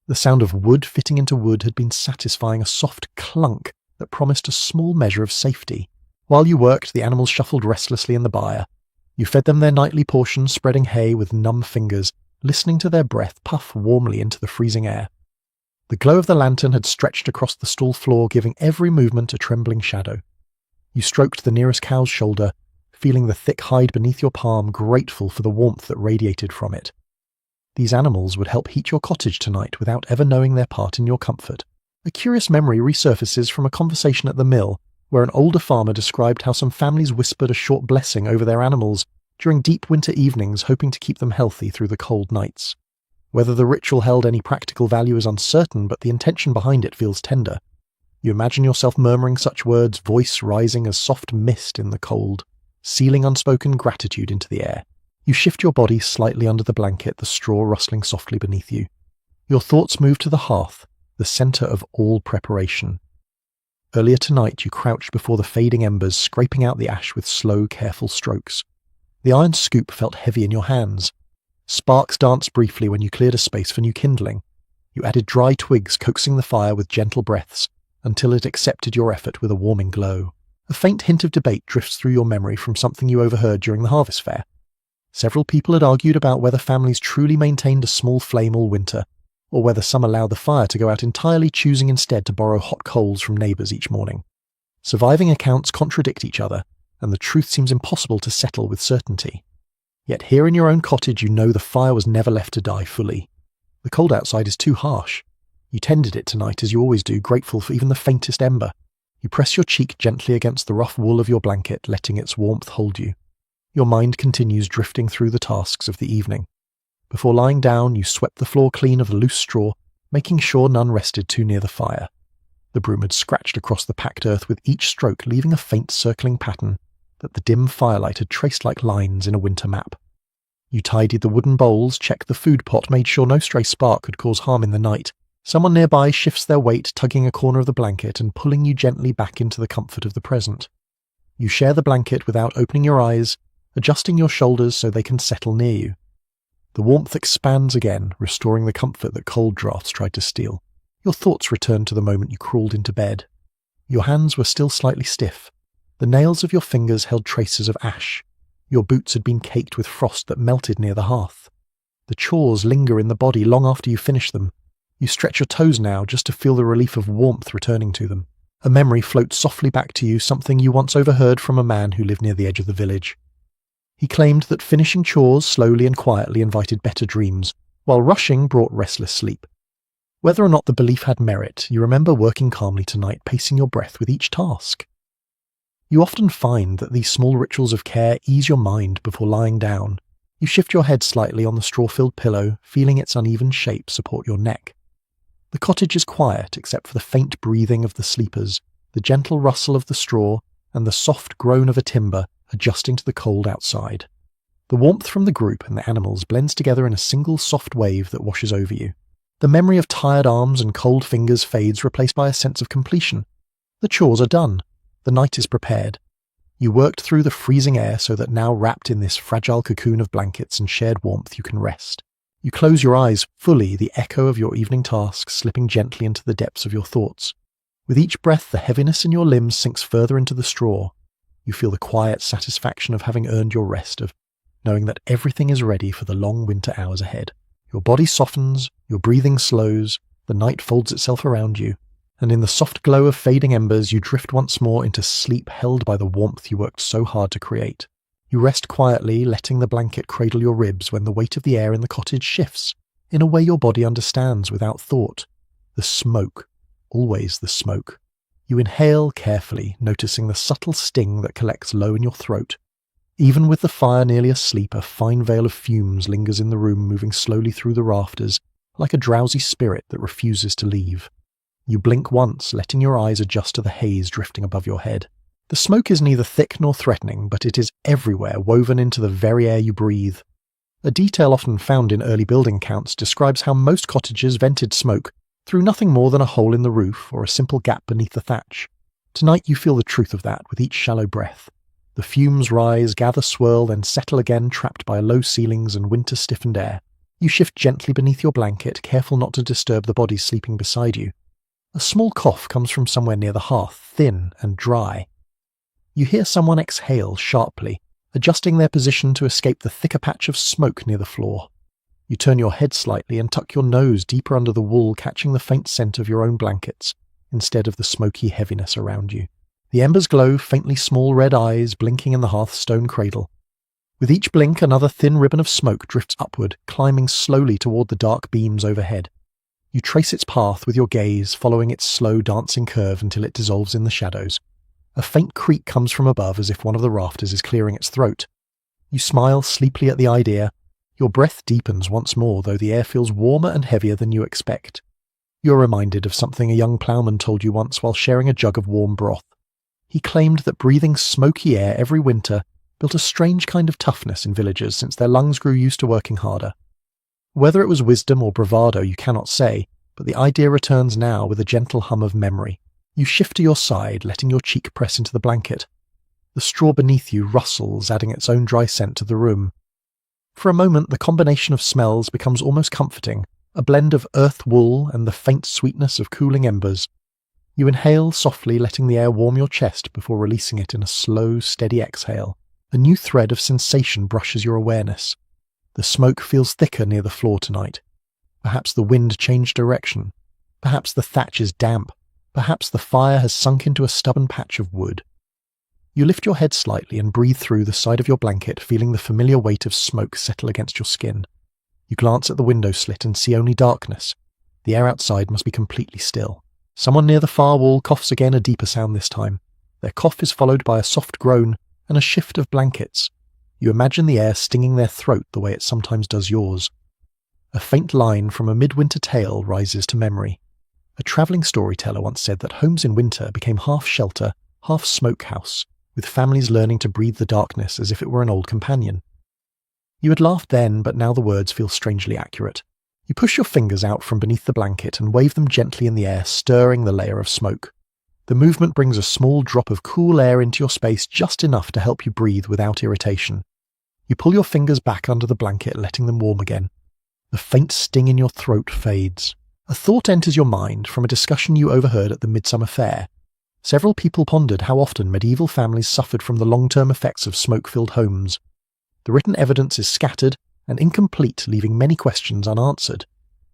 The sound of wood fitting into wood had been satisfying a soft clunk that promised a small measure of safety. While you worked, the animals shuffled restlessly in the byre. You fed them their nightly portion, spreading hay with numb fingers, listening to their breath puff warmly into the freezing air. The glow of the lantern had stretched across the stall floor, giving every movement a trembling shadow. You stroked the nearest cow's shoulder, feeling the thick hide beneath your palm, grateful for the warmth that radiated from it. These animals would help heat your cottage tonight without ever knowing their part in your comfort. A curious memory resurfaces from a conversation at the mill, where an older farmer described how some families whispered a short blessing over their animals during deep winter evenings, hoping to keep them healthy through the cold nights. Whether the ritual held any practical value is uncertain, but the intention behind it feels tender. You imagine yourself murmuring such words, voice rising as soft mist in the cold, sealing unspoken gratitude into the air. You shift your body slightly under the blanket, the straw rustling softly beneath you. Your thoughts move to the hearth, the center of all preparation. Earlier tonight you crouched before the fading embers, scraping out the ash with slow, careful strokes. The iron scoop felt heavy in your hands. Sparks danced briefly when you cleared a space for new kindling. You added dry twigs, coaxing the fire with gentle breaths, until it accepted your effort with a warming glow. A faint hint of debate drifts through your memory from something you overheard during the harvest fair. Several people had argued about whether families truly maintained a small flame all winter, or whether some allowed the fire to go out entirely, choosing instead to borrow hot coals from neighbours each morning. Surviving accounts contradict each other, and the truth seems impossible to settle with certainty. Yet here in your own cottage you know the fire was never left to die fully. The cold outside is too harsh. You tended it tonight as you always do, grateful for even the faintest ember. You press your cheek gently against the rough wool of your blanket, letting its warmth hold you. Your mind continues drifting through the tasks of the evening. Before lying down, you swept the floor clean of the loose straw, making sure none rested too near the fire. The broom had scratched across the packed earth with each stroke, leaving a faint circling pattern that the dim firelight had traced like lines in a winter map. You tidied the wooden bowls, checked the food pot, made sure no stray spark could cause harm in the night. Someone nearby shifts their weight, tugging a corner of the blanket and pulling you gently back into the comfort of the present. You share the blanket without opening your eyes, adjusting your shoulders so they can settle near you. The warmth expands again, restoring the comfort that cold draughts tried to steal. Your thoughts return to the moment you crawled into bed. Your hands were still slightly stiff. The nails of your fingers held traces of ash. Your boots had been caked with frost that melted near the hearth. The chores linger in the body long after you finish them. You stretch your toes now just to feel the relief of warmth returning to them. A memory floats softly back to you, something you once overheard from a man who lived near the edge of the village. He claimed that finishing chores slowly and quietly invited better dreams, while rushing brought restless sleep. Whether or not the belief had merit, you remember working calmly tonight, pacing your breath with each task. You often find that these small rituals of care ease your mind before lying down. You shift your head slightly on the straw-filled pillow, feeling its uneven shape support your neck. The cottage is quiet except for the faint breathing of the sleepers, the gentle rustle of the straw, and the soft groan of a timber adjusting to the cold outside. The warmth from the group and the animals blends together in a single soft wave that washes over you. The memory of tired arms and cold fingers fades, replaced by a sense of completion. The chores are done. The night is prepared. You worked through the freezing air so that now, wrapped in this fragile cocoon of blankets and shared warmth, you can rest. You close your eyes fully, the echo of your evening tasks slipping gently into the depths of your thoughts. With each breath, the heaviness in your limbs sinks further into the straw. You feel the quiet satisfaction of having earned your rest, of knowing that everything is ready for the long winter hours ahead. Your body softens, your breathing slows, the night folds itself around you, and in the soft glow of fading embers you drift once more into sleep, held by the warmth you worked so hard to create. You rest quietly, letting the blanket cradle your ribs when the weight of the air in the cottage shifts, in a way your body understands without thought. The smoke. Always the smoke. You inhale carefully, noticing the subtle sting that collects low in your throat. Even with the fire nearly asleep, a fine veil of fumes lingers in the room, moving slowly through the rafters, like a drowsy spirit that refuses to leave. You blink once, letting your eyes adjust to the haze drifting above your head. The smoke is neither thick nor threatening, but it is everywhere, woven into the very air you breathe. A detail often found in early building accounts describes how most cottages vented smoke through nothing more than a hole in the roof or a simple gap beneath the thatch. Tonight you feel the truth of that with each shallow breath. The fumes rise, gather, swirl, then settle again, trapped by low ceilings and winter-stiffened air. You shift gently beneath your blanket, careful not to disturb the bodies sleeping beside you. A small cough comes from somewhere near the hearth, thin and dry. You hear someone exhale sharply, adjusting their position to escape the thicker patch of smoke near the floor. You turn your head slightly and tuck your nose deeper under the wool, catching the faint scent of your own blankets, instead of the smoky heaviness around you. The embers glow, faintly small red eyes blinking in the hearthstone cradle. With each blink, another thin ribbon of smoke drifts upward, climbing slowly toward the dark beams overhead. You trace its path with your gaze, following its slow dancing curve until it dissolves in the shadows. A faint creak comes from above, as if one of the rafters is clearing its throat. You smile sleepily at the idea. Your breath deepens once more, though the air feels warmer and heavier than you expect. You're reminded of something a young ploughman told you once while sharing a jug of warm broth. He claimed that breathing smoky air every winter built a strange kind of toughness in villagers, since their lungs grew used to working harder. Whether it was wisdom or bravado you cannot say, but the idea returns now with a gentle hum of memory. You shift to your side, letting your cheek press into the blanket. The straw beneath you rustles, adding its own dry scent to the room. For a moment, the combination of smells becomes almost comforting, a blend of earth wool and the faint sweetness of cooling embers. You inhale softly, letting the air warm your chest before releasing it in a slow, steady exhale. A new thread of sensation brushes your awareness. The smoke feels thicker near the floor tonight. Perhaps the wind changed direction. Perhaps the thatch is damp. Perhaps the fire has sunk into a stubborn patch of wood. You lift your head slightly and breathe through the side of your blanket, feeling the familiar weight of smoke settle against your skin. You glance at the window slit and see only darkness. The air outside must be completely still. Someone near the far wall coughs again, a deeper sound this time. Their cough is followed by a soft groan and a shift of blankets. You imagine the air stinging their throat the way it sometimes does yours. A faint line from a midwinter tale rises to memory. A travelling storyteller once said that homes in winter became half shelter, half smokehouse, with families learning to breathe the darkness as if it were an old companion. You had laughed then, but now the words feel strangely accurate. You push your fingers out from beneath the blanket and wave them gently in the air, stirring the layer of smoke. The movement brings a small drop of cool air into your space, just enough to help you breathe without irritation. You pull your fingers back under the blanket, letting them warm again. The faint sting in your throat fades. A thought enters your mind from a discussion you overheard at the Midsummer Fair. Several people pondered how often medieval families suffered from the long-term effects of smoke-filled homes. The written evidence is scattered and incomplete, leaving many questions unanswered.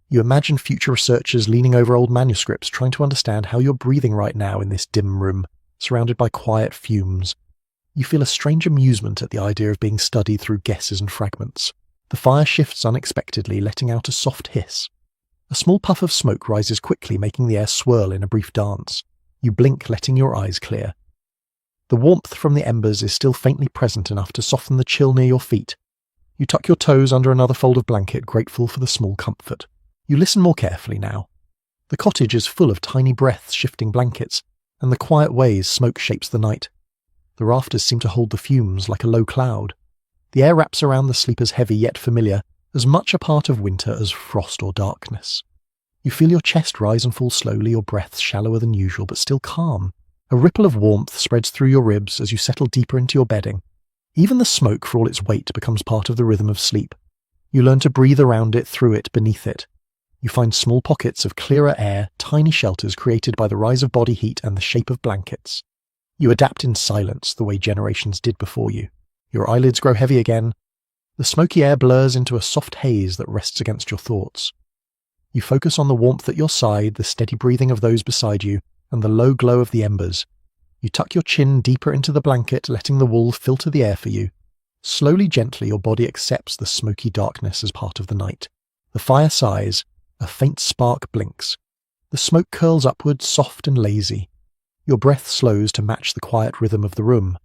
You imagine future researchers leaning over old manuscripts, trying to understand how you're breathing right now in this dim room, surrounded by quiet fumes. You feel a strange amusement at the idea of being studied through guesses and fragments. The fire shifts unexpectedly, letting out a soft hiss. A small puff of smoke rises quickly, making the air swirl in a brief dance. You blink, letting your eyes clear. The warmth from the embers is still faintly present enough to soften the chill near your feet. You tuck your toes under another fold of blanket, grateful for the small comfort. You listen more carefully now. The cottage is full of tiny breaths shifting blankets, and the quiet ways smoke shapes the night. The rafters seem to hold the fumes like a low cloud. The air wraps around the sleepers heavy yet familiar, as much a part of winter as frost or darkness. You feel your chest rise and fall slowly, your breath shallower than usual but still calm. A ripple of warmth spreads through your ribs as you settle deeper into your bedding. Even the smoke, for all its weight, becomes part of the rhythm of sleep. You learn to breathe around it, through it, beneath it. You find small pockets of clearer air, tiny shelters created by the rise of body heat and the shape of blankets. You adapt in silence, the way generations did before you. Your eyelids grow heavy again. The smoky air blurs into a soft haze that rests against your thoughts. You focus on the warmth at your side, the steady breathing of those beside you, and the low glow of the embers. You tuck your chin deeper into the blanket, letting the wool filter the air for you. Slowly, gently, your body accepts the smoky darkness as part of the night. The fire sighs, a faint spark blinks. The smoke curls upward, soft and lazy. Your breath slows to match the quiet rhythm of the room.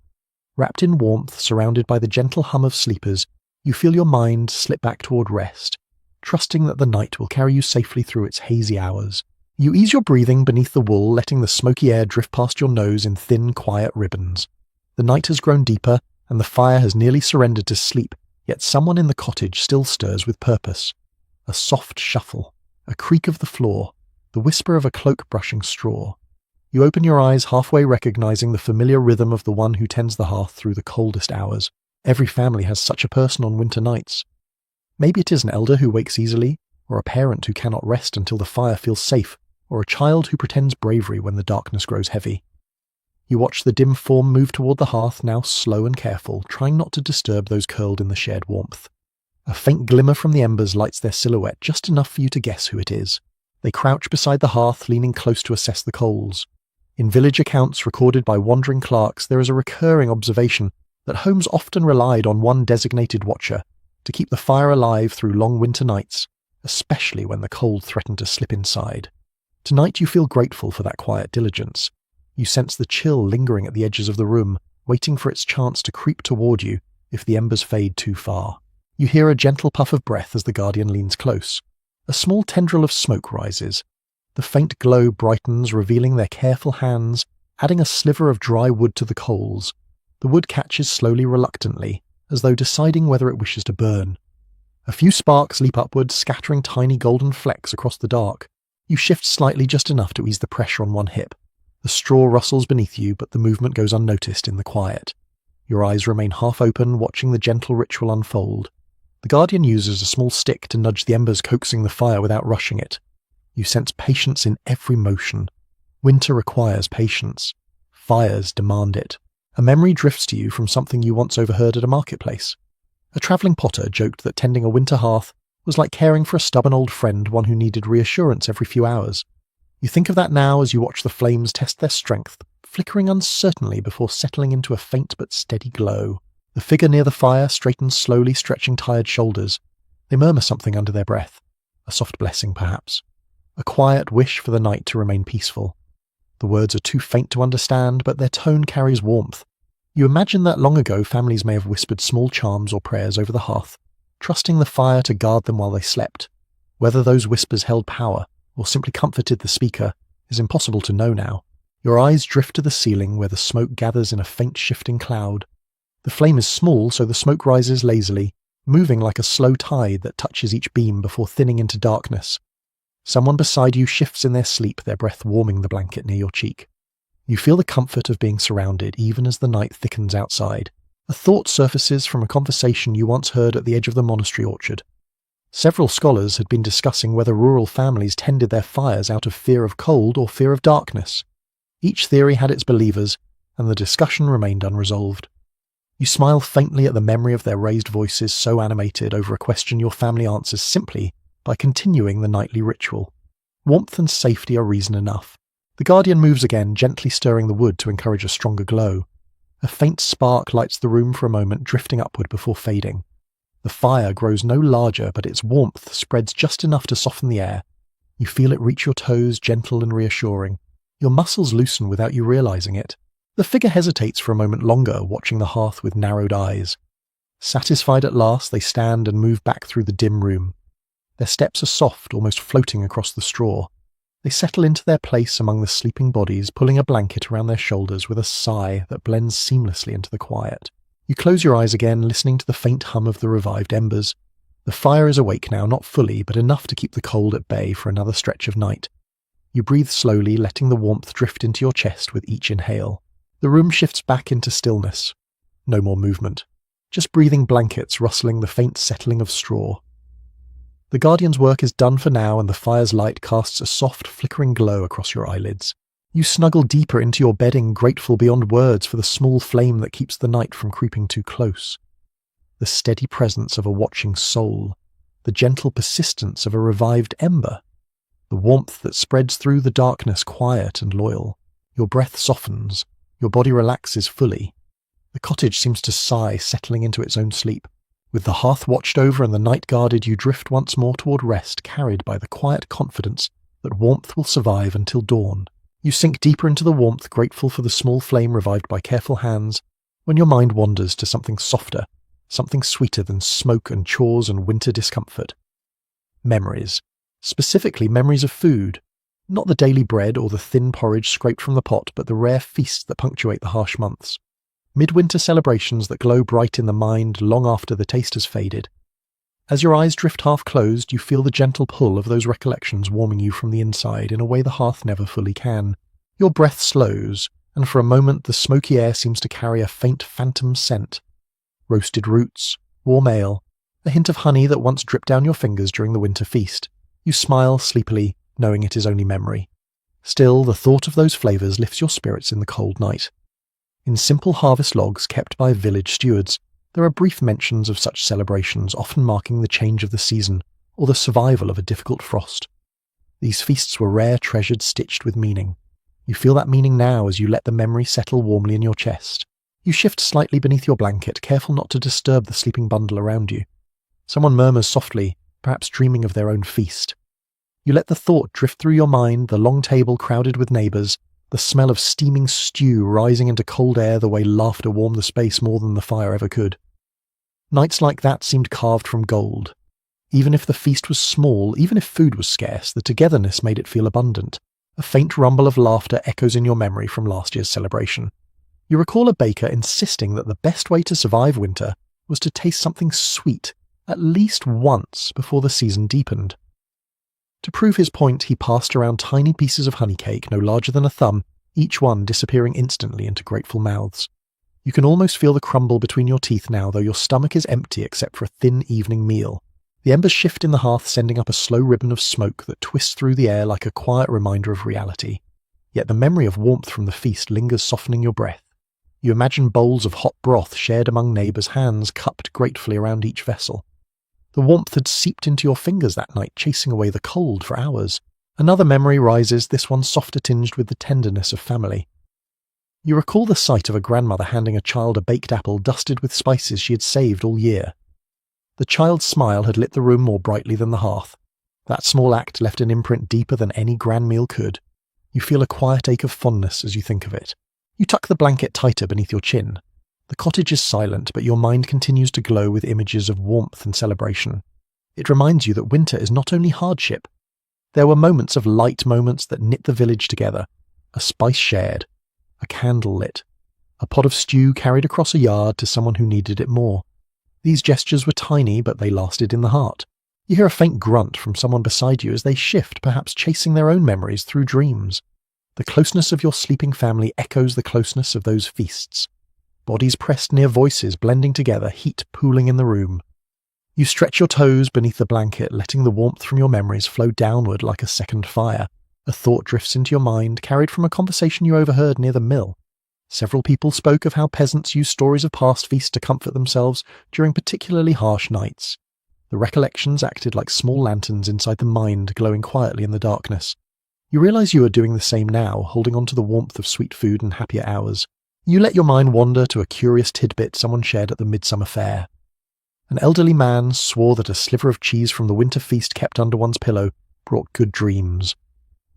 Wrapped in warmth, surrounded by the gentle hum of sleepers, you feel your mind slip back toward rest, trusting that the night will carry you safely through its hazy hours. You ease your breathing beneath the wool, letting the smoky air drift past your nose in thin, quiet ribbons. The night has grown deeper, and the fire has nearly surrendered to sleep, yet someone in the cottage still stirs with purpose. A soft shuffle, a creak of the floor, the whisper of a cloak brushing straw. You open your eyes, halfway recognizing the familiar rhythm of the one who tends the hearth through the coldest hours. Every family has such a person on winter nights. Maybe it is an elder who wakes easily, or a parent who cannot rest until the fire feels safe, or a child who pretends bravery when the darkness grows heavy. You watch the dim form move toward the hearth, now slow and careful, trying not to disturb those curled in the shared warmth. A faint glimmer from the embers lights their silhouette, just enough for you to guess who it is. They crouch beside the hearth, leaning close to assess the coals. In village accounts recorded by wandering clerks, there is a recurring observation that homes often relied on one designated watcher to keep the fire alive through long winter nights, especially when the cold threatened to slip inside. Tonight you feel grateful for that quiet diligence. You sense the chill lingering at the edges of the room, waiting for its chance to creep toward you if the embers fade too far. You hear a gentle puff of breath as the guardian leans close. A small tendril of smoke rises. The faint glow brightens, revealing their careful hands, adding a sliver of dry wood to the coals. The wood catches slowly, reluctantly, as though deciding whether it wishes to burn. A few sparks leap upward, scattering tiny golden flecks across the dark. You shift slightly, just enough to ease the pressure on one hip. The straw rustles beneath you, but the movement goes unnoticed in the quiet. Your eyes remain half open, watching the gentle ritual unfold. The guardian uses a small stick to nudge the embers, coaxing the fire without rushing it. You sense patience in every motion. Winter requires patience. Fires demand it. A memory drifts to you from something you once overheard at a marketplace. A travelling potter joked that tending a winter hearth was like caring for a stubborn old friend, one who needed reassurance every few hours. You think of that now as you watch the flames test their strength, flickering uncertainly before settling into a faint but steady glow. The figure near the fire straightens slowly, stretching tired shoulders. They murmur something under their breath. A soft blessing, perhaps. A quiet wish for the night to remain peaceful. The words are too faint to understand, but their tone carries warmth. You imagine that long ago families may have whispered small charms or prayers over the hearth, trusting the fire to guard them while they slept. Whether those whispers held power, or simply comforted the speaker, is impossible to know now. Your eyes drift to the ceiling, where the smoke gathers in a faint shifting cloud. The flame is small, so the smoke rises lazily, moving like a slow tide that touches each beam before thinning into darkness. Someone beside you shifts in their sleep, their breath warming the blanket near your cheek. You feel the comfort of being surrounded, even as the night thickens outside. A thought surfaces from a conversation you once heard at the edge of the monastery orchard. Several scholars had been discussing whether rural families tended their fires out of fear of cold or fear of darkness. Each theory had its believers, and the discussion remained unresolved. You smile faintly at the memory of their raised voices, so animated over a question your family answers simply by continuing the nightly ritual. Warmth and safety are reason enough. The guardian moves again, gently stirring the wood to encourage a stronger glow. A faint spark lights the room for a moment, drifting upward before fading. The fire grows no larger, but its warmth spreads just enough to soften the air. You feel it reach your toes, gentle and reassuring. Your muscles loosen without you realizing it. The figure hesitates for a moment longer, watching the hearth with narrowed eyes. Satisfied at last, they stand and move back through the dim room. Their steps are soft, almost floating across the straw. They settle into their place among the sleeping bodies, pulling a blanket around their shoulders with a sigh that blends seamlessly into the quiet. You You close your eyes again, listening to the faint hum of the revived embers. The fire is awake now, not fully, but enough to keep the cold at bay for another stretch of night. You breathe slowly, letting the warmth drift into your chest with each inhale. The room shifts back into stillness. No more movement. Just breathing blankets rustling the faint settling of straw. The Guardian's work is done for now, and the fire's light casts a soft, flickering glow across your eyelids. You snuggle deeper into your bedding, grateful beyond words for the small flame that keeps the night from creeping too close. The steady presence of a watching soul. The gentle persistence of a revived ember. The warmth that spreads through the darkness, quiet and loyal. Your breath softens. Your body relaxes fully. The cottage seems to sigh, settling into its own sleep. With the hearth watched over and the night guarded, you drift once more toward rest, carried by the quiet confidence that warmth will survive until dawn. You sink deeper into the warmth, grateful for the small flame revived by careful hands, when your mind wanders to something softer, something sweeter than smoke and chores and winter discomfort. Memories. Specifically memories of food. Not the daily bread or the thin porridge scraped from the pot, but the rare feasts that punctuate the harsh months. Midwinter celebrations that glow bright in the mind long after the taste has faded. As your eyes drift half closed, you feel the gentle pull of those recollections warming you from the inside in a way the hearth never fully can. Your breath slows, and for a moment the smoky air seems to carry a faint phantom scent. Roasted roots, warm ale, a hint of honey that once dripped down your fingers during the winter feast. You smile sleepily, knowing it is only memory. Still, the thought of those flavours lifts your spirits in the cold night. In simple harvest logs kept by village stewards, there are brief mentions of such celebrations, often marking the change of the season or the survival of a difficult frost. These feasts were rare, treasured, stitched with meaning. You feel that meaning now as you let the memory settle warmly in your chest. You shift slightly beneath your blanket, careful not to disturb the sleeping bundle around you. Someone murmurs softly, perhaps dreaming of their own feast. You let the thought drift through your mind, the long table crowded with neighbours, the smell of steaming stew rising into cold air the way laughter warmed the space more than the fire ever could. Nights like that seemed carved from gold. Even if the feast was small, even if food was scarce, the togetherness made it feel abundant. A faint rumble of laughter echoes in your memory from last year's celebration. You recall a baker insisting that the best way to survive winter was to taste something sweet, at least once before the season deepened. To prove his point, he passed around tiny pieces of honey cake no larger than a thumb, each one disappearing instantly into grateful mouths. You can almost feel the crumble between your teeth now, though your stomach is empty except for a thin evening meal. The embers shift in the hearth, sending up a slow ribbon of smoke that twists through the air like a quiet reminder of reality. Yet the memory of warmth from the feast lingers, softening your breath. You imagine bowls of hot broth shared among neighbours' hands, cupped gratefully around each vessel. The warmth had seeped into your fingers that night, chasing away the cold for hours. Another memory rises, this one softer tinged with the tenderness of family. You recall the sight of a grandmother handing a child a baked apple dusted with spices she had saved all year. The child's smile had lit the room more brightly than the hearth. That small act left an imprint deeper than any grand meal could. You feel a quiet ache of fondness as you think of it. You tuck the blanket tighter beneath your chin. The cottage is silent, but your mind continues to glow with images of warmth and celebration. It reminds you that winter is not only hardship. There were moments of light, moments that knit the village together. A spice shared, a candle lit, a pot of stew carried across a yard to someone who needed it more. These gestures were tiny, but they lasted in the heart. You hear a faint grunt from someone beside you as they shift, perhaps chasing their own memories through dreams. The closeness of your sleeping family echoes the closeness of those feasts. Bodies pressed near voices blending together, heat pooling in the room. You stretch your toes beneath the blanket, letting the warmth from your memories flow downward like a second fire. A thought drifts into your mind, carried from a conversation you overheard near the mill. Several people spoke of how peasants used stories of past feasts to comfort themselves during particularly harsh nights. The recollections acted like small lanterns inside the mind, glowing quietly in the darkness. You realize you are doing the same now, holding on to the warmth of sweet food and happier hours. You let your mind wander to a curious tidbit someone shared at the midsummer fair. An elderly man swore that a sliver of cheese from the winter feast kept under one's pillow brought good dreams.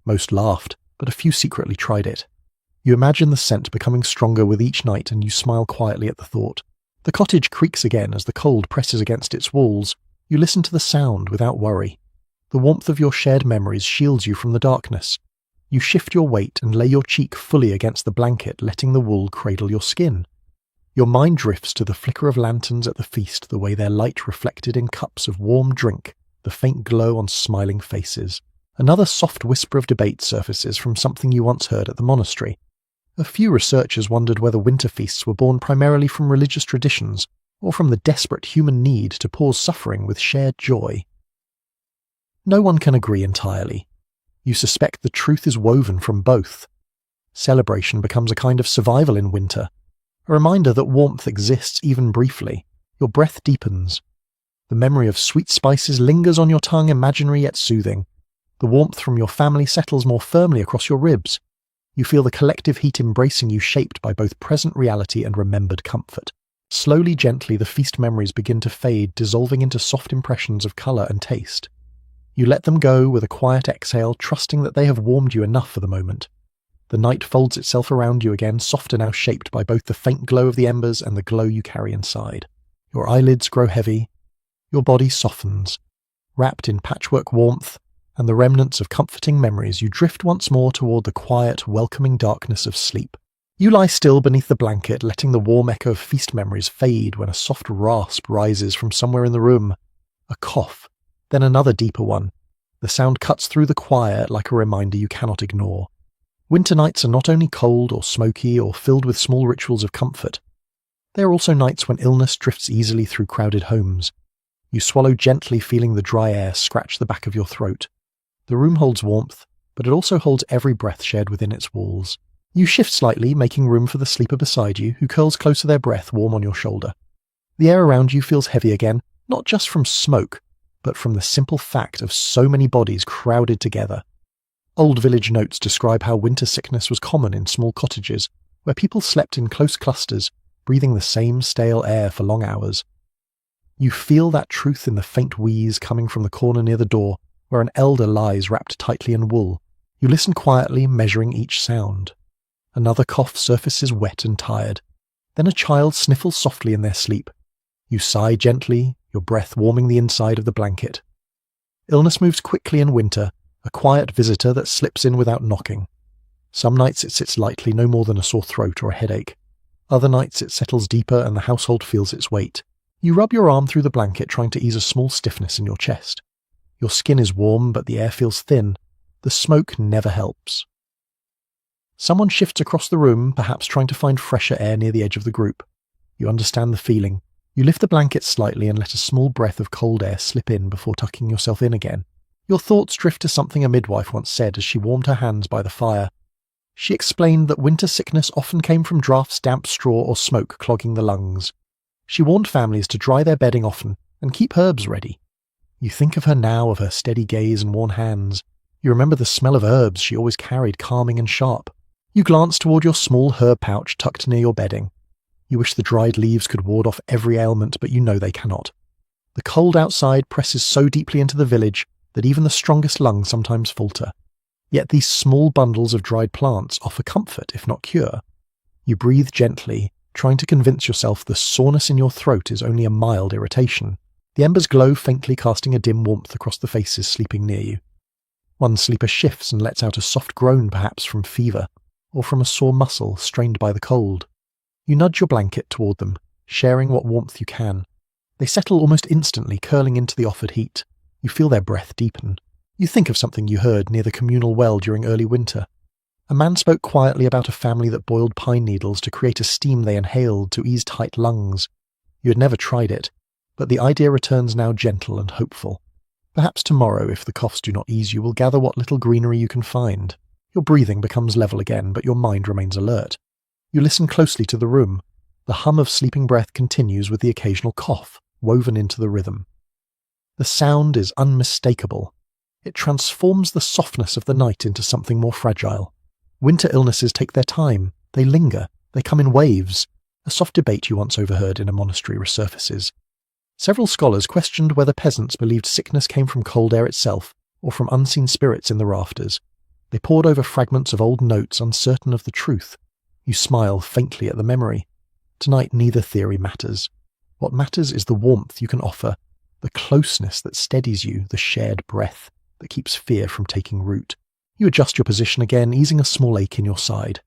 Most laughed, but a few secretly tried it. You imagine the scent becoming stronger with each night, and you smile quietly at the thought. The cottage creaks again as the cold presses against its walls. You listen to the sound without worry. The warmth of your shared memories shields you from the darkness. You shift your weight and lay your cheek fully against the blanket, letting the wool cradle your skin. Your mind drifts to the flicker of lanterns at the feast, the way their light reflected in cups of warm drink, the faint glow on smiling faces. Another soft whisper of debate surfaces from something you once heard at the monastery. A few researchers wondered whether winter feasts were born primarily from religious traditions, or from the desperate human need to pause suffering with shared joy. No one can agree entirely. You suspect the truth is woven from both. Celebration becomes a kind of survival in winter, a reminder that warmth exists even briefly. Your breath deepens. The memory of sweet spices lingers on your tongue, imaginary yet soothing. The warmth from your family settles more firmly across your ribs. You feel the collective heat embracing you, shaped by both present reality and remembered comfort. Slowly, gently, the feast memories begin to fade, dissolving into soft impressions of colour and taste. You let them go with a quiet exhale, trusting that they have warmed you enough for the moment. The night folds itself around you again, softer now, shaped by both the faint glow of the embers and the glow you carry inside. Your eyelids grow heavy. Your body softens. Wrapped in patchwork warmth and the remnants of comforting memories, you drift once more toward the quiet, welcoming darkness of sleep. You lie still beneath the blanket, letting the warm echo of feast memories fade when a soft rasp rises from somewhere in the room. A cough, then another deeper one. The sound cuts through the quiet like a reminder you cannot ignore. Winter nights are not only cold or smoky or filled with small rituals of comfort. They are also nights when illness drifts easily through crowded homes. You swallow gently, feeling the dry air scratch the back of your throat. The room holds warmth, but it also holds every breath shared within its walls. You shift slightly, making room for the sleeper beside you, who curls close to their breath warm on your shoulder. The air around you feels heavy again, not just from smoke, but from the simple fact of so many bodies crowded together. Old village notes describe how winter sickness was common in small cottages, where people slept in close clusters, breathing the same stale air for long hours. You feel that truth in the faint wheeze coming from the corner near the door, where an elder lies wrapped tightly in wool. You listen quietly, measuring each sound. Another cough surfaces wet and tired. Then a child sniffles softly in their sleep. You sigh gently, your breath warming the inside of the blanket. Illness moves quickly in winter, a quiet visitor that slips in without knocking. Some nights it sits lightly, no more than a sore throat or a headache. Other nights it settles deeper and the household feels its weight. You rub your arm through the blanket, trying to ease a small stiffness in your chest. Your skin is warm, but the air feels thin. The smoke never helps. Someone shifts across the room, perhaps trying to find fresher air near the edge of the group. You understand the feeling. You lift the blanket slightly and let a small breath of cold air slip in before tucking yourself in again. Your thoughts drift to something a midwife once said as she warmed her hands by the fire. She explained that winter sickness often came from drafts, damp straw, or smoke clogging the lungs. She warned families to dry their bedding often and keep herbs ready. You think of her now, of her steady gaze and worn hands. You remember the smell of herbs she always carried, calming and sharp. You glance toward your small herb pouch tucked near your bedding. You wish the dried leaves could ward off every ailment, but you know they cannot. The cold outside presses so deeply into the village that even the strongest lungs sometimes falter. Yet these small bundles of dried plants offer comfort, if not cure. You breathe gently, trying to convince yourself the soreness in your throat is only a mild irritation. The embers glow faintly, casting a dim warmth across the faces sleeping near you. One sleeper shifts and lets out a soft groan, perhaps from fever, or from a sore muscle strained by the cold. You nudge your blanket toward them, sharing what warmth you can. They settle almost instantly, curling into the offered heat. You feel their breath deepen. You think of something you heard near the communal well during early winter. A man spoke quietly about a family that boiled pine needles to create a steam they inhaled to ease tight lungs. You had never tried it, but the idea returns now, gentle and hopeful. Perhaps tomorrow, if the coughs do not ease, you will gather what little greenery you can find. Your breathing becomes level again, but your mind remains alert. You listen closely to the room. The hum of sleeping breath continues with the occasional cough, woven into the rhythm. The sound is unmistakable. It transforms the softness of the night into something more fragile. Winter illnesses take their time. They linger. They come in waves. A soft debate you once overheard in a monastery resurfaces. Several scholars questioned whether peasants believed sickness came from cold air itself or from unseen spirits in the rafters. They pored over fragments of old notes, uncertain of the truth. You smile faintly at the memory. Tonight neither theory matters. What matters is the warmth you can offer, the closeness that steadies you, the shared breath that keeps fear from taking root. You adjust your position again, easing a small ache in your side.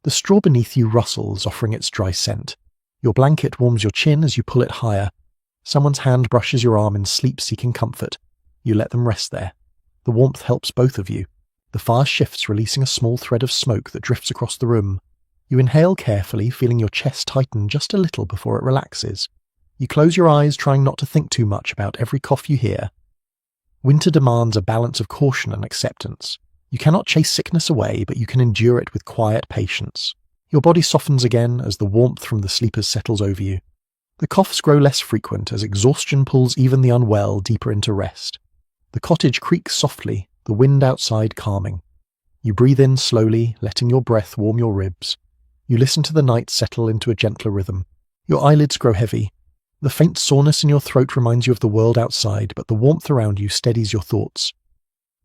The straw beneath you rustles, offering its dry scent. Your blanket warms your chin as you pull it higher. Someone's hand brushes your arm in sleep-seeking comfort. You let them rest there. The warmth helps both of you. The fire shifts, releasing a small thread of smoke that drifts across the room. You inhale carefully, feeling your chest tighten just a little before it relaxes. You close your eyes, trying not to think too much about every cough you hear. Winter demands a balance of caution and acceptance. You cannot chase sickness away, but you can endure it with quiet patience. Your body softens again as the warmth from the sleepers settles over you. The coughs grow less frequent as exhaustion pulls even the unwell deeper into rest. The cottage creaks softly, the wind outside calming. You breathe in slowly, letting your breath warm your ribs. You listen to the night settle into a gentler rhythm. Your eyelids grow heavy. The faint soreness in your throat reminds you of the world outside, but the warmth around you steadies your thoughts.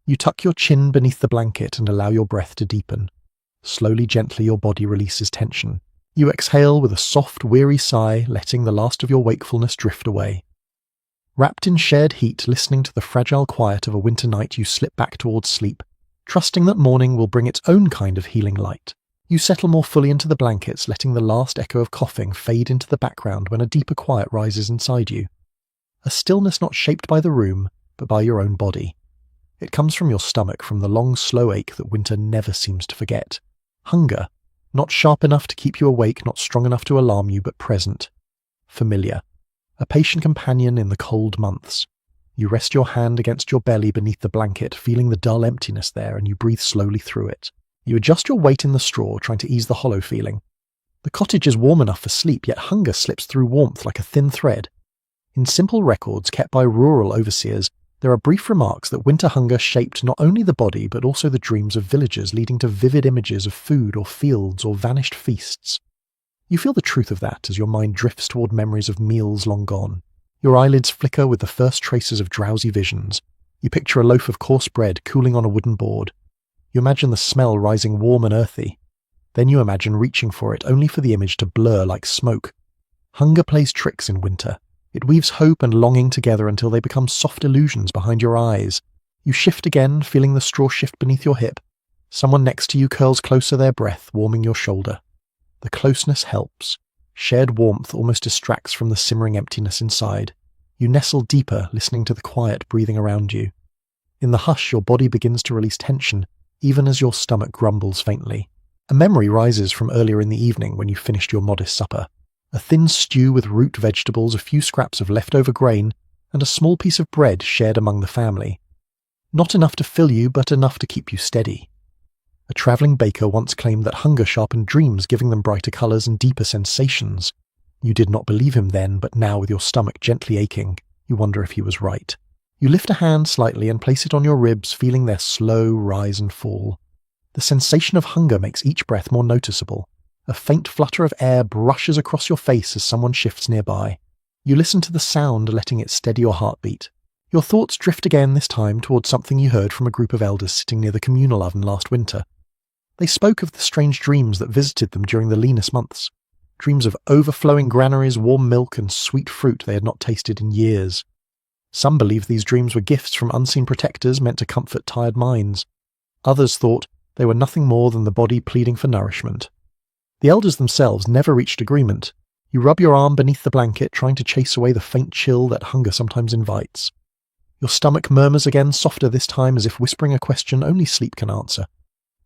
You tuck your chin beneath the blanket and allow your breath to deepen. Slowly, gently, your body releases tension. You exhale with a soft, weary sigh, letting the last of your wakefulness drift away. Wrapped in shared heat, listening to the fragile quiet of a winter night, you slip back towards sleep, trusting that morning will bring its own kind of healing light. You settle more fully into the blankets, letting the last echo of coughing fade into the background when a deeper quiet rises inside you. A stillness not shaped by the room, but by your own body. It comes from your stomach, from the long, slow ache that winter never seems to forget. Hunger, not sharp enough to keep you awake, not strong enough to alarm you, but present. Familiar. A patient companion in the cold months. You rest your hand against your belly beneath the blanket, feeling the dull emptiness there, and you breathe slowly through it. You adjust your weight in the straw, trying to ease the hollow feeling. The cottage is warm enough for sleep, yet hunger slips through warmth like a thin thread. In simple records kept by rural overseers, there are brief remarks that winter hunger shaped not only the body but also the dreams of villagers, leading to vivid images of food or fields or vanished feasts. You feel the truth of that as your mind drifts toward memories of meals long gone. Your eyelids flicker with the first traces of drowsy visions. You picture a loaf of coarse bread cooling on a wooden board. You imagine the smell rising warm and earthy. Then you imagine reaching for it, only for the image to blur like smoke. Hunger plays tricks in winter. It weaves hope and longing together until they become soft illusions behind your eyes. You shift again, feeling the straw shift beneath your hip. Someone next to you curls closer, their breath warming your shoulder. The closeness helps. Shared warmth almost distracts from the simmering emptiness inside. You nestle deeper, listening to the quiet breathing around you. In the hush, your body begins to release tension, even as your stomach grumbles faintly. A memory rises from earlier in the evening when you finished your modest supper. A thin stew with root vegetables, a few scraps of leftover grain, and a small piece of bread shared among the family. Not enough to fill you, but enough to keep you steady. A travelling baker once claimed that hunger sharpened dreams, giving them brighter colours and deeper sensations. You did not believe him then, but now with your stomach gently aching, you wonder if he was right. You lift a hand slightly and place it on your ribs, feeling their slow rise and fall. The sensation of hunger makes each breath more noticeable. A faint flutter of air brushes across your face as someone shifts nearby. You listen to the sound, letting it steady your heartbeat. Your thoughts drift again, this time towards something you heard from a group of elders sitting near the communal oven last winter. They spoke of the strange dreams that visited them during the leanest months. Dreams of overflowing granaries, warm milk, and sweet fruit they had not tasted in years. Some believed these dreams were gifts from unseen protectors meant to comfort tired minds. Others thought they were nothing more than the body pleading for nourishment. The elders themselves never reached agreement. You rub your arm beneath the blanket, trying to chase away the faint chill that hunger sometimes invites. Your stomach murmurs again, softer this time, as if whispering a question only sleep can answer.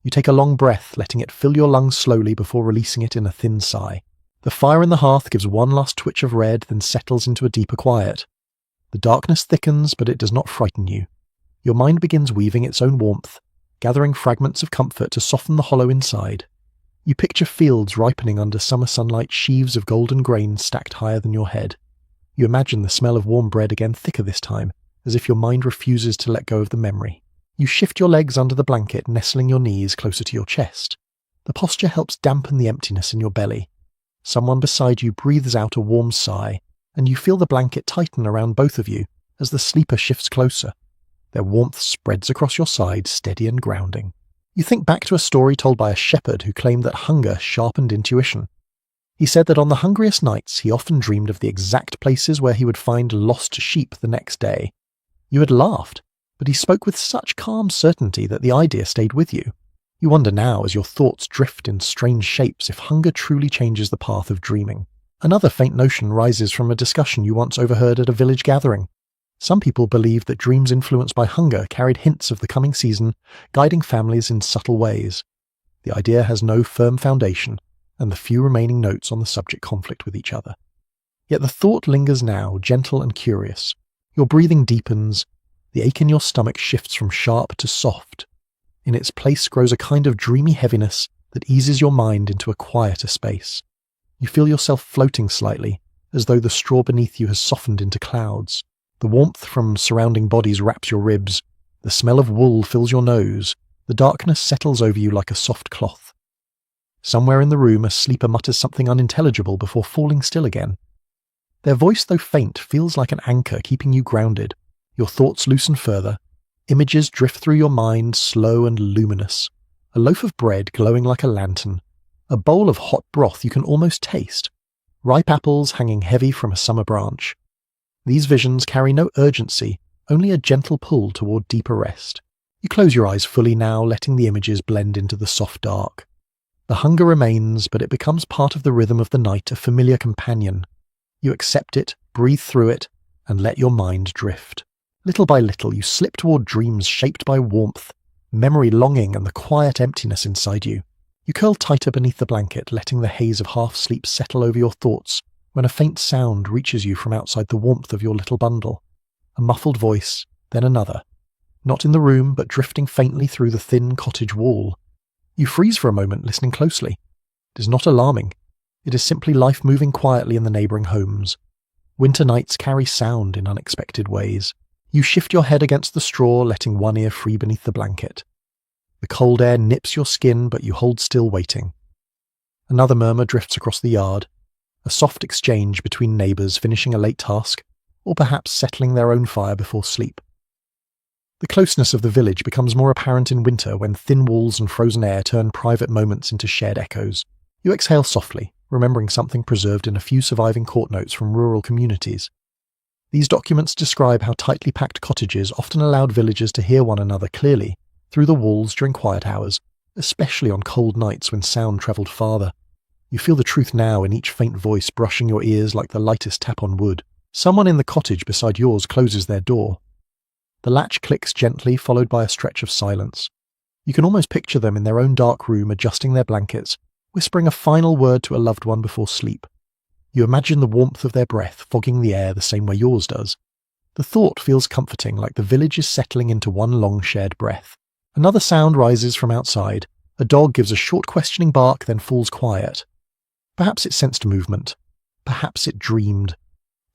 You take a long breath, letting it fill your lungs slowly before releasing it in a thin sigh. The fire in the hearth gives one last twitch of red, then settles into a deeper quiet. The darkness thickens, but it does not frighten you. Your mind begins weaving its own warmth, gathering fragments of comfort to soften the hollow inside. You picture fields ripening under summer sunlight, sheaves of golden grain stacked higher than your head. You imagine the smell of warm bread again, thicker this time, as if your mind refuses to let go of the memory. You shift your legs under the blanket, nestling your knees closer to your chest. The posture helps dampen the emptiness in your belly. Someone beside you breathes out a warm sigh, and you feel the blanket tighten around both of you as the sleeper shifts closer. Their warmth spreads across your side, steady and grounding. You think back to a story told by a shepherd who claimed that hunger sharpened intuition. He said that on the hungriest nights he often dreamed of the exact places where he would find lost sheep the next day. You had laughed, but he spoke with such calm certainty that the idea stayed with you. You wonder now, as your thoughts drift in strange shapes, if hunger truly changes the path of dreaming. Another faint notion rises from a discussion you once overheard at a village gathering. Some people believed that dreams influenced by hunger carried hints of the coming season, guiding families in subtle ways. The idea has no firm foundation, and the few remaining notes on the subject conflict with each other. Yet the thought lingers now, gentle and curious. Your breathing deepens, the ache in your stomach shifts from sharp to soft. In its place grows a kind of dreamy heaviness that eases your mind into a quieter space. You feel yourself floating slightly, as though the straw beneath you has softened into clouds. The warmth from surrounding bodies wraps your ribs. The smell of wool fills your nose. The darkness settles over you like a soft cloth. Somewhere in the room a sleeper mutters something unintelligible before falling still again. Their voice, though faint, feels like an anchor keeping you grounded. Your thoughts loosen further. Images drift through your mind, slow and luminous. A loaf of bread glowing like a lantern. A bowl of hot broth you can almost taste. Ripe apples hanging heavy from a summer branch. These visions carry no urgency, only a gentle pull toward deeper rest. You close your eyes fully now, letting the images blend into the soft dark. The hunger remains, but it becomes part of the rhythm of the night, a familiar companion. You accept it, breathe through it, and let your mind drift. Little by little, you slip toward dreams shaped by warmth, memory, longing, and the quiet emptiness inside you. You curl tighter beneath the blanket, letting the haze of half-sleep settle over your thoughts, when a faint sound reaches you from outside the warmth of your little bundle. A muffled voice, then another. Not in the room, but drifting faintly through the thin cottage wall. You freeze for a moment, listening closely. It is not alarming. It is simply life moving quietly in the neighbouring homes. Winter nights carry sound in unexpected ways. You shift your head against the straw, letting one ear free beneath the blanket. The cold air nips your skin, but you hold still, waiting. Another murmur drifts across the yard. A soft exchange between neighbours finishing a late task, or perhaps settling their own fire before sleep. The closeness of the village becomes more apparent in winter when thin walls and frozen air turn private moments into shared echoes. You exhale softly, remembering something preserved in a few surviving court notes from rural communities. These documents describe how tightly packed cottages often allowed villagers to hear one another clearly through the walls during quiet hours, especially on cold nights when sound travelled farther. You feel the truth now in each faint voice brushing your ears like the lightest tap on wood. Someone in the cottage beside yours closes their door. The latch clicks gently, followed by a stretch of silence. You can almost picture them in their own dark room adjusting their blankets, whispering a final word to a loved one before sleep. You imagine the warmth of their breath fogging the air the same way yours does. The thought feels comforting, like the village is settling into one long shared breath. Another sound rises from outside. A dog gives a short questioning bark, then falls quiet. Perhaps it sensed movement. Perhaps it dreamed.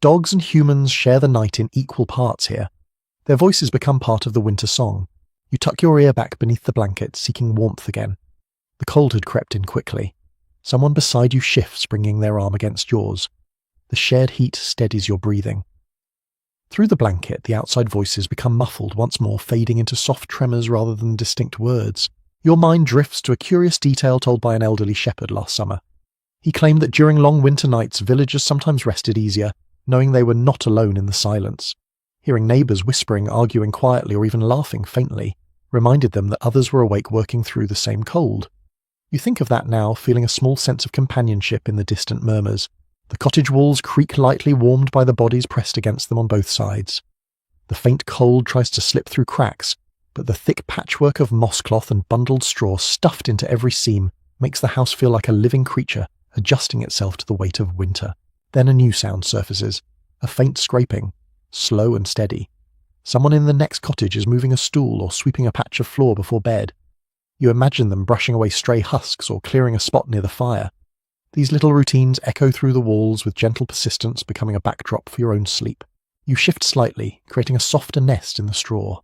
Dogs and humans share the night in equal parts here. Their voices become part of the winter song. You tuck your ear back beneath the blanket, seeking warmth again. The cold had crept in quickly. Someone beside you shifts, bringing their arm against yours. The shared heat steadies your breathing. Through the blanket, the outside voices become muffled, once more fading into soft tremors rather than distinct words. Your mind drifts to a curious detail told by an elderly shepherd last summer. He claimed that during long winter nights, villagers sometimes rested easier, knowing they were not alone in the silence. Hearing neighbours whispering, arguing quietly, or even laughing faintly reminded them that others were awake working through the same cold. You think of that now, feeling a small sense of companionship in the distant murmurs. The cottage walls creak lightly, warmed by the bodies pressed against them on both sides. The faint cold tries to slip through cracks, but the thick patchwork of moss cloth and bundled straw stuffed into every seam makes the house feel like a living creature, adjusting itself to the weight of winter. Then a new sound surfaces, a faint scraping, slow and steady. Someone in the next cottage is moving a stool or sweeping a patch of floor before bed. You imagine them brushing away stray husks or clearing a spot near the fire. These little routines echo through the walls with gentle persistence, becoming a backdrop for your own sleep. You shift slightly, creating a softer nest in the straw.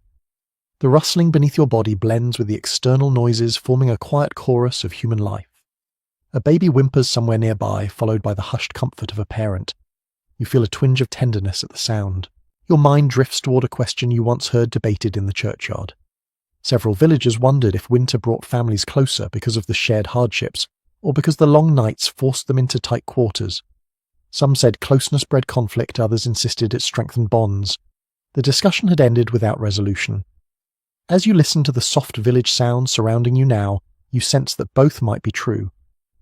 The rustling beneath your body blends with the external noises, forming a quiet chorus of human life. A baby whimpers somewhere nearby, followed by the hushed comfort of a parent. You feel a twinge of tenderness at the sound. Your mind drifts toward a question you once heard debated in the churchyard. Several villagers wondered if winter brought families closer because of the shared hardships, or because the long nights forced them into tight quarters. Some said closeness bred conflict, others insisted it strengthened bonds. The discussion had ended without resolution. As you listen to the soft village sounds surrounding you now, you sense that both might be true.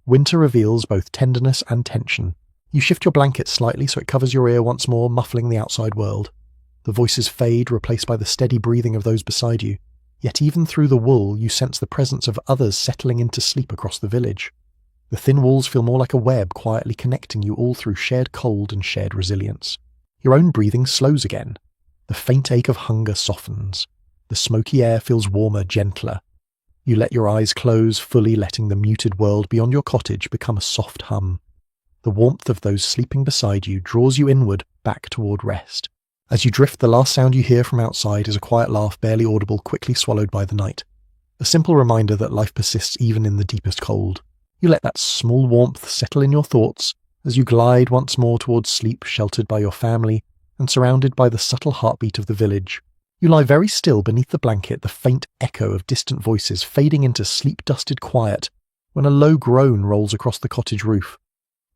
Winter reveals both tenderness and tension. You shift your blanket slightly so it covers your ear once more, muffling the outside world. The voices fade, replaced by the steady breathing of those beside you. Yet even through the wool, you sense the presence of others settling into sleep across the village. The thin walls feel more like a web, quietly connecting you all through shared cold and shared resilience. Your own breathing slows again. The faint ache of hunger softens. The smoky air feels warmer, gentler. You let your eyes close, fully letting the muted world beyond your cottage become a soft hum. The warmth of those sleeping beside you draws you inward, back toward rest. As you drift, the last sound you hear from outside is a quiet laugh, barely audible, quickly swallowed by the night. A simple reminder that life persists even in the deepest cold. You let that small warmth settle in your thoughts as you glide once more towards sleep, sheltered by your family and surrounded by the subtle heartbeat of the village. You lie very still beneath the blanket, the faint echo of distant voices fading into sleep-dusted quiet when a low groan rolls across the cottage roof.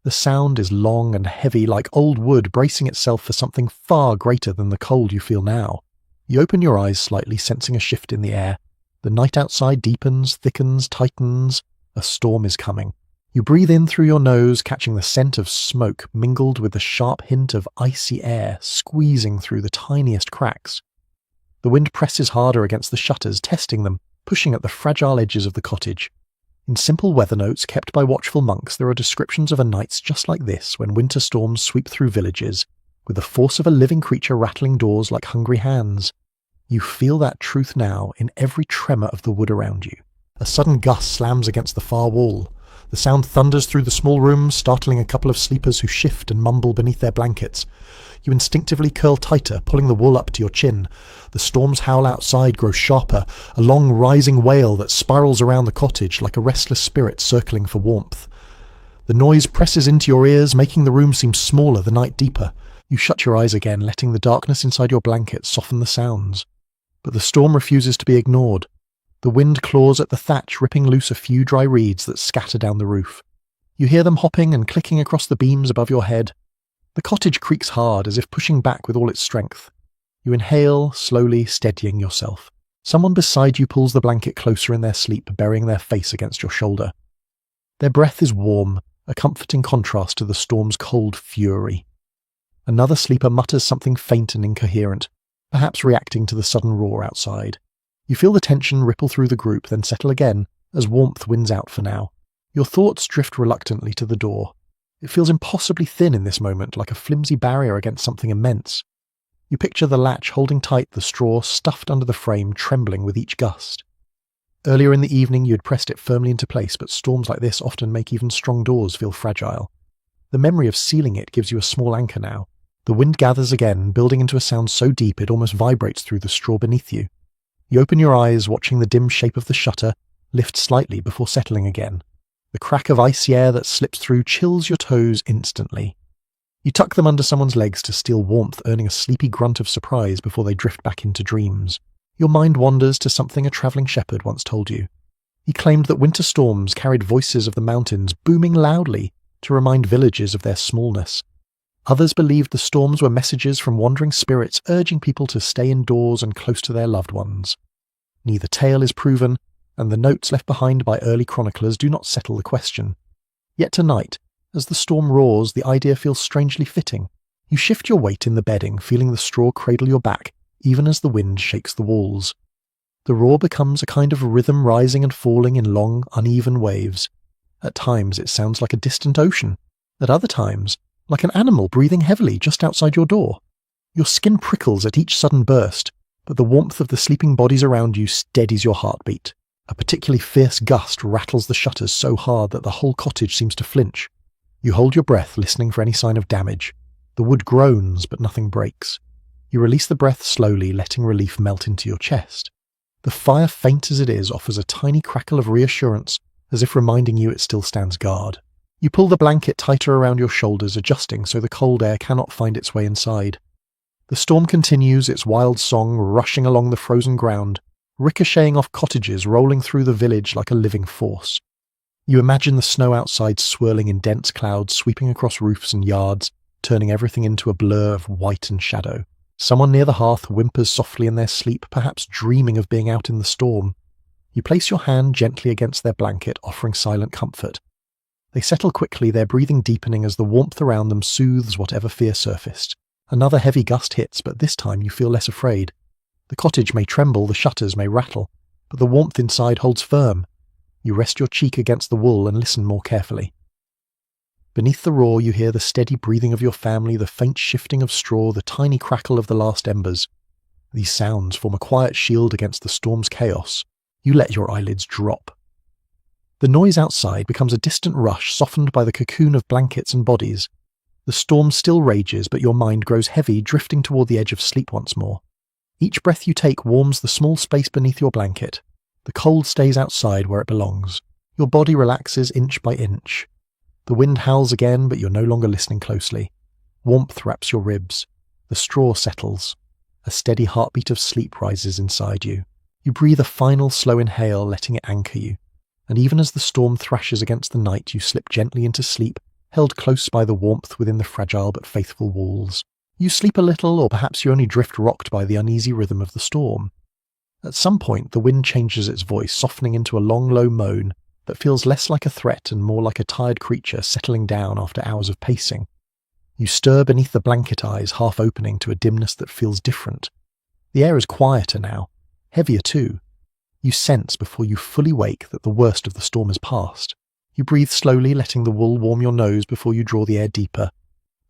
The sound is long and heavy, like old wood bracing itself for something far greater than the cold you feel now. You open your eyes slightly, sensing a shift in the air. The night outside deepens, thickens, tightens. A storm is coming. You breathe in through your nose, catching the scent of smoke mingled with the sharp hint of icy air squeezing through the tiniest cracks. The wind presses harder against the shutters, testing them, pushing at the fragile edges of the cottage. In simple weather notes kept by watchful monks, there are descriptions of a nights just like this when winter storms sweep through villages, with the force of a living creature rattling doors like hungry hands. You feel that truth now in every tremor of the wood around you. A sudden gust slams against the far wall. The sound thunders through the small room, startling a couple of sleepers who shift and mumble beneath their blankets. You instinctively curl tighter, pulling the wool up to your chin. The storm's howl outside grows sharper, a long rising wail that spirals around the cottage like a restless spirit circling for warmth. The noise presses into your ears, making the room seem smaller, the night deeper. You shut your eyes again, letting the darkness inside your blanket soften the sounds. But the storm refuses to be ignored. The wind claws at the thatch, ripping loose a few dry reeds that scatter down the roof. You hear them hopping and clicking across the beams above your head. The cottage creaks hard, as if pushing back with all its strength. You inhale, slowly steadying yourself. Someone beside you pulls the blanket closer in their sleep, burying their face against your shoulder. Their breath is warm, a comforting contrast to the storm's cold fury. Another sleeper mutters something faint and incoherent, perhaps reacting to the sudden roar outside. You feel the tension ripple through the group, then settle again, as warmth wins out for now. Your thoughts drift reluctantly to the door. It feels impossibly thin in this moment, like a flimsy barrier against something immense. You picture the latch holding tight, the straw stuffed under the frame, trembling with each gust. Earlier in the evening you had pressed it firmly into place, but storms like this often make even strong doors feel fragile. The memory of sealing it gives you a small anchor now. The wind gathers again, building into a sound so deep it almost vibrates through the straw beneath you. You open your eyes, watching the dim shape of the shutter lift slightly before settling again. The crack of icy air that slips through chills your toes instantly. You tuck them under someone's legs to steal warmth, earning a sleepy grunt of surprise before they drift back into dreams. Your mind wanders to something a travelling shepherd once told you. He claimed that winter storms carried voices of the mountains booming loudly to remind villages of their smallness. Others believed the storms were messages from wandering spirits urging people to stay indoors and close to their loved ones. Neither tale is proven, and the notes left behind by early chroniclers do not settle the question. Yet tonight, as the storm roars, the idea feels strangely fitting. You shift your weight in the bedding, feeling the straw cradle your back, even as the wind shakes the walls. The roar becomes a kind of rhythm, rising and falling in long, uneven waves. At times it sounds like a distant ocean. At other times, like an animal breathing heavily just outside your door. Your skin prickles at each sudden burst, but the warmth of the sleeping bodies around you steadies your heartbeat. A particularly fierce gust rattles the shutters so hard that the whole cottage seems to flinch. You hold your breath, listening for any sign of damage. The wood groans, but nothing breaks. You release the breath slowly, letting relief melt into your chest. The fire, faint as it is, offers a tiny crackle of reassurance, as if reminding you it still stands guard. You pull the blanket tighter around your shoulders, adjusting so the cold air cannot find its way inside. The storm continues, its wild song rushing along the frozen ground, ricocheting off cottages, rolling through the village like a living force. You imagine the snow outside swirling in dense clouds, sweeping across roofs and yards, turning everything into a blur of white and shadow. Someone near the hearth whimpers softly in their sleep, perhaps dreaming of being out in the storm. You place your hand gently against their blanket, offering silent comfort. They settle quickly, their breathing deepening as the warmth around them soothes whatever fear surfaced. Another heavy gust hits, but this time you feel less afraid. The cottage may tremble, the shutters may rattle, but the warmth inside holds firm. You rest your cheek against the wool and listen more carefully. Beneath the roar you hear the steady breathing of your family, the faint shifting of straw, the tiny crackle of the last embers. These sounds form a quiet shield against the storm's chaos. You let your eyelids drop. The noise outside becomes a distant rush softened by the cocoon of blankets and bodies. The storm still rages, but your mind grows heavy, drifting toward the edge of sleep once more. Each breath you take warms the small space beneath your blanket. The cold stays outside where it belongs. Your body relaxes inch by inch. The wind howls again, but you're no longer listening closely. Warmth wraps your ribs. The straw settles. A steady heartbeat of sleep rises inside you. You breathe a final slow inhale, letting it anchor you. And even as the storm thrashes against the night, you slip gently into sleep, held close by the warmth within the fragile but faithful walls. You sleep a little, or perhaps you only drift rocked by the uneasy rhythm of the storm. At some point, the wind changes its voice, softening into a long, low moan that feels less like a threat and more like a tired creature settling down after hours of pacing. You stir beneath the blanket eyes, half opening to a dimness that feels different. The air is quieter now, heavier too. You sense before you fully wake that the worst of the storm is past. You breathe slowly, letting the wool warm your nose before you draw the air deeper.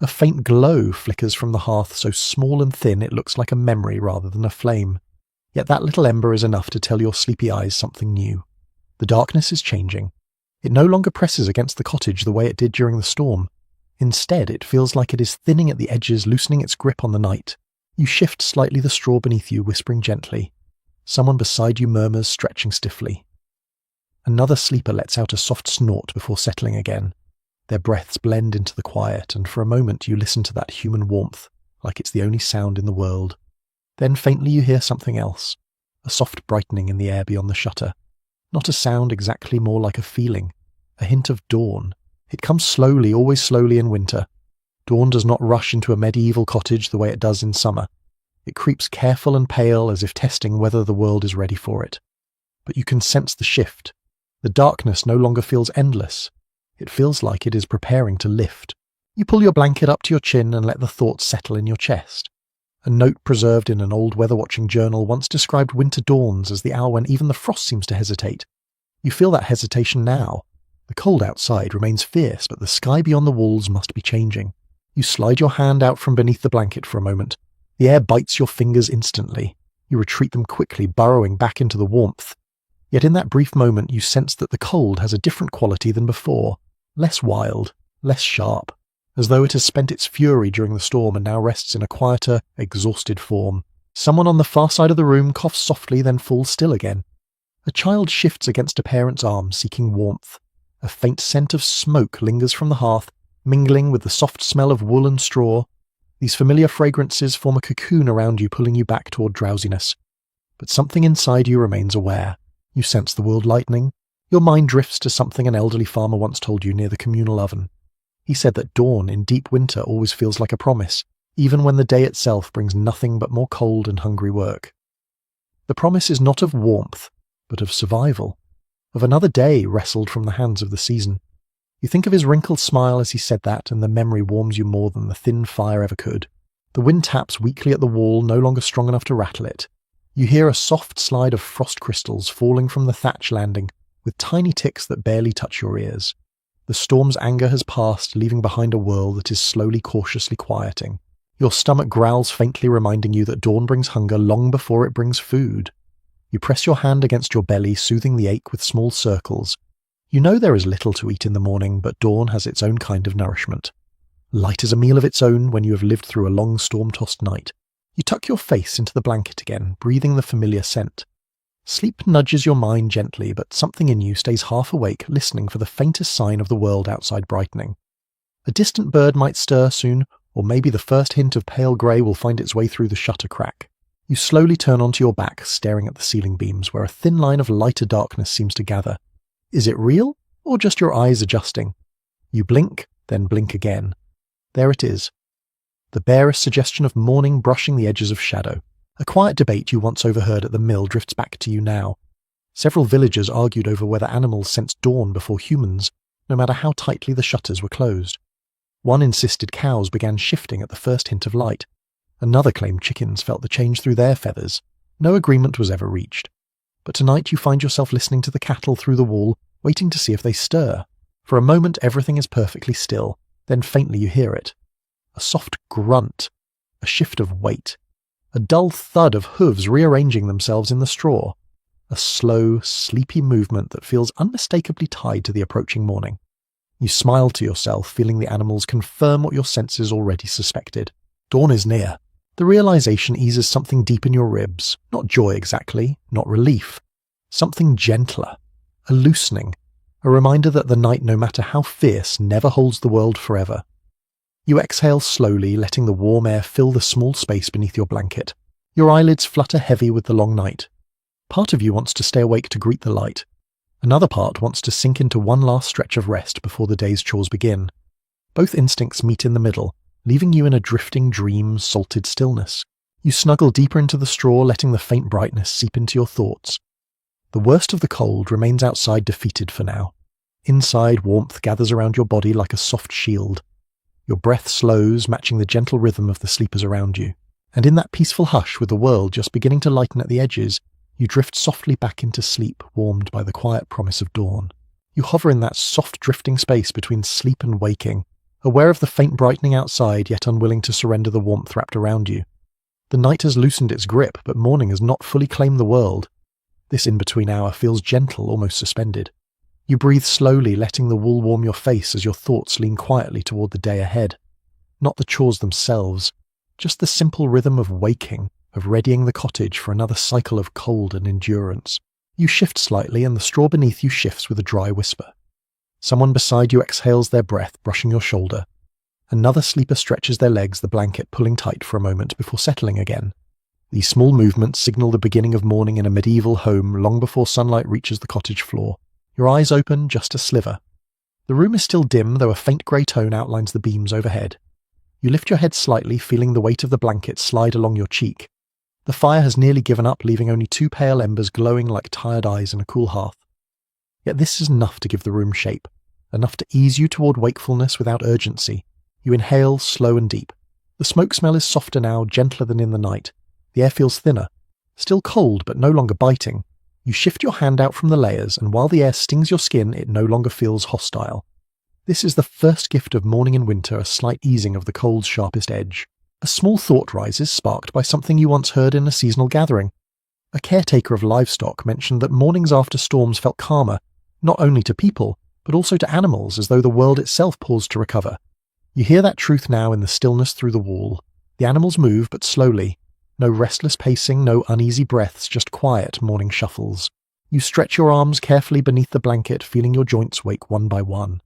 A faint glow flickers from the hearth, so small and thin it looks like a memory rather than a flame. Yet that little ember is enough to tell your sleepy eyes something new. The darkness is changing. It no longer presses against the cottage the way it did during the storm. Instead, it feels like it is thinning at the edges, loosening its grip on the night. You shift slightly the straw beneath you, whispering gently. Someone beside you murmurs, stretching stiffly. Another sleeper lets out a soft snort before settling again. Their breaths blend into the quiet, and for a moment you listen to that human warmth, like it's the only sound in the world. Then faintly you hear something else, a soft brightening in the air beyond the shutter. Not a sound exactly, more like a feeling, a hint of dawn. It comes slowly, always slowly in winter. Dawn does not rush into a medieval cottage the way it does in summer. It creeps careful and pale, as if testing whether the world is ready for it. But you can sense the shift. The darkness no longer feels endless. It feels like it is preparing to lift. You pull your blanket up to your chin and let the thoughts settle in your chest. A note preserved in an old weather-watching journal once described winter dawns as the hour when even the frost seems to hesitate. You feel that hesitation now. The cold outside remains fierce, but the sky beyond the walls must be changing. You slide your hand out from beneath the blanket for a moment. The air bites your fingers instantly. You retreat them quickly, burrowing back into the warmth. Yet in that brief moment you sense that the cold has a different quality than before. Less wild, less sharp, as though it has spent its fury during the storm and now rests in a quieter, exhausted form. Someone on the far side of the room coughs softly, then falls still again. A child shifts against a parent's arm, seeking warmth. A faint scent of smoke lingers from the hearth, mingling with the soft smell of wool and straw. These familiar fragrances form a cocoon around you, pulling you back toward drowsiness. But something inside you remains aware. You sense the world lightening. Your mind drifts to something an elderly farmer once told you near the communal oven. He said that dawn in deep winter always feels like a promise, even when the day itself brings nothing but more cold and hungry work. The promise is not of warmth, but of survival, of another day wrestled from the hands of the season. You think of his wrinkled smile as he said that, and the memory warms you more than the thin fire ever could. The wind taps weakly at the wall, no longer strong enough to rattle it. You hear a soft slide of frost crystals falling from the thatch landing, with tiny ticks that barely touch your ears. The storm's anger has passed, leaving behind a world that is slowly, cautiously quieting. Your stomach growls faintly, reminding you that dawn brings hunger long before it brings food. You press your hand against your belly, soothing the ache with small circles. You know there is little to eat in the morning, but dawn has its own kind of nourishment. Light as a meal of its own when you have lived through a long storm-tossed night. You tuck your face into the blanket again, breathing the familiar scent. Sleep nudges your mind gently, but something in you stays half awake, listening for the faintest sign of the world outside brightening. A distant bird might stir soon, or maybe the first hint of pale grey will find its way through the shutter crack. You slowly turn onto your back, staring at the ceiling beams, where a thin line of lighter darkness seems to gather. Is it real, or just your eyes adjusting? You blink, then blink again. There it is. The barest suggestion of morning brushing the edges of shadow. A quiet debate you once overheard at the mill drifts back to you now. Several villagers argued over whether animals sensed dawn before humans. no matter how tightly the shutters were closed. One insisted cows began shifting at the first hint of light. Another claimed chickens felt the change through their feathers. No agreement was ever reached. But tonight you find yourself listening to the cattle through the wall, waiting to see if they stir. For a moment everything is perfectly still, then faintly you hear it. A soft grunt, a shift of weight, a dull thud of hooves rearranging themselves in the straw, a slow, sleepy movement that feels unmistakably tied to the approaching morning. You smile to yourself, feeling the animals confirm what your senses already suspected. Dawn is near. The realization eases something deep in your ribs, not joy exactly, not relief. Something gentler, a loosening, a reminder that the night, no matter how fierce, never holds the world forever. You exhale slowly, letting the warm air fill the small space beneath your blanket. Your eyelids flutter heavy with the long night. Part of you wants to stay awake to greet the light. Another part wants to sink into one last stretch of rest before the day's chores begin. Both instincts meet in the middle, leaving you in a drifting dream, salted stillness. You snuggle deeper into the straw, letting the faint brightness seep into your thoughts. The worst of the cold remains outside, defeated for now. Inside, warmth gathers around your body like a soft shield. Your breath slows, matching the gentle rhythm of the sleepers around you. And in that peaceful hush, with the world just beginning to lighten at the edges, you drift softly back into sleep, warmed by the quiet promise of dawn. You hover in that soft drifting space between sleep and waking, aware of the faint brightening outside, yet unwilling to surrender the warmth wrapped around you. The night has loosened its grip, but morning has not fully claimed the world. This in-between hour feels gentle, almost suspended. You breathe slowly, letting the wool warm your face as your thoughts lean quietly toward the day ahead. Not the chores themselves, just the simple rhythm of waking, of readying the cottage for another cycle of cold and endurance. You shift slightly, and the straw beneath you shifts with a dry whisper. Someone beside you exhales their breath, brushing your shoulder. Another sleeper stretches their legs, the blanket pulling tight for a moment before settling again. These small movements signal the beginning of morning in a medieval home long before sunlight reaches the cottage floor. Your eyes open just a sliver. The room is still dim, though a faint grey tone outlines the beams overhead. You lift your head slightly, feeling the weight of the blanket slide along your cheek. The fire has nearly given up, leaving only two pale embers glowing like tired eyes in a cool hearth. Yet this is enough to give the room shape, enough to ease you toward wakefulness without urgency. You inhale slow and deep. The smoke smell is softer now, gentler than in the night. The air feels thinner, still cold but no longer biting. You shift your hand out from the layers, and while the air stings your skin, it no longer feels hostile. This is the first gift of morning in winter, a slight easing of the cold's sharpest edge. A small thought rises, sparked by something you once heard in a seasonal gathering. A caretaker of livestock mentioned that mornings after storms felt calmer, not only to people, but also to animals, as though the world itself paused to recover. You hear that truth now in the stillness through the wall. The animals move, but slowly. No restless pacing, no uneasy breaths, just quiet morning shuffles. You stretch your arms carefully beneath the blanket, feeling your joints wake one by one.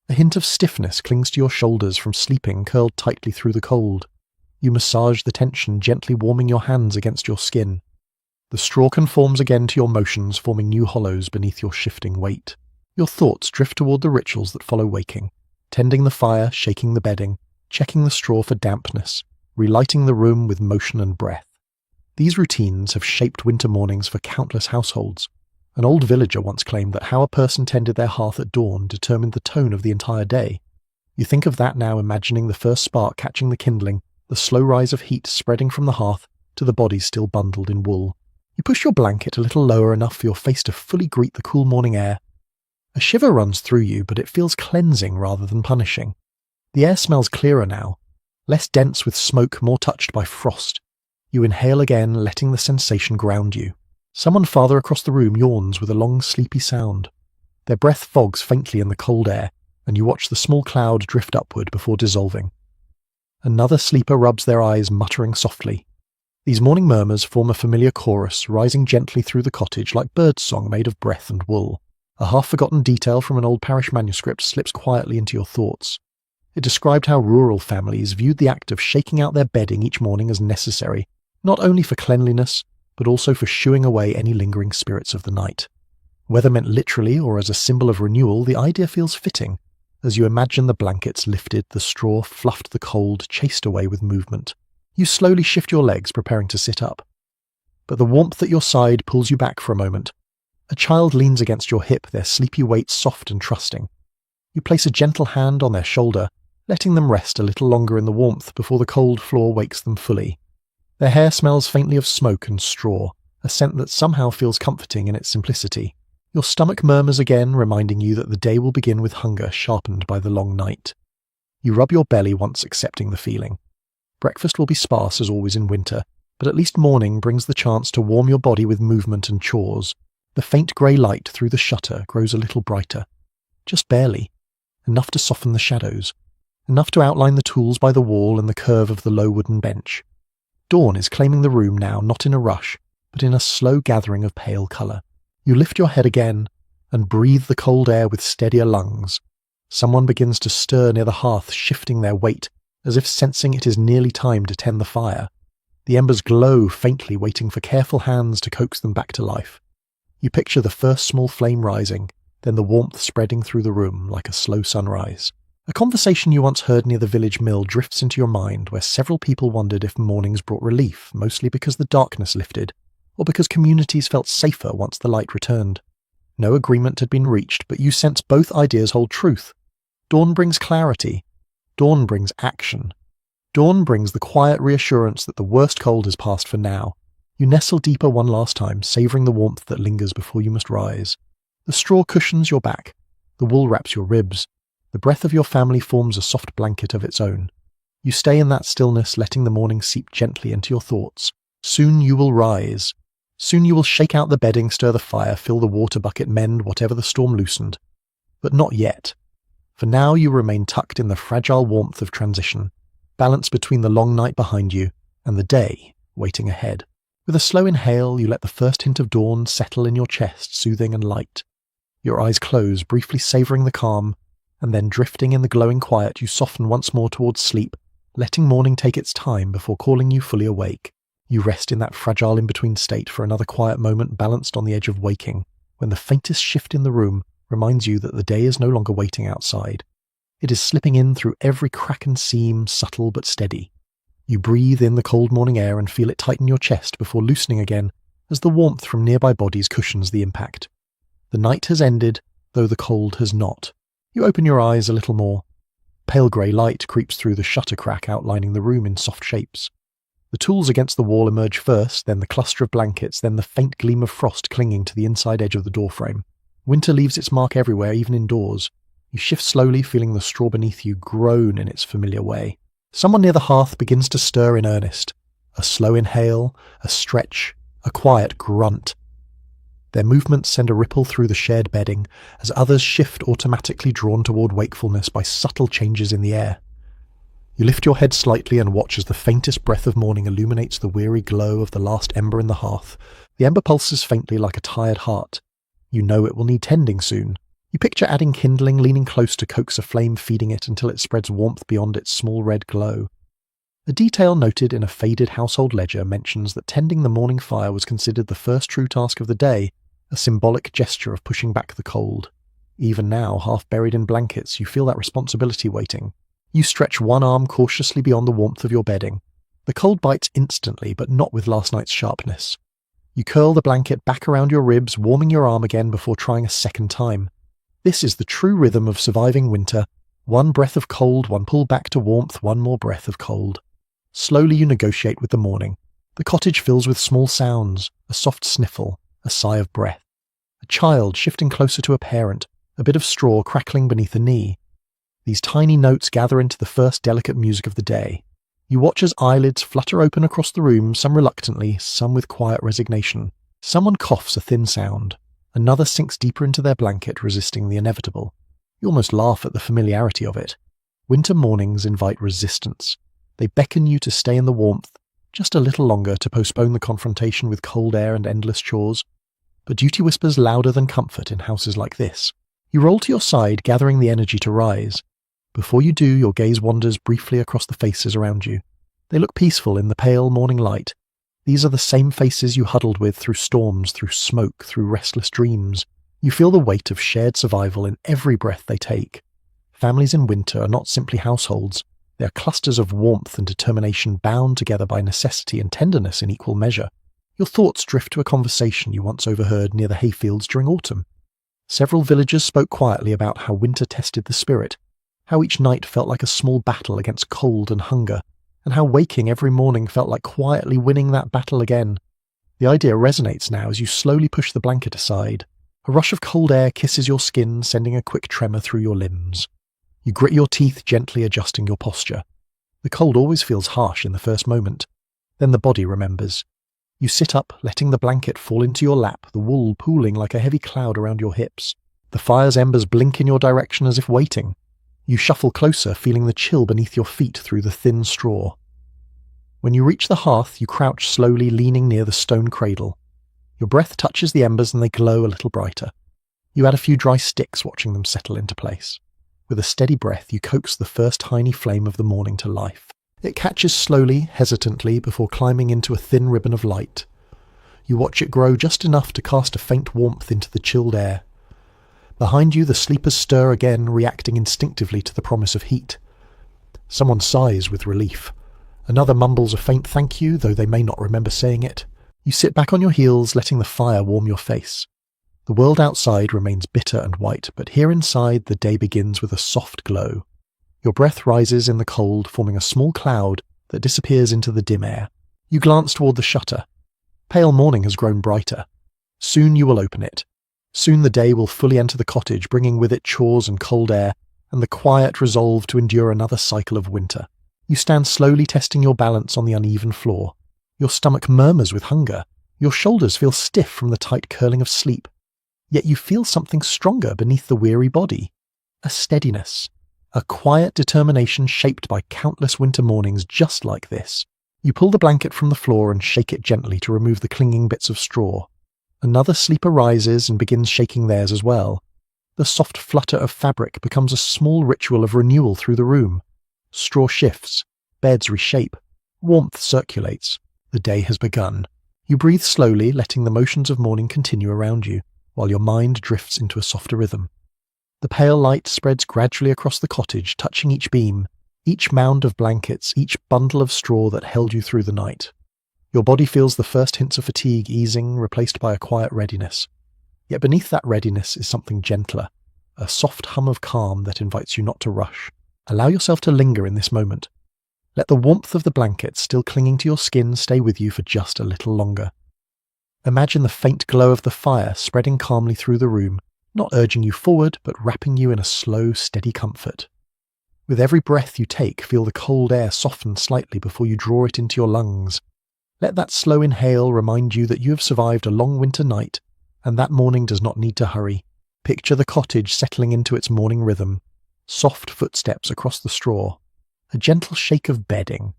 A hint of stiffness clings to your shoulders from sleeping, curled tightly through the cold. You massage the tension, gently warming your hands against your skin. The straw conforms again to your motions, forming new hollows beneath your shifting weight. Your thoughts drift toward the rituals that follow waking, tending the fire, shaking the bedding, checking the straw for dampness, relighting the room with motion and breath. These routines have shaped winter mornings for countless households. An old villager once claimed that how a person tended their hearth at dawn determined the tone of the entire day. You think of that now, imagining the first spark catching the kindling, the slow rise of heat spreading from the hearth to the body still bundled in wool. You push your blanket a little lower, enough for your face to fully greet the cool morning air. A shiver runs through you, but it feels cleansing rather than punishing. The air smells clearer now, less dense with smoke, more touched by frost. You inhale again, letting the sensation ground you. Someone farther across the room yawns with a long, sleepy sound. Their breath fogs faintly in the cold air, and you watch the small cloud drift upward before dissolving. Another sleeper rubs their eyes, muttering softly. These morning murmurs form a familiar chorus, rising gently through the cottage like birdsong made of breath and wool. A half-forgotten detail from an old parish manuscript slips quietly into your thoughts. It described how rural families viewed the act of shaking out their bedding each morning as necessary, not only for cleanliness, but also for shooing away any lingering spirits of the night. Whether meant literally or as a symbol of renewal, the idea feels fitting. As you imagine the blankets lifted, the straw fluffed, the cold chased away with movement. You slowly shift your legs, preparing to sit up. But the warmth at your side pulls you back for a moment. A child leans against your hip, their sleepy weight soft and trusting. You place a gentle hand on their shoulder, letting them rest a little longer in the warmth before the cold floor wakes them fully. Their hair smells faintly of smoke and straw, a scent that somehow feels comforting in its simplicity. Your stomach murmurs again, reminding you that the day will begin with hunger sharpened by the long night. You rub your belly once accepting the feeling. Breakfast will be sparse as always in winter, but at least morning brings the chance to warm your body with movement and chores. The faint grey light through the shutter grows a little brighter. Just barely. Enough to soften the shadows. Enough to outline the tools by the wall and the curve of the low wooden bench. Dawn is claiming the room now, not in a rush, but in a slow gathering of pale colour. You lift your head again and breathe the cold air with steadier lungs. Someone begins to stir near the hearth, shifting their weight, as if sensing it is nearly time to tend the fire. The embers glow faintly, waiting for careful hands to coax them back to life. You picture the first small flame rising, then the warmth spreading through the room like a slow sunrise. A conversation you once heard near the village mill drifts into your mind, where several people wondered if mornings brought relief, mostly because the darkness lifted, or because communities felt safer once the light returned. No agreement had been reached, but you sense both ideas hold truth. Dawn brings clarity. Dawn brings action. Dawn brings the quiet reassurance that the worst cold has passed for now. You nestle deeper one last time, savouring the warmth that lingers before you must rise. The straw cushions your back. The wool wraps your ribs. The breath of your family forms a soft blanket of its own. You stay in that stillness, letting the morning seep gently into your thoughts. Soon you will rise. Soon you will shake out the bedding, stir the fire, fill the water bucket, mend whatever the storm loosened. But not yet. For now you remain tucked in the fragile warmth of transition, balanced between the long night behind you and the day waiting ahead. With a slow inhale, you let the first hint of dawn settle in your chest, soothing and light. Your eyes close, briefly savouring the calm, and then drifting in the glowing quiet, you soften once more towards sleep, letting morning take its time before calling you fully awake. You rest in that fragile in-between state for another quiet moment, balanced on the edge of waking, when the faintest shift in the room reminds you that the day is no longer waiting outside. It is slipping in through every crack and seam, subtle but steady. You breathe in the cold morning air and feel it tighten your chest before loosening again as the warmth from nearby bodies cushions the impact. The night has ended, though the cold has not. You open your eyes a little more. Pale grey light creeps through the shutter crack, outlining the room in soft shapes. The tools against the wall emerge first, then the cluster of blankets, then the faint gleam of frost clinging to the inside edge of the doorframe. Winter leaves its mark everywhere, even indoors. You shift slowly, feeling the straw beneath you groan in its familiar way. Someone near the hearth begins to stir in earnest. A slow inhale, a stretch, a quiet grunt. Their movements send a ripple through the shared bedding, as others shift, automatically drawn toward wakefulness by subtle changes in the air. You lift your head slightly and watch as the faintest breath of morning illuminates the weary glow of the last ember in the hearth. The ember pulses faintly like a tired heart. You know it will need tending soon. You picture adding kindling, leaning close to coax a flame, feeding it until it spreads warmth beyond its small red glow. A detail noted in a faded household ledger mentions that tending the morning fire was considered the first true task of the day, a symbolic gesture of pushing back the cold. Even now, half buried in blankets, you feel that responsibility waiting. You stretch one arm cautiously beyond the warmth of your bedding. The cold bites instantly, but not with last night's sharpness. You curl the blanket back around your ribs, warming your arm again before trying a second time. This is the true rhythm of surviving winter. One breath of cold, one pull back to warmth, one more breath of cold. Slowly you negotiate with the morning. The cottage fills with small sounds, a soft sniffle, a sigh of breath. A child shifting closer to a parent, a bit of straw crackling beneath a knee. These tiny notes gather into the first delicate music of the day. You watch as eyelids flutter open across the room, some reluctantly, some with quiet resignation. Someone coughs a thin sound. Another sinks deeper into their blanket, resisting the inevitable. You almost laugh at the familiarity of it. Winter mornings invite resistance. They beckon you to stay in the warmth, just a little longer, to postpone the confrontation with cold air and endless chores. But duty whispers louder than comfort in houses like this. You roll to your side, gathering the energy to rise. Before you do, your gaze wanders briefly across the faces around you. They look peaceful in the pale morning light. These are the same faces you huddled with through storms, through smoke, through restless dreams. You feel the weight of shared survival in every breath they take. Families in winter are not simply households. They are clusters of warmth and determination, bound together by necessity and tenderness in equal measure. Your thoughts drift to a conversation you once overheard near the hayfields during autumn. Several villagers spoke quietly about how winter tested the spirit, how each night felt like a small battle against cold and hunger, and how waking every morning felt like quietly winning that battle again. The idea resonates now as you slowly push the blanket aside. A rush of cold air kisses your skin, sending a quick tremor through your limbs. You grit your teeth, gently adjusting your posture. The cold always feels harsh in the first moment. Then the body remembers. You sit up, letting the blanket fall into your lap, the wool pooling like a heavy cloud around your hips. The fire's embers blink in your direction as if waiting. You shuffle closer, feeling the chill beneath your feet through the thin straw. When you reach the hearth, you crouch slowly, leaning near the stone cradle. Your breath touches the embers and they glow a little brighter. You add a few dry sticks, watching them settle into place. With a steady breath, you coax the first tiny flame of the morning to life. It catches slowly, hesitantly, before climbing into a thin ribbon of light. You watch it grow just enough to cast a faint warmth into the chilled air. Behind you, the sleepers stir again, reacting instinctively to the promise of heat. Someone sighs with relief. Another mumbles a faint thank you, though they may not remember saying it. You sit back on your heels, letting the fire warm your face. The world outside remains bitter and white, but here inside the day begins with a soft glow. Your breath rises in the cold, forming a small cloud that disappears into the dim air. You glance toward the shutter. Pale morning has grown brighter. Soon you will open it. Soon the day will fully enter the cottage, bringing with it chores and cold air, and the quiet resolve to endure another cycle of winter. You stand slowly, testing your balance on the uneven floor. Your stomach murmurs with hunger. Your shoulders feel stiff from the tight curling of sleep. Yet you feel something stronger beneath the weary body. A steadiness. A quiet determination shaped by countless winter mornings just like this. You pull the blanket from the floor and shake it gently to remove the clinging bits of straw. Another sleeper rises and begins shaking theirs as well. The soft flutter of fabric becomes a small ritual of renewal through the room. Straw shifts. Beds reshape. Warmth circulates. The day has begun. You breathe slowly, letting the motions of morning continue around you, while your mind drifts into a softer rhythm. The pale light spreads gradually across the cottage, touching each beam, each mound of blankets, each bundle of straw that held you through the night. Your body feels the first hints of fatigue easing, replaced by a quiet readiness. Yet beneath that readiness is something gentler, a soft hum of calm that invites you not to rush. Allow yourself to linger in this moment. Let the warmth of the blanket still clinging to your skin stay with you for just a little longer. Imagine the faint glow of the fire spreading calmly through the room, not urging you forward, but wrapping you in a slow, steady comfort. With every breath you take, feel the cold air soften slightly before you draw it into your lungs. Let that slow inhale remind you that you have survived a long winter night, and that morning does not need to hurry. Picture the cottage settling into its morning rhythm. Soft footsteps across the straw. A gentle shake of bedding.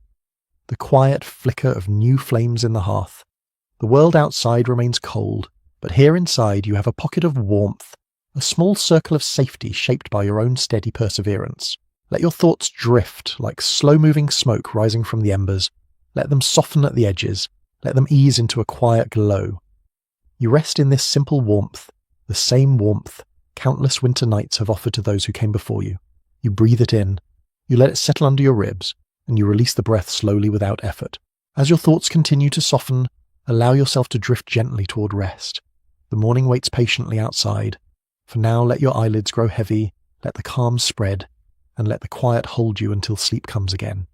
The quiet flicker of new flames in the hearth. The world outside remains cold, but here inside you have a pocket of warmth, a small circle of safety shaped by your own steady perseverance. Let your thoughts drift like slow-moving smoke rising from the embers. Let them soften at the edges. Let them ease into a quiet glow. You rest in this simple warmth, the same warmth countless winter nights have offered to those who came before you. You breathe it in. You let it settle under your ribs, and you release the breath slowly without effort. As your thoughts continue to soften, allow yourself to drift gently toward rest. The morning waits patiently outside. For now, let your eyelids grow heavy, let the calm spread, and let the quiet hold you until sleep comes again.